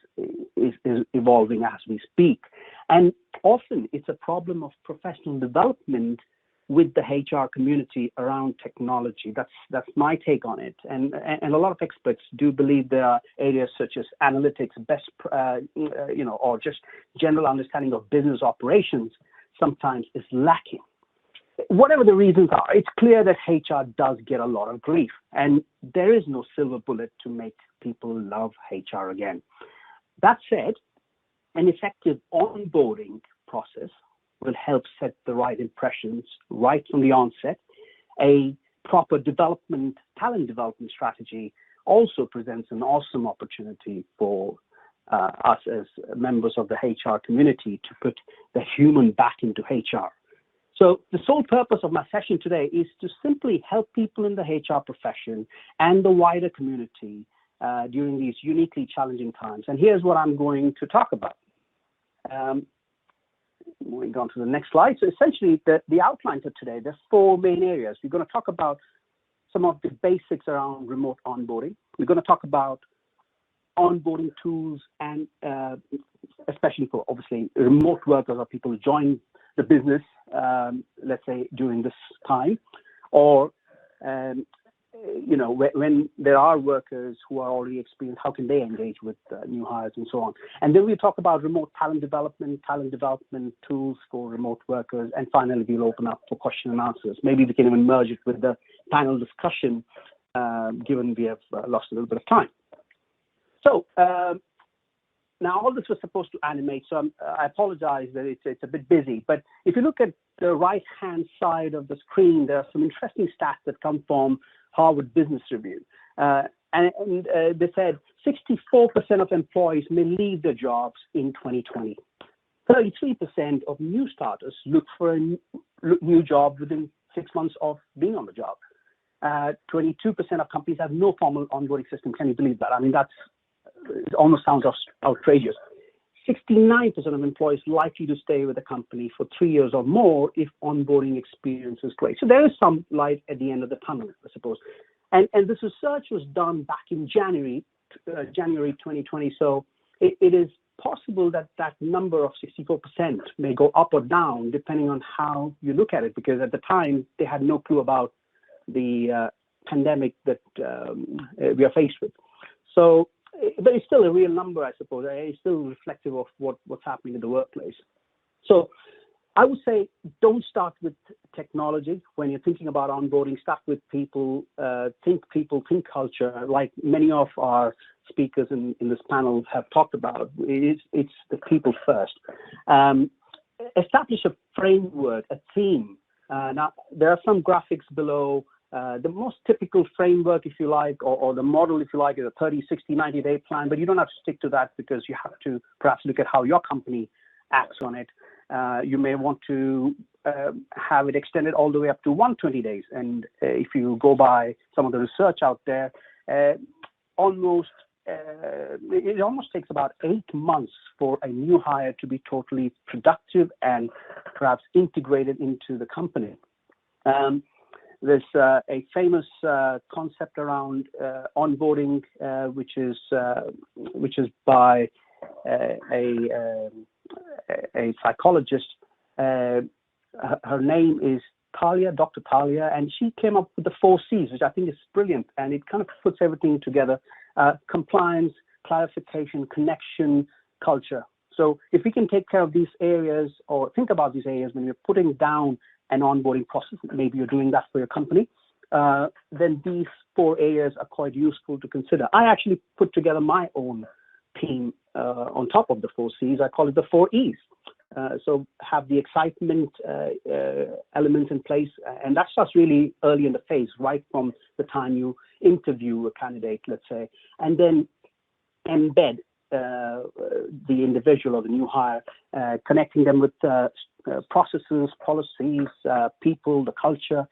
evolving as we speak. And often it's a problem of professional development with the HR community around technology. That's my take on it. And a lot of experts do believe there are areas such as analytics, or just general understanding of business operations sometimes is lacking. Whatever the reasons are, it's clear that HR does get a lot of grief, and there is no silver bullet to make people love HR again. That said, an effective onboarding process will help set the right impressions right from the onset. A proper talent development strategy also presents an awesome opportunity for us as members of the HR community to put the human back into HR. So the sole purpose of my session today is to simply help people in the HR profession and the wider community during these uniquely challenging times. And here's what I'm going to talk about. Moving on to the next slide. So essentially, the outline for today, there's 4 main areas. We're going to talk about some of the basics around remote onboarding. We're going to talk about onboarding tools, and especially for, obviously, remote workers or people who join the business, let's say during this time, or when there are workers who are already experienced, how can they engage with new hires and so on. And then we'll talk about remote talent development tools for remote workers, and finally we'll open up for question and answers. Maybe we can even merge it with the panel discussion, given we have lost a little bit of time. So now all this was supposed to animate, so I apologize that it's a bit busy, but if you look at the right-hand side of the screen, there are some interesting stats that come from Harvard Business Review. And they said 64% of employees may leave their jobs in 2020. 33% of new starters look for a new job within 6 months of being on the job. 22% of companies have no formal onboarding system. Can you believe that? I mean, it almost sounds outrageous. 69% of employees likely to stay with the company for 3 years or more if onboarding experience is great. So there is some light at the end of the tunnel, I suppose. And this research was done back in January 2020. So it is possible that number of 64% may go up or down depending on how you look at it, because at the time they had no clue about the pandemic that we are faced with. So, but it's still a real number, I suppose. It's still reflective of what's happening in the workplace. So I would say don't start with technology. When you're thinking about onboarding, start with people, think culture, like many of our speakers in this panel have talked about. It's the people first. Establish a framework, a theme. Now, there are some graphics below. The most typical framework, if you like, or the model, if you like, is a 30, 60, 90-day plan, but you don't have to stick to that because you have to perhaps look at how your company acts on it. You may want to have it extended all the way up to 120 days. And if you go by some of the research out there, it almost takes about 8 months for a new hire to be totally productive and perhaps integrated into the company. There's a famous concept around onboarding, which is by a psychologist. Her name is Dr. Talia, and she came up with the 4 C's, which I think is brilliant, and it kind of puts everything together: compliance, clarification, connection, culture. So if we can take care of these areas, or think about these areas when you're putting down an onboarding process, maybe you're doing that for your company, then these 4 areas are quite useful to consider. I actually put together my own team on top of the 4 C's. I call it the 4 E's. So have the excitement elements in place, and that starts really early in the phase, right from the time you interview a candidate, let's say, and then embed the individual or the new hire, connecting them with processes, policies, people, the culture,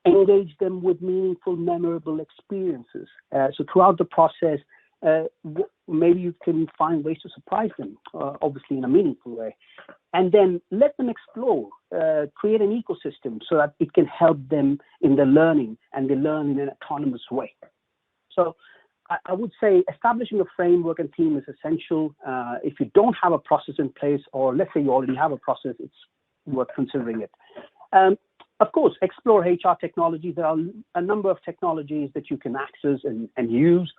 engage them with meaningful, memorable experiences. So throughout the process, maybe you can find ways to surprise them, obviously in a meaningful way. And then let them explore, create an ecosystem so that it can help them in their learning, and they learn in an autonomous way. So I would say establishing a framework and team is essential. If you don't have a process in place, or let's say you already have a process, it's worth considering it. Of course, explore HR technology. There are a number of technologies that you can access and use,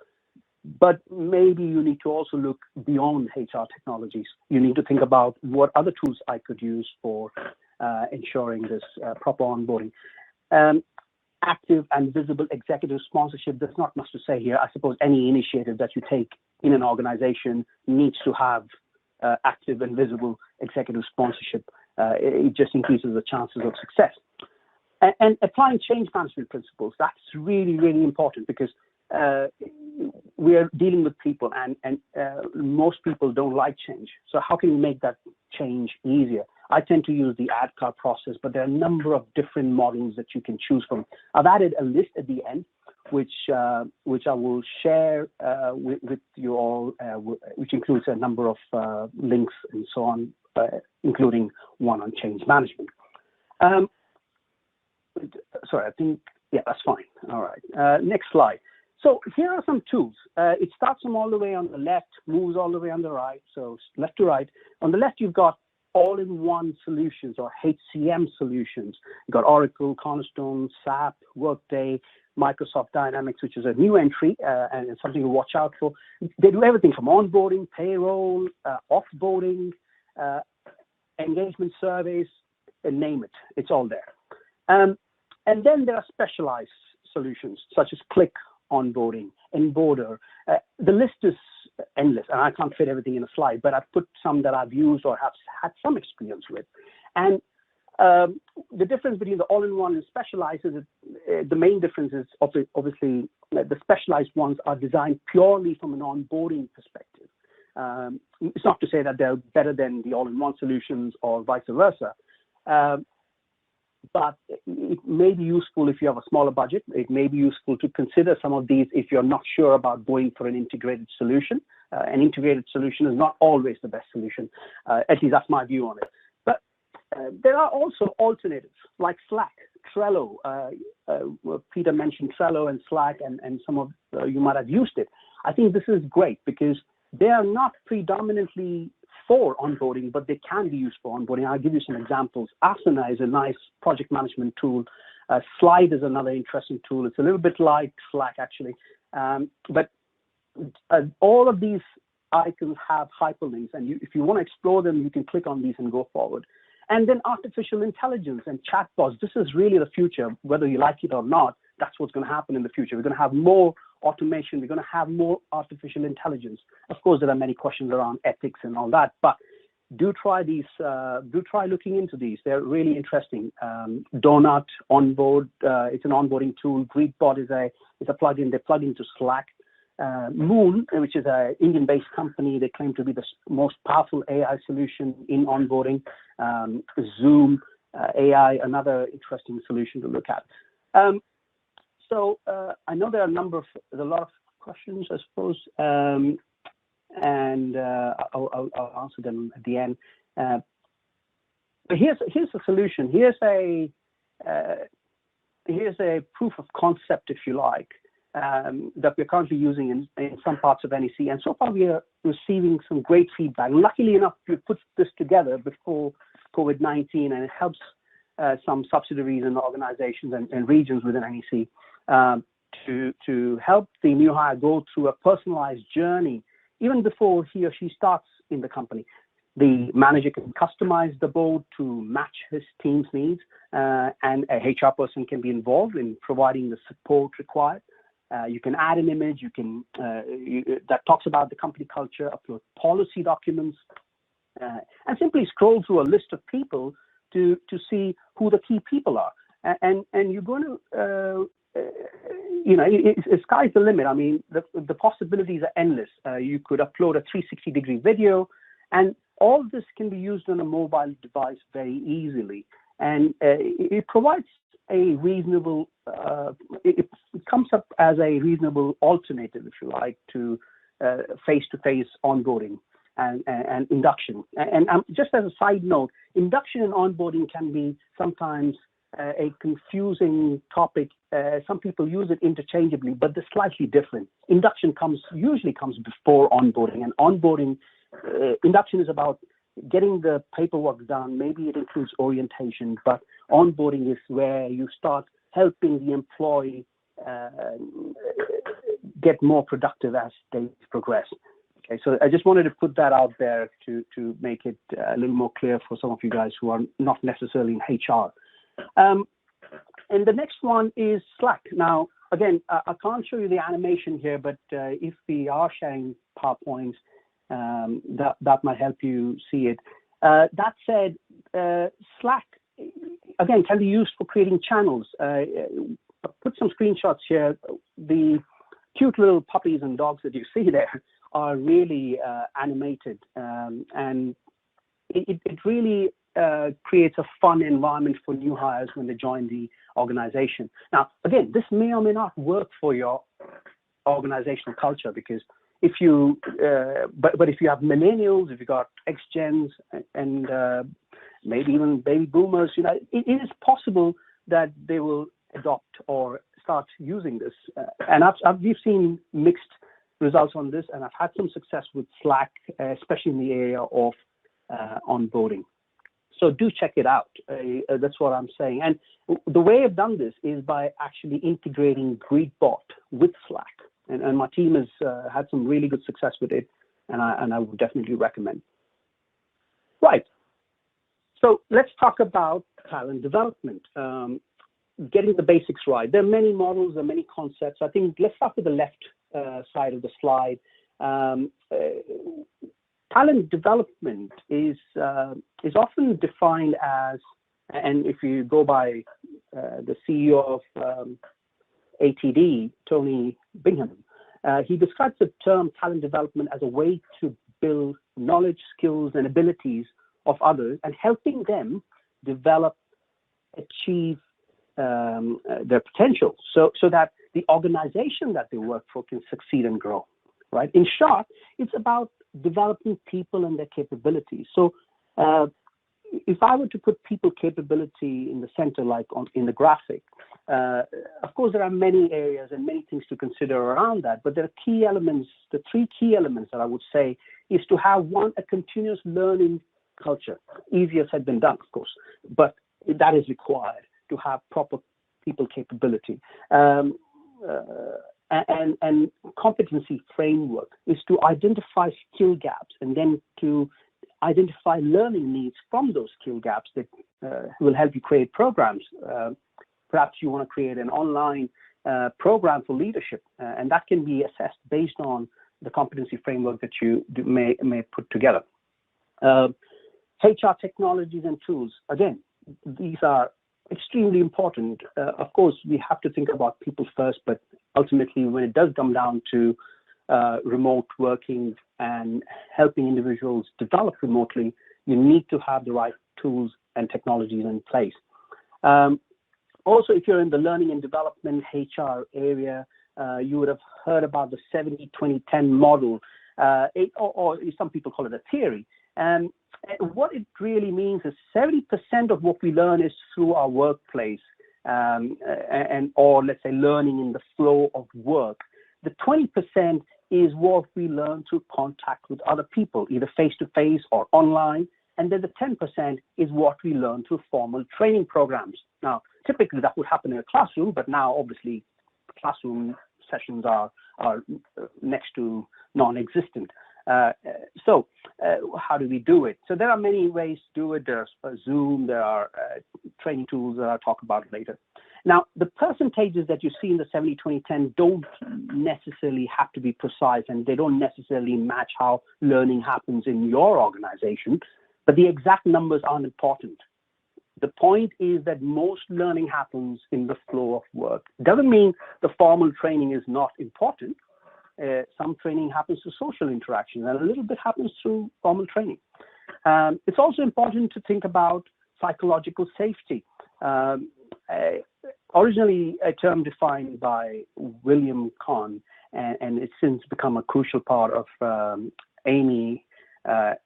but maybe you need to also look beyond HR technologies. You need to think about what other tools I could use for ensuring this proper onboarding. Active and visible executive sponsorship. There's not much to say here. I suppose any initiative that you take in an organization needs to have active and visible executive sponsorship. It just increases the chances of success. And applying change management principles, that's really, really important, because we are dealing with people, and most people don't like change. So how can you make that change easier? I tend to use the ADKAR process, but there are a number of different models that you can choose from. I've added a list at the end, which I will share with you all, which includes a number of links and so on, including one on change management. Sorry, I think, yeah, that's fine. All right, next slide. So here are some tools. It starts from all the way on the left, moves all the way on the right, so left to right. On the left, you've got all-in-one solutions, or HCM solutions. You've got Oracle, Cornerstone, SAP, Workday, Microsoft Dynamics, which is a new entry and something to watch out for. They do everything from onboarding, payroll, offboarding, engagement surveys, and name it. It's all there. And then there are specialized solutions, such as Click Onboarding, Enboarder. The list is endless, and I can't fit everything in a slide, but I've put some that I've used or have had some experience with. And the difference between the all-in-one and specialized is the main difference is obviously the specialized ones are designed purely from an onboarding perspective. It's not to say that they're better than the all-in-one solutions or vice versa. But it may be useful if you have a smaller budget. It may be useful to consider some of these if you're not sure about going for an integrated solution. An integrated solution is not always the best solution. At least that's my view on it. But there are also alternatives like Slack, Trello. Peter mentioned Trello and Slack, and some of you might have used it. I think this is great because they are not predominantly for onboarding, but they can be used for onboarding. I'll give you some examples. Asana is a nice project management tool. Slide is another interesting tool. It's a little bit like Slack, actually. But all of these icons have hyperlinks, and if you want to explore them, you can click on these and go forward. And then artificial intelligence and chatbots. This is really the future, whether you like it or not. That's what's going to happen in the future. We're going to have more automation. We're going to have more artificial intelligence. Of course, there are many questions around ethics and all that, but do try these. Do try looking into these. They're really interesting. Donut Onboard. It's an onboarding tool. Greetbot is a plugin. They plug into Slack. Moon, which is an Indian-based company, they claim to be the most powerful AI solution in onboarding. Zoom AI, another interesting solution to look at. So I know there's a lot of questions, I suppose, and I'll answer them at the end. But here's a solution. Here's a proof of concept, if you like, that we're currently using in some parts of NEC. And so far, we are receiving some great feedback. Luckily enough, we put this together before COVID-19, and it helps some subsidiaries and organizations and regions within NEC to help the new hire go through a personalized journey even before he or she starts in the company. The manager can customize the board to match his team's needs, and a HR person can be involved in providing the support required. You can add an image. You can that talks about the company culture, upload policy documents, and simply scroll through a list of people to see who the key people are. And you're going to sky's the limit. I mean, the possibilities are endless. You could upload a 360-degree video, and all this can be used on a mobile device very easily. And it provides a reasonable, it comes up as a reasonable alternative, if you like, to face-to-face onboarding and induction. And just as a side note, induction and onboarding can be sometimes a confusing topic. Some people use it interchangeably, but they're slightly different. Induction usually comes before onboarding, and onboarding, induction is about getting the paperwork done. Maybe it includes orientation, but onboarding is where you start helping the employee get more productive as days progress. Okay, so I just wanted to put that out there to make it a little more clear for some of you guys who are not necessarily in HR. And the next one is Slack. Now, again, I can't show you the animation here, but if we are sharing PowerPoints, that might help you see it. That said, Slack, again, can be used for creating channels. Put some screenshots here. The cute little puppies and dogs that you see there are really animated, and it really creates a fun environment for new hires when they join the organization. Now, again, this may or may not work for your organizational culture, because if you, but if you have millennials, if you got X-Gens, and maybe even baby boomers, it is possible that they will adopt or start using this. And we've seen mixed results on this, and I've had some success with Slack, especially in the area of onboarding. So do check it out. That's what I'm saying. And the way I've done this is by actually integrating Greetbot with Slack. And my team has had some really good success with it, and I would definitely recommend. Right. So let's talk about talent development, getting the basics right. There are many models, there are many concepts. I think let's start with the left side of the slide. Talent development is often defined as, and if you go by the CEO of ATD, Tony Bingham, he describes the term talent development as a way to build knowledge, skills, and abilities of others, and helping them develop, achieve their potential, so that the organization that they work for can succeed and grow. Right? In short, it's about developing people and their capabilities. So if I were to put people capability in the center, like in the graphic, of course, there are many areas and many things to consider around that, but there are key elements, the three key elements that I would say is to have, one, a continuous learning culture. Easier said than done, of course, but that is required to have proper people capability. And competency framework is to identify skill gaps and then to identify learning needs from those skill gaps that will help you create programs. Perhaps you want to create an online program for leadership, and that can be assessed based on the competency framework that you may put together. HR technologies and tools, again, these are extremely important. Of course, we have to think about people first, but ultimately, when it does come down to remote working and helping individuals develop remotely, you need to have the right tools and technologies in place. Also, if you're in the learning and development HR area, you would have heard about the 70-20-10 model, or some people call it a theory. And what it really means is 70% of what we learn is through our workplace, or let's say learning in the flow of work. The 20% is what we learn through contact with other people, either face-to-face or online. And then the 10% is what we learn through formal training programs. Now, typically that would happen in a classroom, but now obviously classroom sessions are next to non-existent. So how do we do it? So there are many ways to do it. There's Zoom, there are training tools that I'll talk about later. Now, the percentages that you see in the 70-20-10 don't necessarily have to be precise, and they don't necessarily match how learning happens in your organization, but the exact numbers aren't important. The point is that most learning happens in the flow of work. Doesn't mean the formal training is not important. Some training happens through social interaction, and a little bit happens through formal training. It's also important to think about psychological safety. Originally a term defined by William Kahn, and it's since become a crucial part of Amy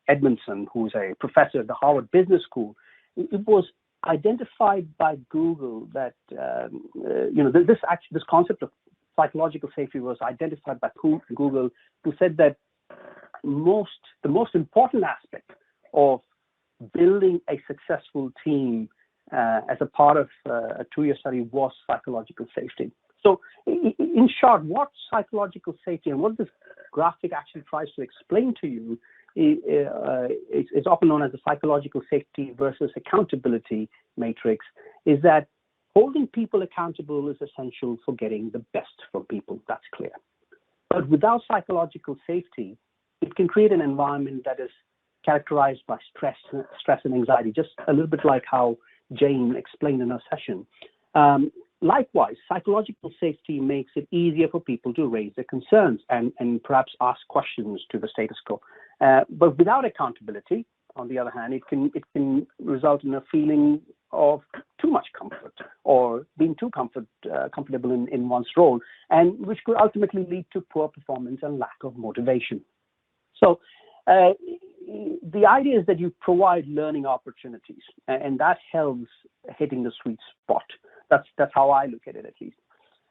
Edmondson, who's a professor at the Harvard Business School. It was identified by Google that this concept of psychological safety was identified by Google, who said that the most important aspect of building a successful team as a part of a 2-year study was psychological safety. So in short, what psychological safety and what this graphic actually tries to explain to you is often known as the psychological safety versus accountability matrix, is that holding people accountable is essential for getting the best from people. That's clear. But without psychological safety, it can create an environment that is characterized by stress and anxiety, just a little bit like how Jane explained in her session. Likewise, psychological safety makes it easier for people to raise their concerns and perhaps ask questions to the status quo. But without accountability, on the other hand, it can result in a feeling of too much comfort or being too comfortable in one's role, and which could ultimately lead to poor performance and lack of motivation. So the idea is that you provide learning opportunities, and that helps hitting the sweet spot. That's how I look at it, at least.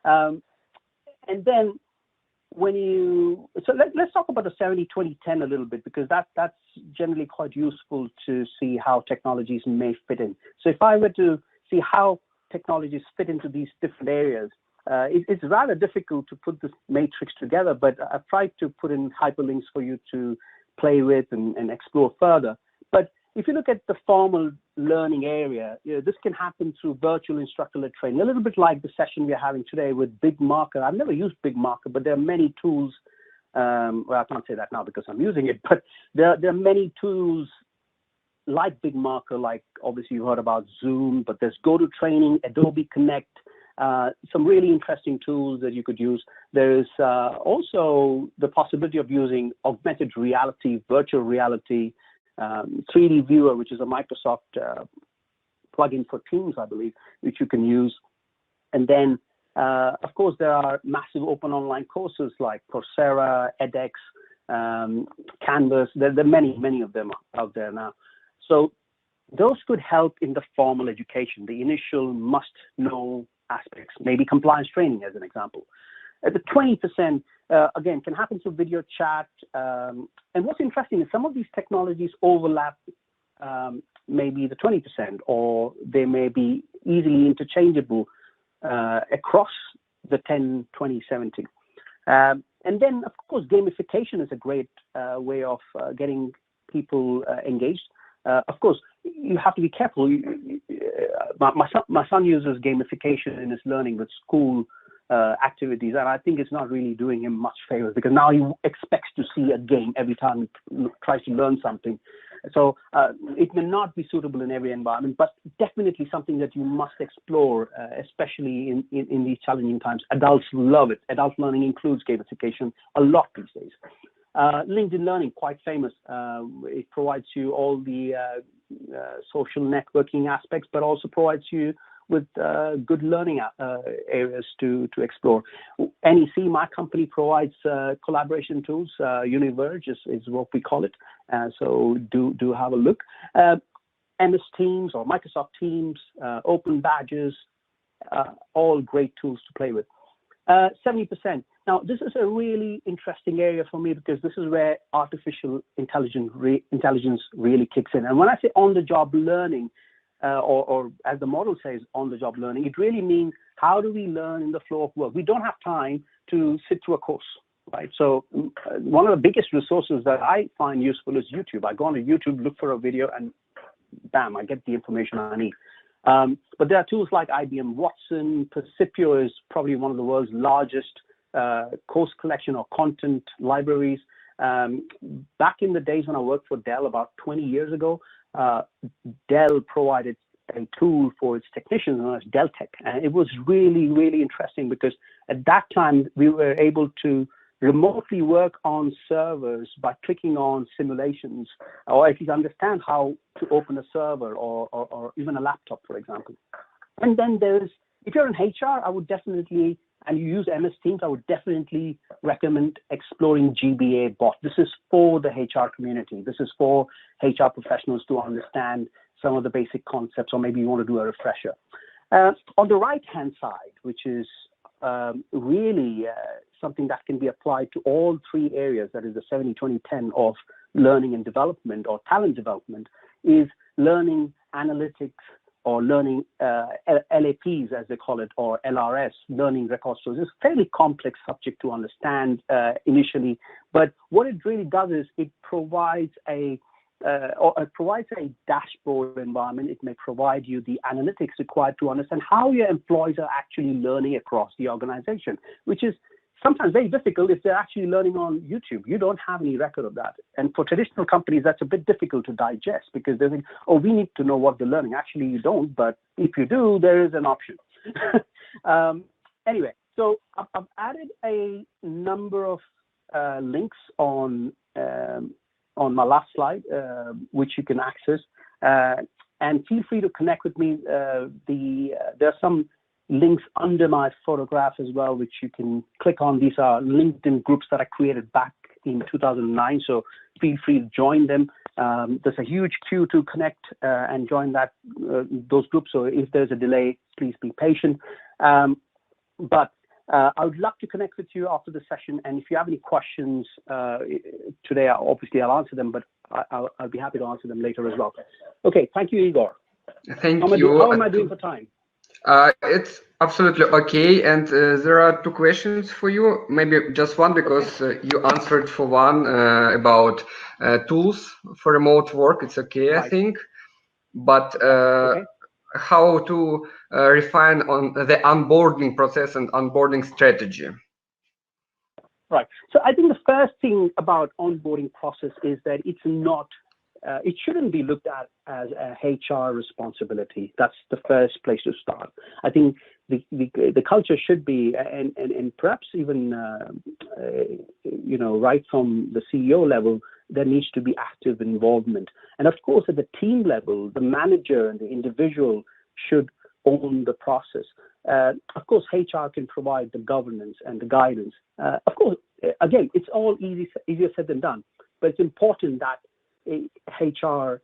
And then let's talk about the 70-20-10 a little bit, because that's generally quite useful to see how technologies may fit in. So if I were to see how technologies fit into these different areas, it's rather difficult to put this matrix together, but I've tried to put in hyperlinks for you to play with and explore further. But if you look at the formal learning area, this can happen through virtual instructor-led training, a little bit like the session we're having today with Big Marker. I've never used Big Marker, but there are many tools. Well, I can't say that now because I'm using it, but there are many tools like Big Marker, like obviously you heard about Zoom, but there's GoToTraining, Adobe Connect, some really interesting tools that you could use. There is also the possibility of using augmented reality, virtual reality, 3D Viewer, which is a Microsoft plugin for Teams, I believe, which you can use. And then, of course, there are massive open online courses like Coursera, edX, Canvas. There are many of them out there now. So those could help in the formal education, the initial must-know aspects, maybe compliance training as an example. The 20%, again, can happen through video chat. And what's interesting is some of these technologies overlap maybe the 20%, or they may be easily interchangeable across the 10, 20, 70. And then, of course, gamification is a great way of getting people engaged. Of course, you have to be careful. My son uses gamification in his learning with school activities, and I think it's not really doing him much favors, because now he expects to see a game every time he tries to learn something. So it may not be suitable in every environment, but definitely something that you must explore, especially in these challenging times. Adults love it. Adult learning includes gamification a lot these days. LinkedIn Learning, quite famous. It provides you all the social networking aspects, but also provides you with good learning areas to explore. NEC, my company, provides collaboration tools. Univerge is what we call it. So do have a look. MS Teams or Microsoft Teams, Open Badges, all great tools to play with. 70%. Now, this is a really interesting area for me, because this is where artificial intelligence really kicks in. And when I say on-the-job learning, or as the model says, on-the-job learning, it really means how do we learn in the flow of work? We don't have time to sit through a course, right? So one of the biggest resources that I find useful is YouTube. I go on to YouTube, look for a video, and bam, I get the information I need. But there are tools like IBM Watson. Percipio is probably one of the world's largest course collection or content libraries. Back in the days when I worked for Dell about 20 years ago, Dell provided a tool for its technicians known as Dell Tech. And it was really, really interesting, because at that time we were able to remotely work on servers by clicking on simulations, or at least understand how to open a server or even a laptop, for example. And then if you're in HR, I would definitely, and you use MS Teams, I would definitely recommend exploring GBA Bot. This is for the HR community. This is for HR professionals to understand some of the basic concepts, or maybe you want to do a refresher. On the right-hand side, which is really something that can be applied to all three areas, that is the 70-20-10 of learning and development or talent development, is learning analytics, or learning LAPs, as they call it, or LRS, learning record stores. It's a fairly complex subject to understand initially, but what it really does is it provides a dashboard environment. It may provide you the analytics required to understand how your employees are actually learning across the organization, which is sometimes very difficult if they're actually learning on YouTube. You don't have any record of that. And for traditional companies, that's a bit difficult to digest, because they think, oh, we need to know what they're learning. Actually, you don't, but if you do, there is an option. Anyway, so I've added a number of links on my last slide, which you can access. And feel free to connect with me. There are some links under my photograph as well, which you can click on. These are LinkedIn groups that I created back in 2009, so feel free to join them. There's a huge queue to connect and join those groups, so if there's a delay, please be patient. But I would love to connect with you after the session, and if you have any questions today, obviously I'll answer them, but I'll be happy to answer them later as well. Okay, thank you, Igor. Thank you. How am I doing for time? It's absolutely okay, and there are two questions for you, maybe just one, because you answered for one about tools for remote work. It's okay, right. I think, but okay. How to refine on the onboarding process and onboarding strategy? Right. So I think the first thing about onboarding process is that it's not, it shouldn't be looked at as a HR responsibility. That's the first place to start. I think the culture should be, and perhaps even right from the CEO level, there needs to be active involvement. And of course, at the team level, the manager and the individual should own the process. Of course, HR can provide the governance and the guidance. Of course, again, it's all easier said than done, but it's important that HR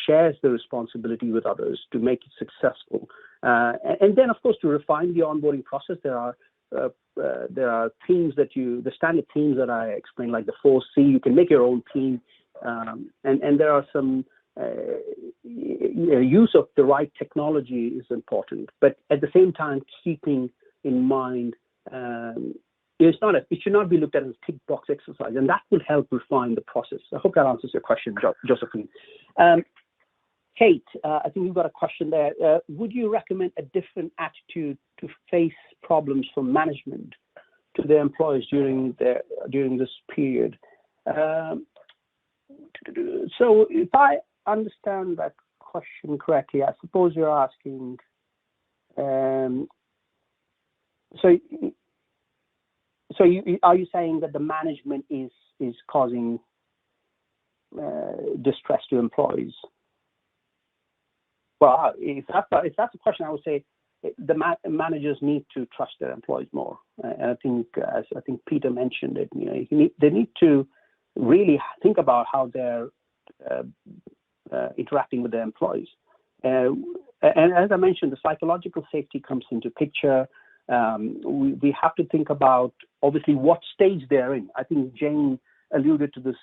shares the responsibility with others to make it successful. And then, of course, to refine the onboarding process, there are themes the standard themes that I explained, like the 4C. You can make your own team, and there are some use of the right technology is important, but at the same time, keeping in mind it should not be looked at as a tick box exercise, and that will help refine the process. I hope that answers your question, Josephine. Kate, I think you've got a question there. Would you recommend a different attitude to face problems from management to their employees during this period? So if I understand that question correctly, I suppose you're asking, are you saying that the management is causing distress to employees? Well, if that's the question, I would say the managers need to trust their employees more. And I think, as I think Peter mentioned it, they need to really think about how they're interacting with their employees. And as I mentioned, the psychological safety comes into picture. We have to think about, obviously, what stage they're in. I think Jane alluded to this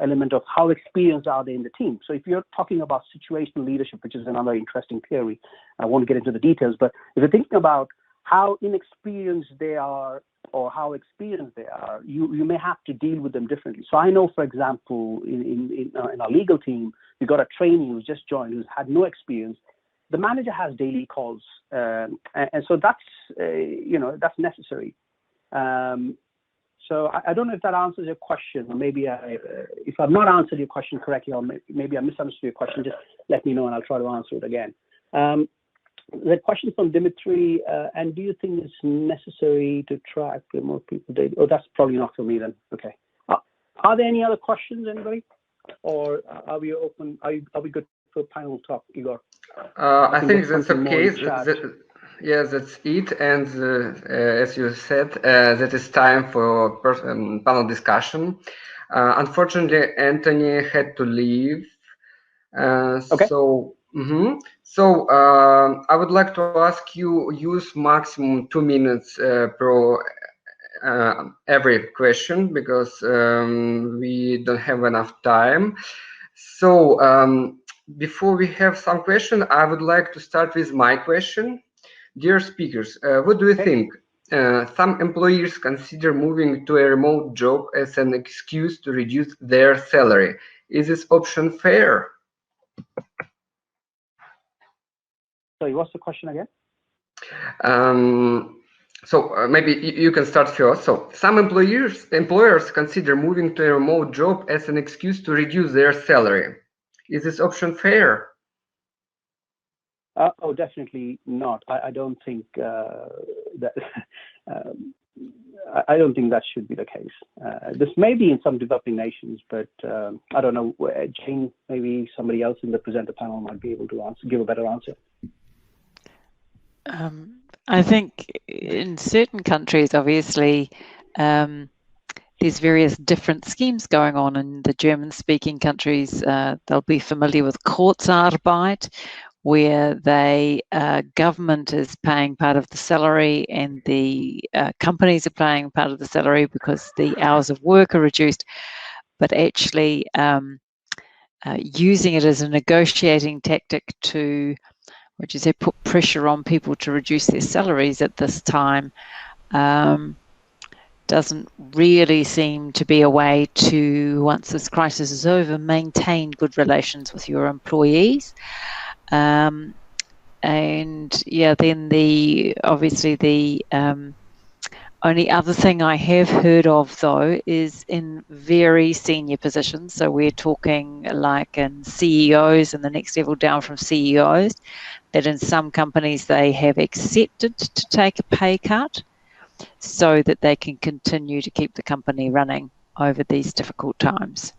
element of how experienced are they in the team. So if you're talking about situational leadership, which is another interesting theory, I won't get into the details, but if you're thinking about how inexperienced they are or how experienced they are, you may have to deal with them differently. So I know, for example, in our legal team, we got a trainee who's just joined, who's had no experience. The manager has daily calls, and so that's that's necessary. So I don't know if that answers your question, or maybe if I've not answered your question correctly, or maybe I misunderstood your question, just let me know and I'll try to answer it again. The question from Dimitri, and do you think it's necessary to track remote people daily? Oh, that's probably not for me then. Okay. Are there any other questions, anybody? Or are we open? Are we good for panel talk, Igor? I think that's okay. Yes, that's it. And as you said, that is time for panel discussion. Unfortunately, Anthony had to leave. Okay. So I would like to ask you, use maximum 2 minutes per every question, because we don't have enough time. So before we have some question, I would like to start with my question. Dear speakers, what do you think? Some employers consider moving to a remote job as an excuse to reduce their salary. Is this option fair? Sorry, what's the question again? So maybe you can start first. So some employers consider moving to a remote job as an excuse to reduce their salary. Is this option fair? Oh, definitely not. I don't think that. I don't think that should be the case. This may be in some developing nations, but I don't know. Jane, maybe somebody else in the presenter panel might be able to give a better answer. I think in certain countries, obviously, there's various different schemes going on. In the German-speaking countries, they'll be familiar with Kurzarbeit, where the government is paying part of the salary and the companies are paying part of the salary because the hours of work are reduced, but actually using it as a negotiating tactic to, what you say, put pressure on people to reduce their salaries at this time doesn't really seem to be a way to, once this crisis is over, maintain good relations with your employees. And yeah, then obviously the only other thing I have heard of, though, is in very senior positions. So we're talking like in CEOs and the next level down from CEOs, that in some companies they have accepted to take a pay cut so that they can continue to keep the company running over these difficult times,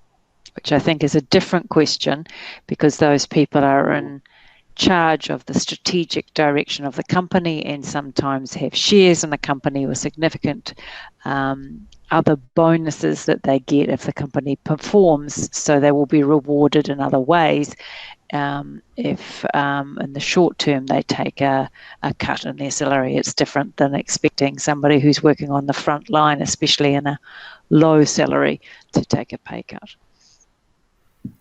which I think is a different question, because those people are in charge of the strategic direction of the company and sometimes have shares in the company or significant other bonuses that they get if the company performs, so they will be rewarded in other ways if in the short term they take a cut in their salary. It's different than expecting somebody who's working on the front line, especially in a low salary, to take a pay cut.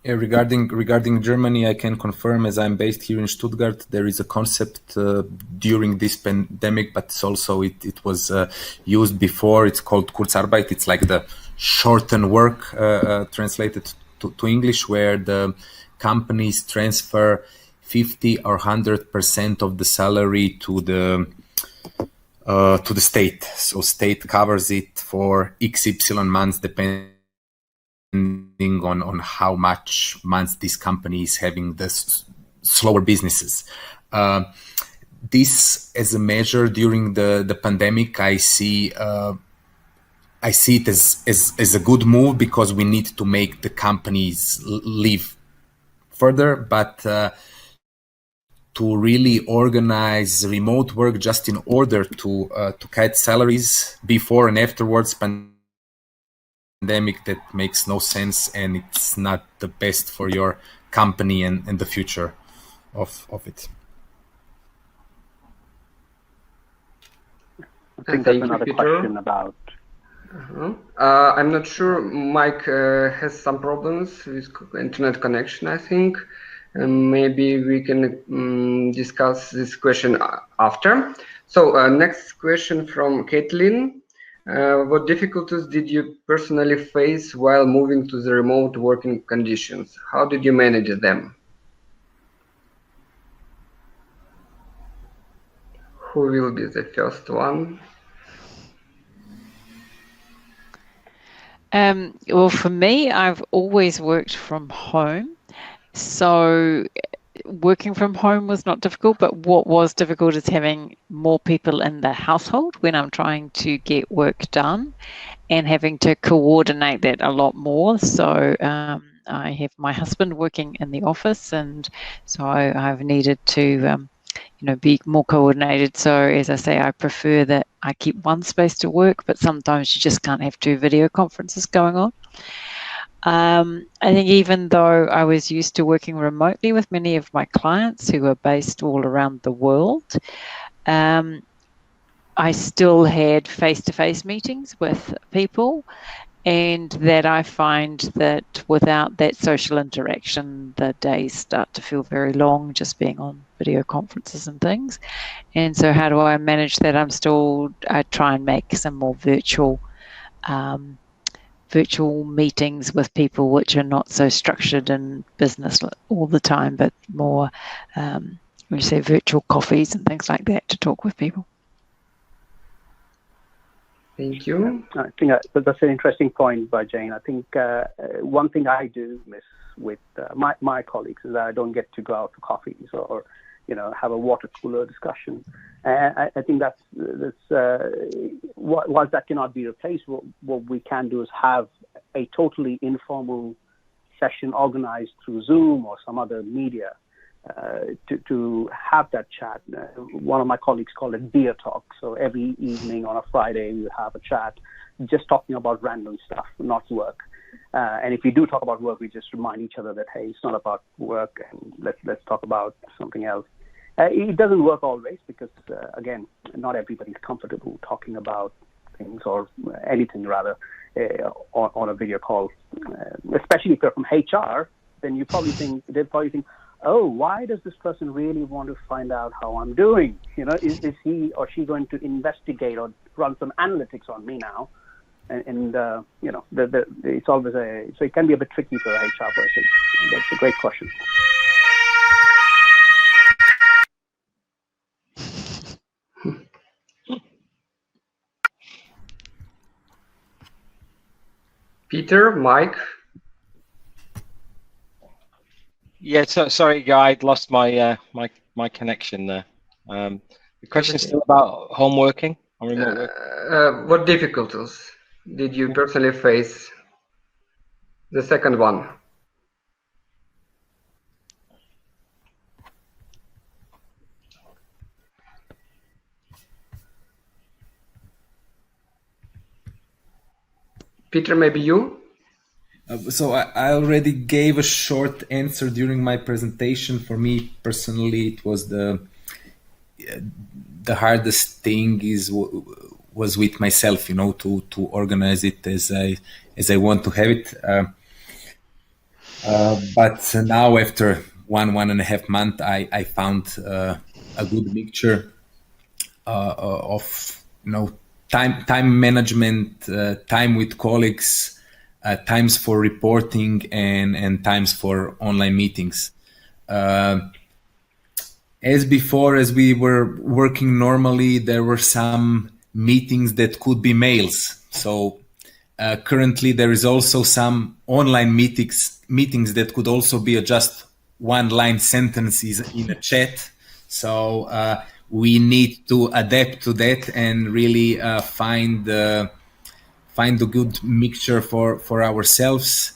Regarding Germany, I can confirm, as I'm based here in Stuttgart, there is a concept during this pandemic, but it's also it was used before. It's called Kurzarbeit. It's like the shortened work translated to English, where the companies transfer 50 or 100% of the salary to the state. So state covers it for XY months, depending on how much months this company is having the slower businesses. This as a measure during the pandemic, I see it as a good move, because we need to make the companies live further, but to really organize remote work just in order to cut salaries before and afterwards pandemic, that makes no sense, and it's not the best for your company and the future of it. I think there's another question about. I'm not sure. Mike has some problems with internet connection, I think. Maybe we can discuss this question after. So next question from Caitlin. What difficulties did you personally face while moving to the remote working conditions? How did you manage them? Who will be the first one? Well, for me, I've always worked from home. So working from home was not difficult, but what was difficult is having more people in the household when I'm trying to get work done, and having to coordinate that a lot more. So I have my husband working in the office, and so I've needed to be more coordinated. So as I say, I prefer that I keep one space to work, but sometimes you just can't have two video conferences going on. I think even though I was used to working remotely with many of my clients who are based all around the world, I still had face-to-face meetings with people, and that I find that without that social interaction, the days start to feel very long, just being on video conferences and things. And so how do I manage that? I try and make some more virtual meetings with people, which are not so structured in business all the time, but more, we say, virtual coffees and things like that to talk with people. Thank you. I think that's an interesting point by Jane. I think one thing I do miss with my colleagues is that I don't get to go out for coffees or have a water cooler discussion. I think that's whilst that cannot be replaced, what we can do is have a totally informal session organized through Zoom or some other media to have that chat. One of my colleagues called it beer talk. So every evening on a Friday, we have a chat just talking about random stuff, not work. And if we do talk about work, we just remind each other that, hey, it's not about work, and let's talk about something else. It doesn't work always because, again, not everybody's comfortable talking about things or anything, rather, on a video call. Especially if you're from HR, then they'll probably think, oh, why does this person really want to find out how I'm doing? Is he or she going to investigate or run some analytics on me now? And it's always so it can be a bit tricky for a HR person. That's a great question. Peter, Mike. Yeah, sorry, guy, I'd lost my my connection there. The question is still about home working or remote work. What difficulties did you personally face? The second one. Peter, maybe you? So I already gave a short answer during my presentation. For me personally, it was the hardest thing was with myself, to organize it as I want to have it. But now, after 1.5 months, I found a good mixture of time management, time with colleagues, times for reporting, and times for online meetings. As before, as we were working normally, there were some meetings that could be mails. So currently, there is also some online meetings that could also be just one-line sentences in a chat. So we need to adapt to that and really find a good mixture for ourselves.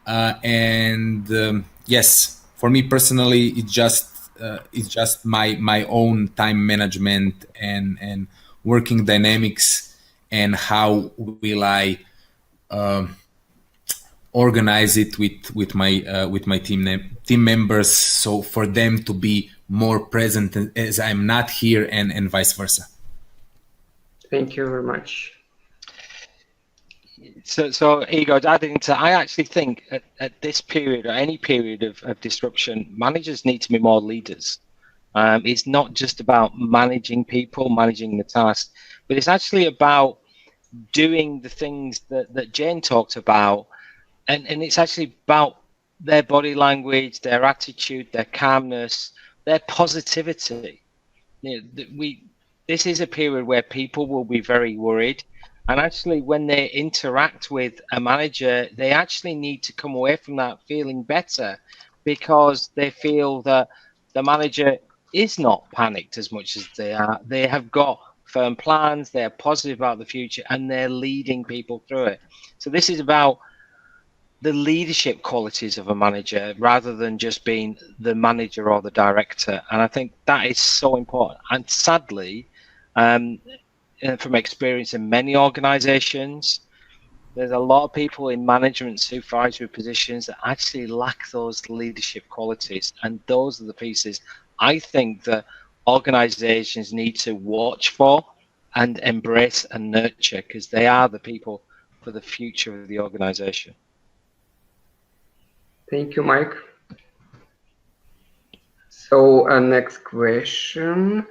And yes, for me personally, it's just my own time management and working dynamics, and how will I organize it with my team members, so for them to be more present as I'm not here, and vice versa. Thank you very much. So Igor, adding to, I actually think at this period, or any period of disruption, managers need to be more leaders. It's not just about managing people, managing the tasks, but it's actually about doing the things that Jane talked about, and it's actually about their body language, their attitude, their calmness, their positivity. This is a period where people will be very worried. And actually, when they interact with a manager, they actually need to come away from that feeling better, because they feel that the manager is not panicked as much as they are. They have got firm plans, they're positive about the future, and they're leading people through it. So this is about the leadership qualities of a manager rather than just being the manager or the director. And I think that is so important. And sadly, from experience in many organizations, there's a lot of people in management supervisory positions that actually lack those leadership qualities. And those are the pieces I think that organizations need to watch for and embrace and nurture, because they are the people for the future of the organization. Thank you, Mike. So next question.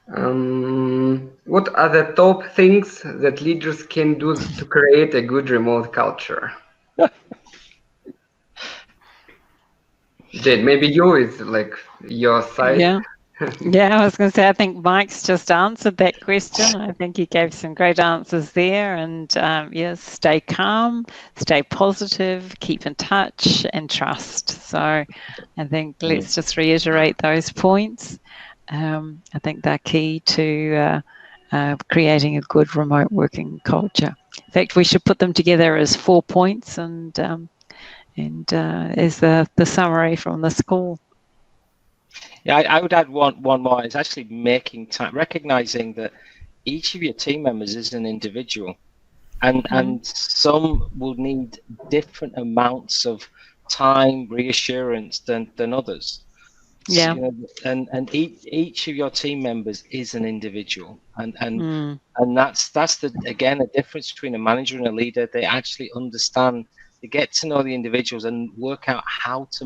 What are the top things that leaders can do to create a good remote culture? Jade, maybe you is like your side. Yeah, I was going to say, I think Mike's just answered that question. I think he gave some great answers there. And yes, stay calm, stay positive, keep in touch, and trust. So I think let's just reiterate those points. I think they're key to creating a good remote working culture. In fact, we should put them together as 4 points and as the summary from the school. Yeah, I would add one more. It's actually making time, recognizing that each of your team members is an individual, and some will need different amounts of time, reassurance than others. Yeah. So, and each of your team members is an individual, and that's the, again, a difference between a manager and a leader. They actually understand, they get to know the individuals and work out how to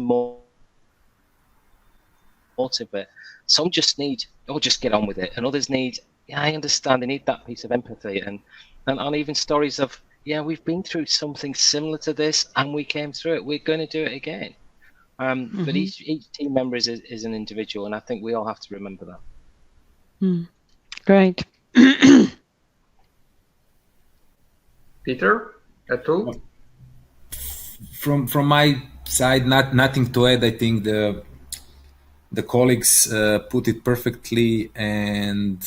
motivate. Some just need, just get on with it, and others need, I understand, they need that piece of empathy, and even stories of, we've been through something similar to this and we came through it, we're going to do it again. But each team member is an individual, and I think we all have to remember that. Great. Peter, at all? From my side, nothing to add. I think the colleagues put it perfectly, and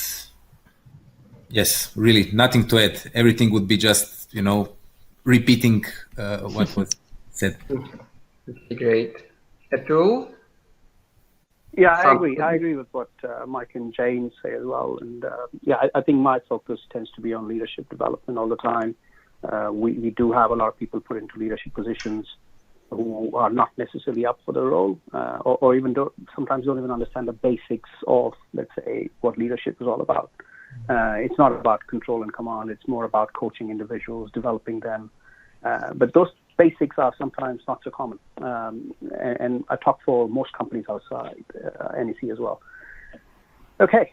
yes, really nothing to add. Everything would be just repeating what was said. Great. Atul? Yeah, I agree with what Mike and Jane say as well. And I think my focus tends to be on leadership development all the time. We do have a lot of people put into leadership positions who are not necessarily up for the role, or even sometimes don't even understand the basics of, let's say, what leadership is all about. It's not about control and command. It's more about coaching individuals, developing them. But those basics are sometimes not so common. And I talk for most companies outside NEC as well. Okay.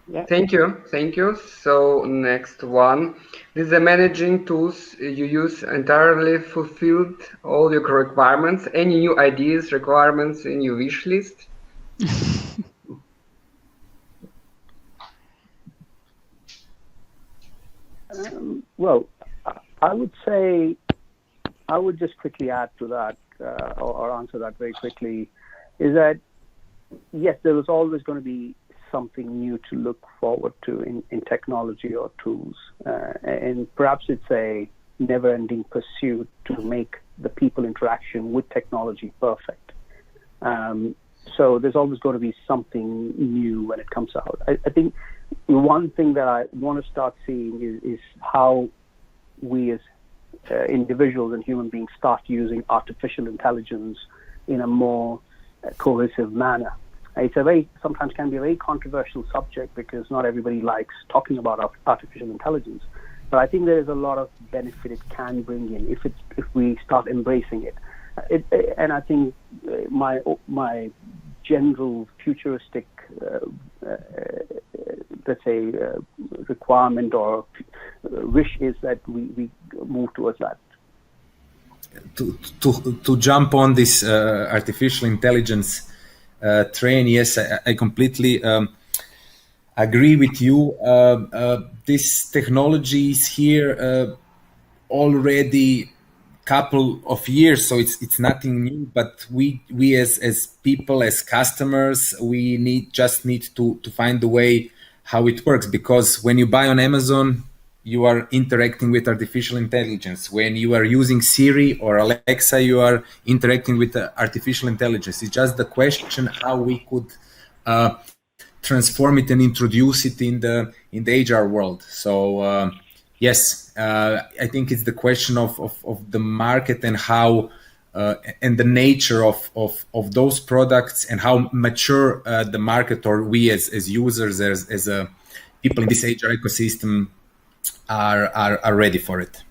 Yeah. Thank you. So next one, these are managing tools you use entirely fulfilled all your requirements. Any new ideas, requirements in your wish list? Well, I would say, I would just quickly add to that, or answer that very quickly, is that yes, there is always going to be something new to look forward to in technology or tools. And perhaps it's a never-ending pursuit to make the people interaction with technology perfect. So there's always going to be something new when it comes out. I think one thing that I want to start seeing is how we as individuals and human beings start using artificial intelligence in a more cohesive manner. It's sometimes can be a very controversial subject because not everybody likes talking about artificial intelligence. But I think there is a lot of benefit it can bring in if we start embracing it. And I think my general futuristic, let's say, requirement or wish is that we move towards that. To jump on this artificial intelligence train, yes, I completely agree with you. This technology is here already couple of years, so it's nothing new. But we as people, as customers, we need to find the way how it works, because when you buy on Amazon, you are interacting with artificial intelligence. When you are using Siri or Alexa, you are interacting with artificial intelligence. It's just the question how we could transform it and introduce it in the HR world. So yes, I think it's the question of the market and how and the nature of those products and how mature the market or we as users, as people in this HR ecosystem are ready for it.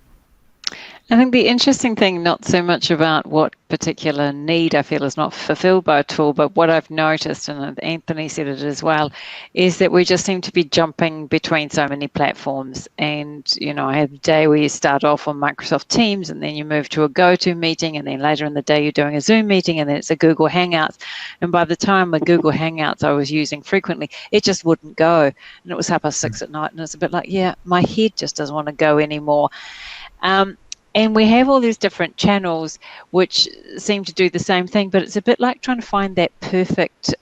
I think the interesting thing, not so much about what particular need I feel is not fulfilled by a tool, but what I've noticed, and Anthony said it as well, is that we just seem to be jumping between so many platforms. And, you know, I had a day where you start off on Microsoft Teams and then you move to a GoToMeeting, and then later in the day you're doing a Zoom meeting, and then it's a Google Hangouts. And by the time the Google Hangouts I was using frequently, it just wouldn't go. And it was 6:30 at night, and it's a bit like, yeah, my head just doesn't want to go anymore. And we have all these different channels which seem to do the same thing, but it's a bit like trying to find that perfect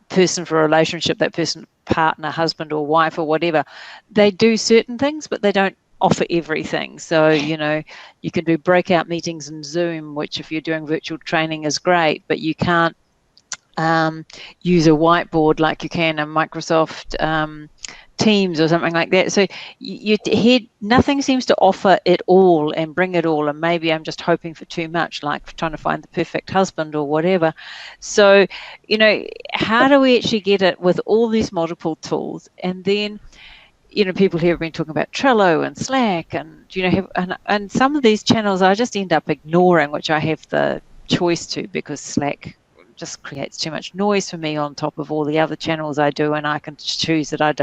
person for a relationship, that person, partner, husband or wife or whatever. They do certain things, but they don't offer everything. So, you know, you can do breakout meetings in Zoom, which if you're doing virtual training is great, but you can't use a whiteboard like you can in Microsoft Teams or something like that. So nothing seems to offer it all and bring it all, and maybe I'm just hoping for too much, like trying to find the perfect husband or whatever. So, you know, how do we actually get it with all these multiple tools? And then, you know, people here have been talking about Trello and Slack, and, you know, and some of these channels I just end up ignoring, which I have the choice to, because Slack just creates too much noise for me on top of all the other channels I do, and I can choose that I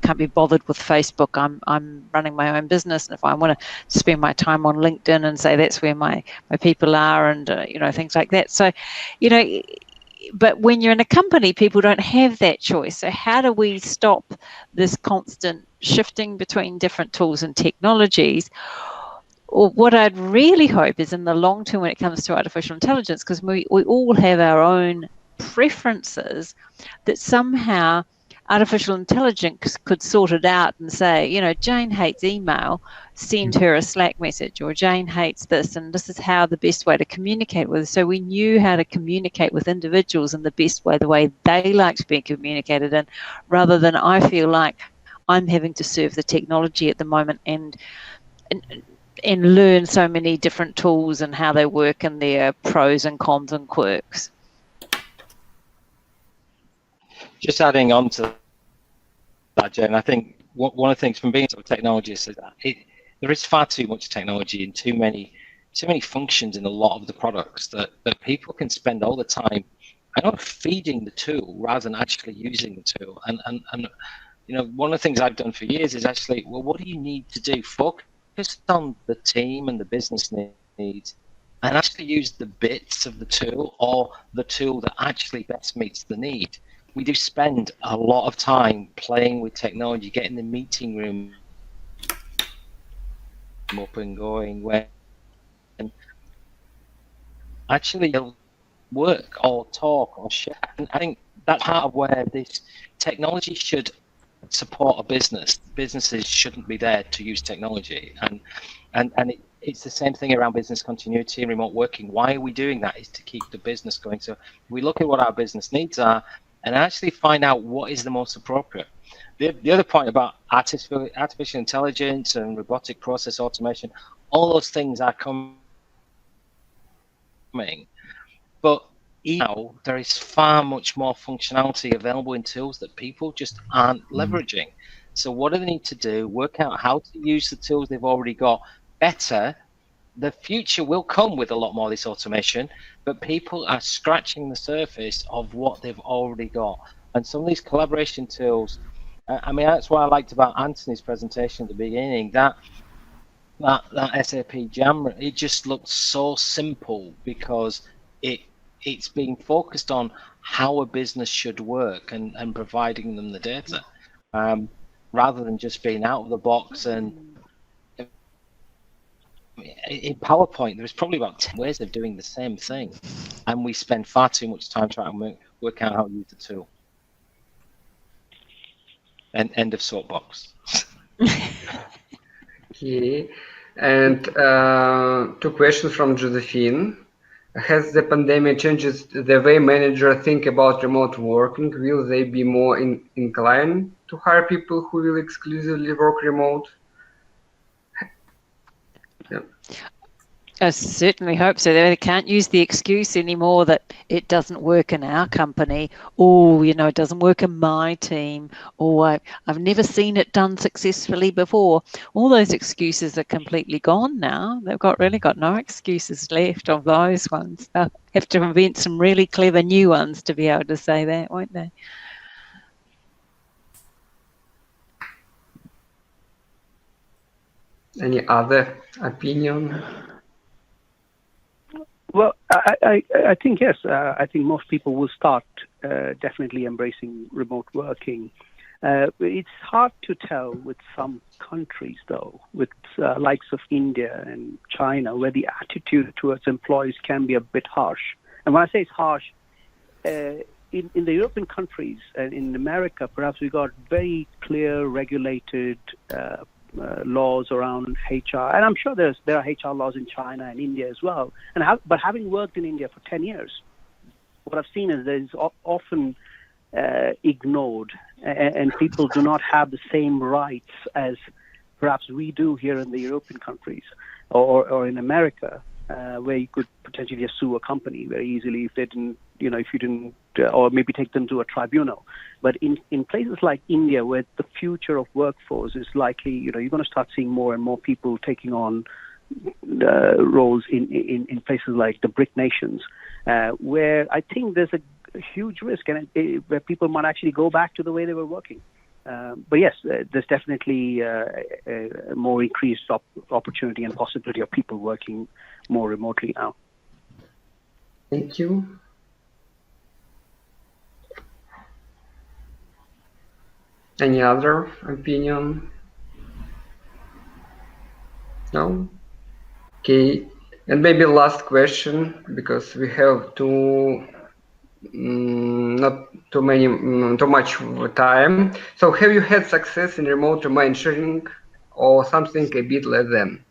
can't be bothered with Facebook. I'm running my own business, and if I want to spend my time on LinkedIn and say that's where my people are, and you know, things like that. So, you know, but when you're in a company, people don't have that choice. So how do we stop this constant shifting between different tools and technologies? Or what I'd really hope is in the long term when it comes to artificial intelligence, because we all have our own preferences, that somehow artificial intelligence could sort it out and say, you know, Jane hates email, send her a Slack message, or Jane hates this, and this is how the best way to communicate with her. So we knew how to communicate with individuals in the best way, the way they like to be communicated in, rather than I feel like I'm having to serve the technology at the moment and learn so many different tools and how they work and their pros and cons and quirks. Just adding on to that, Jen, I think one of the things from being a technologist is that there is far too much technology and too many functions in a lot of the products that people can spend all the time, I know, feeding the tool rather than actually using the tool. And you know, one of the things I've done for years is actually, well, what do you need to do? Focus on the team and the business needs, and actually use the bits of the tool or the tool that actually best meets the need. We do spend a lot of time playing with technology, getting the meeting room up and going, when actually they'll work or talk or share. And I think that's part of where this technology should support a business. Businesses shouldn't be there to use technology, and it's the same thing around business continuity and remote working. Why are we doing that? Is to keep the business going. So we look at what our business needs are and actually find out what is the most appropriate. The other point about artificial intelligence and robotic process automation, all those things are coming, but now there is far much more functionality available in tools that people just aren't leveraging. So what do they need to do? Work out how to use the tools they've already got better. The future will come with a lot more of this automation, but people are scratching the surface of what they've already got. And some of these collaboration tools, I mean, that's what I liked about Anthony's presentation at the beginning, that SAP Jam, it just looked so simple because it's being focused on how a business should work and providing them the data, rather than just being out of the box. And in PowerPoint, there's probably about 10 ways of doing the same thing, and we spend far too much time trying to work out how to use the tool. And end of soapbox. Okay, and 2 questions from Josephine. Has the pandemic changed the way managers think about remote working? Will they be more inclined to hire people who will exclusively work remote? Yeah. I certainly hope so. They can't use the excuse anymore that it doesn't work in our company, or, you know, it doesn't work in my team, or I've never seen it done successfully before. All those excuses are completely gone now. They've really got no excuses left of those ones. They'll have to invent some really clever new ones to be able to say that, won't they? Any other opinion? Well, I think yes. I think most people will start definitely embracing remote working. It's hard to tell with some countries, though, with likes of India and China, where the attitude towards employees can be a bit harsh. And when I say it's harsh, in the European countries and in America, perhaps we got very clear, regulated laws around HR, and I'm sure there are HR laws in China and India as well. But having worked in India for 10 years, what I've seen is there's often ignored, and people do not have the same rights as perhaps we do here in the European countries or in America, where you could potentially just sue a company very easily if they didn't, if you didn't, or maybe take them to a tribunal. But in places like India, where the future of workforce is likely, you're going to start seeing more and more people taking on roles in places like the BRIC nations, where I think there's a huge risk, and where people might actually go back to the way they were working. But yes, there's definitely a more increased opportunity and possibility of people working more remotely now. Thank you. Any other opinion? No? Okay. And maybe last question, because we have not too much time. So have you had success in remote domain sharing or something a bit less than?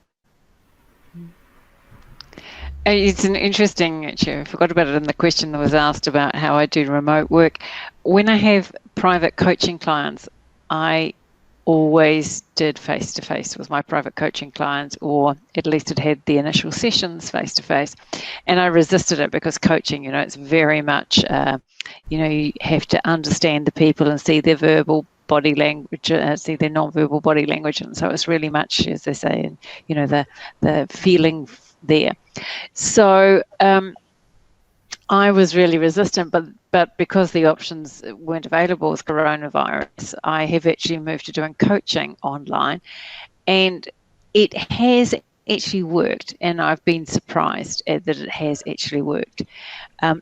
It's an interesting, actually, I forgot about it in the question that was asked about how I do remote work. When I have private coaching clients, I always did face-to-face with my private coaching clients, or at least it had the initial sessions face-to-face. And I resisted it because coaching, it's very much, you have to understand the people and see their verbal body language, see their non-verbal body language, and so it's really much, as they say, and the feeling there. So I was really resistant, but because the options weren't available with coronavirus, I have actually moved to doing coaching online, and it has actually worked, and I've been surprised that it has actually worked.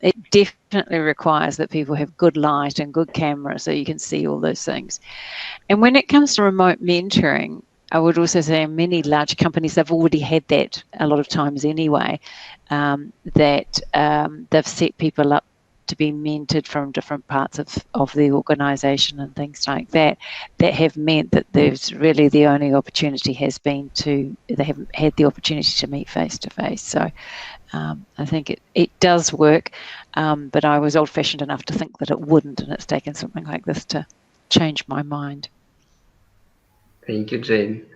It definitely requires that people have good light and good camera so you can see all those things. And when it comes to remote mentoring, I would also say many large companies have already had that a lot of times anyway, that they've set people up to be mentored from different parts of the organisation and things like that, that have meant that there's really the only opportunity has been they haven't had the opportunity to meet face to face. So I think it does work, but I was old-fashioned enough to think that it wouldn't, and it's taken something like this to change my mind. Thank you, Jane.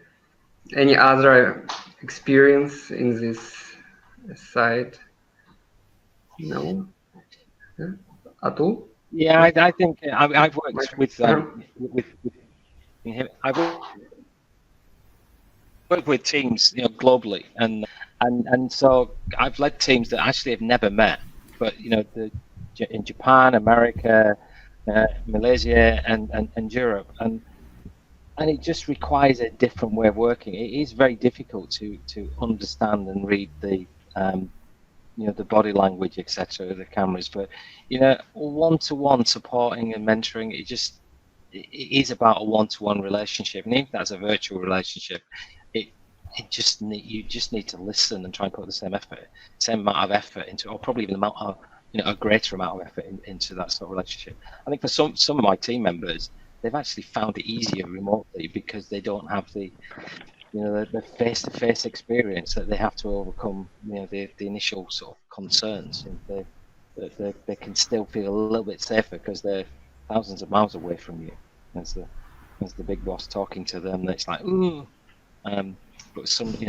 Any other experience in this side? No? Yeah. Atul? Yeah, I think I've worked with I've worked with teams, globally, and so I've led teams that actually have never met, but in Japan, America, Malaysia, and Europe, and it just requires a different way of working. It is very difficult to understand and read the the body language, etc., the cameras, but one-to-one supporting and mentoring, it is about a one-to-one relationship, and even if that's a virtual relationship, you just need to listen and try and put the same amount of effort into, or probably even a greater amount of effort into that sort of relationship. I think for some of my team members, they've actually found it easier remotely because they don't have the face-to-face experience that they have to overcome, the initial sort of concerns. And they can still feel a little bit safer because they're thousands of miles away from you. As the big boss talking to them, it's like, ooh. But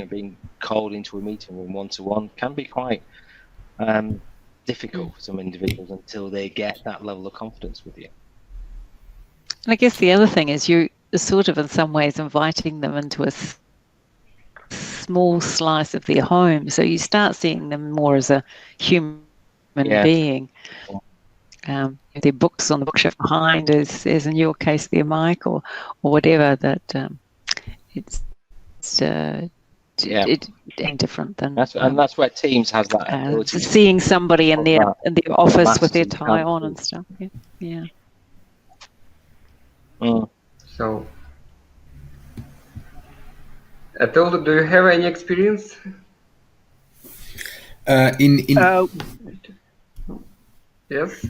being called into a meeting room one-to-one can be quite difficult for some individuals until they get that level of confidence with you. And I guess the other thing is you're sort of in some ways inviting them into a small slice of their home, so you start seeing them more as a human being. Their books on the bookshelf behind, as in your case, their mic or whatever. That it's different than that's where Teams has that ability. Seeing somebody in their office with their tie on and stuff. Yeah. So, Atul, do you have any experience? Yes.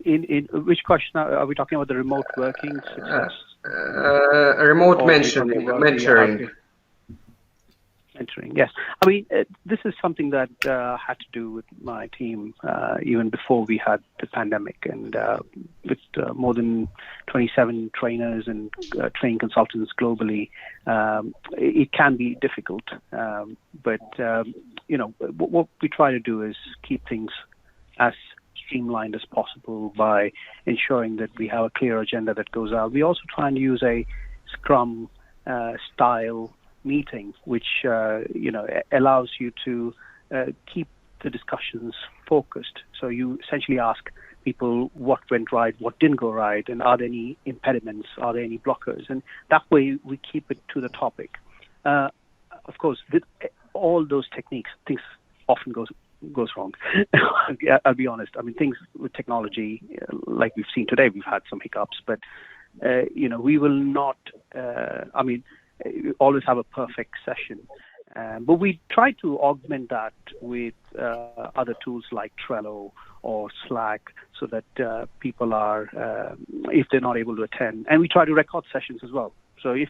In which question are we talking about? The remote working success? Remote mentoring. Mentoring, yes. I mean, this is something that had to do with my team even before we had the pandemic, and with more than 27 trainers and training consultants globally, it can be difficult. But what we try to do is keep things as streamlined as possible by ensuring that we have a clear agenda that goes out. We also try and use a Scrum style meeting, which allows you to keep the discussions focused. So you essentially ask people what went right, what didn't go right, and are there any impediments, are there any blockers, and that way we keep it to the topic. Of course, with all those techniques, things often goes wrong. I'll be honest. I mean, things with technology, like we've seen today, we've had some hiccups, but we will not. Always have a perfect session, but we try to augment that with other tools like Trello or Slack, so that people are, if they're not able to attend, and we try to record sessions as well. So if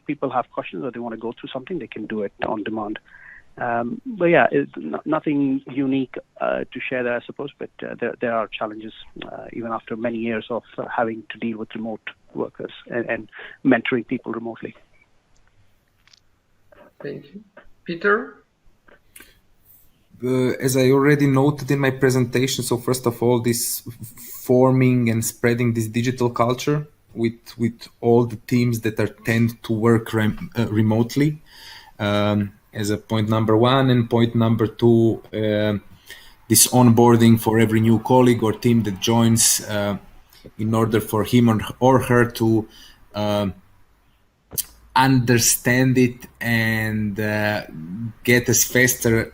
people have questions or they want to go through something, they can do it on demand. But yeah, nothing unique to share there, I suppose. But there are challenges even after many years of having to deal with remote workers and mentoring people remotely. Thank you. Peter? As I already noted in my presentation, so first of all, this forming and spreading this digital culture with all the teams that are tend to work remotely, as a point number one. And point number two, this onboarding for every new colleague or team that joins, in order for him or her to understand it and get as faster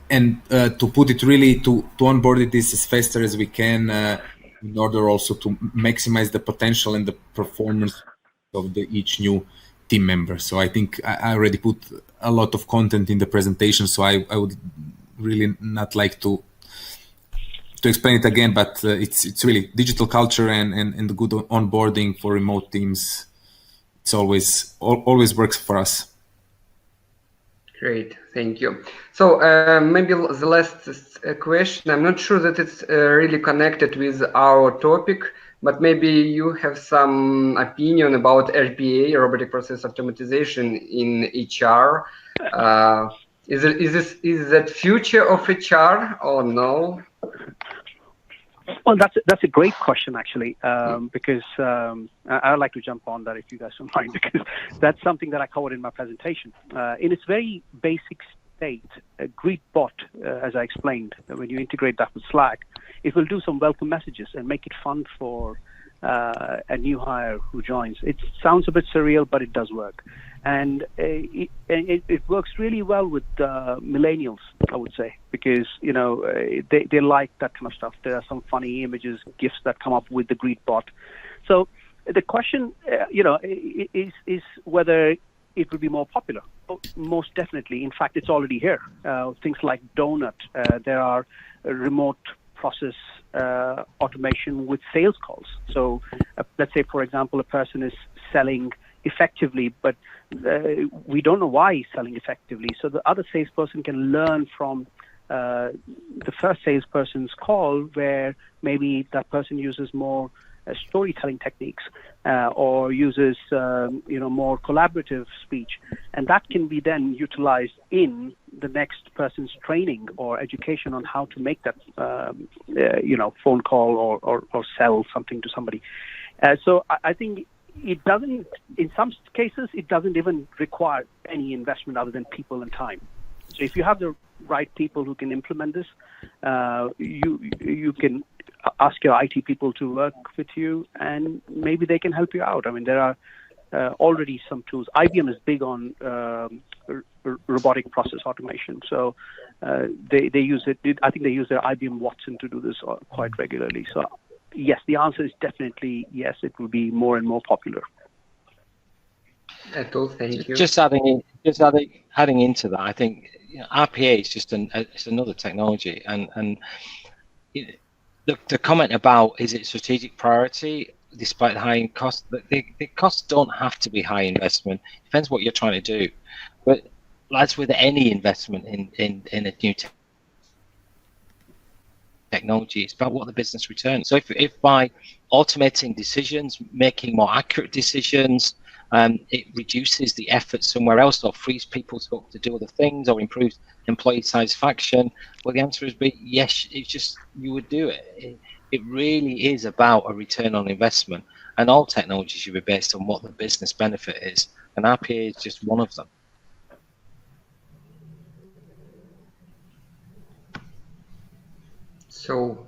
and to put it really to onboard it is as faster as we can, in order also to maximize the potential and the performance of each new team member. So I think I already put a lot of content in the presentation, so I would really not like to explain it again, but it's really digital culture and the good onboarding for remote teams. It's always works for us. Great, thank you. So maybe the last question, I'm not sure that it's really connected with our topic, but maybe you have some opinion about RPA, robotic process automatization in HR. Is that future of HR or no? Well, that's a great question, actually, because I'd like to jump on that if you guys don't mind, because that's something that I covered in my presentation. In its very basic state, a greetbot, as I explained, when you integrate that with Slack, it will do some welcome messages and make it fun for a new hire who joins. It sounds a bit surreal, but it does work. And it works really well with millennials, I would say, because they like that kind of stuff. There are some funny images, GIFs that come up with the greetbot. So the question, is whether it will be more popular. Most definitely. In fact, it's already here. Things like Donut. There are remote process automation with sales calls. So let's say, for example, a person is selling effectively, but we don't know why he's selling effectively. So the other salesperson can learn from the first salesperson's call, where maybe that person uses more storytelling techniques or uses more collaborative speech, and that can be then utilized in the next person's training or education on how to make that phone call or sell something to somebody. So I think it doesn't, in some cases, it doesn't even require any investment other than people and time. So if you have the right people who can implement this, you can ask your IT people to work with you, and maybe they can help you out. I mean, there are already some tools. IBM is big on robotic process automation, so they use it. I think they use their IBM Watson to do this quite regularly. So yes, the answer is definitely yes. It will be more and more popular. Atul, thank you. Just adding into that, I think RPA is just it's another technology, and the comment about is it strategic priority despite the high cost, the costs don't have to be high investment. It depends what you're trying to do, but as with any investment in a new technology, it's about what the business returns. So if by automating decisions, making more accurate decisions, it reduces the effort somewhere else or frees people to do other things or improves employee satisfaction, well, the answer is yes. It's just you would do it. It really is about a return on investment, and all technology should be based on what the business benefit is, and RPA is just one of them. So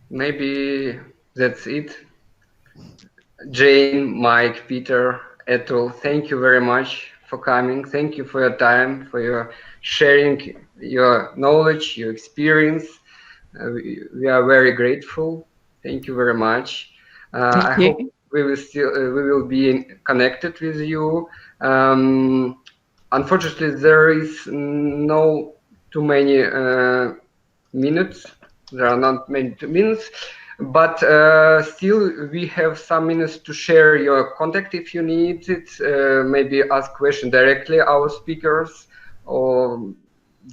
maybe that's it. Jane, Mike, Peter, Atul, thank you very much for coming. Thank you for your time, for your sharing your knowledge, your experience. We are very grateful. Thank you very much. I hope we will be connected with you. Unfortunately, there is no too many minutes. There are not many minutes, but still we have some minutes to share your contact if you need it. Maybe ask question directly our speakers, or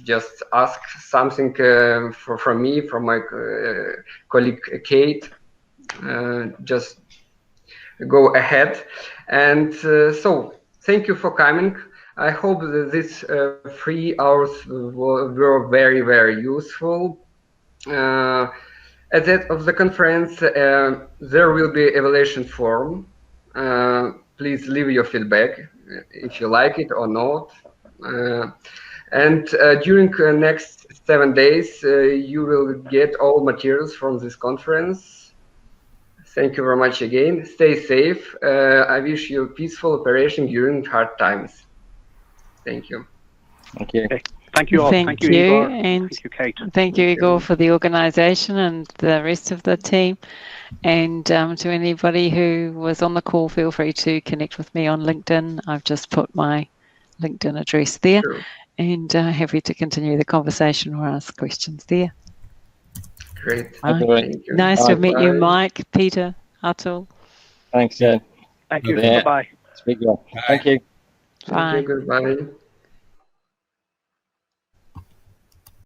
just ask something from me, from my colleague Kate. Just go ahead. And so thank you for coming. I hope that these 3 hours were very, very useful. At the end of the conference, there will be evaluation form. Please leave your feedback if you like it or not. And during next 7 days, you will get all materials from this conference. Thank you very much again. Stay safe. I wish you peaceful operation during hard times. Thank you. Thank you. Okay. Thank you all. Thank you, Igor. and thank you, Kate. thank you, Igor, for the organisation and the rest of the team. And to anybody who was on the call, feel free to connect with me on LinkedIn. I've just put my LinkedIn address there, Sure. and happy to continue the conversation or ask questions there. Great. Right. Thank you. Nice to meet you, Bye. Mike, Peter, Atul. Thanks, Jen. Thank you. Yeah. Bye-bye. Speak well. Thank you. Thank you. Goodbye.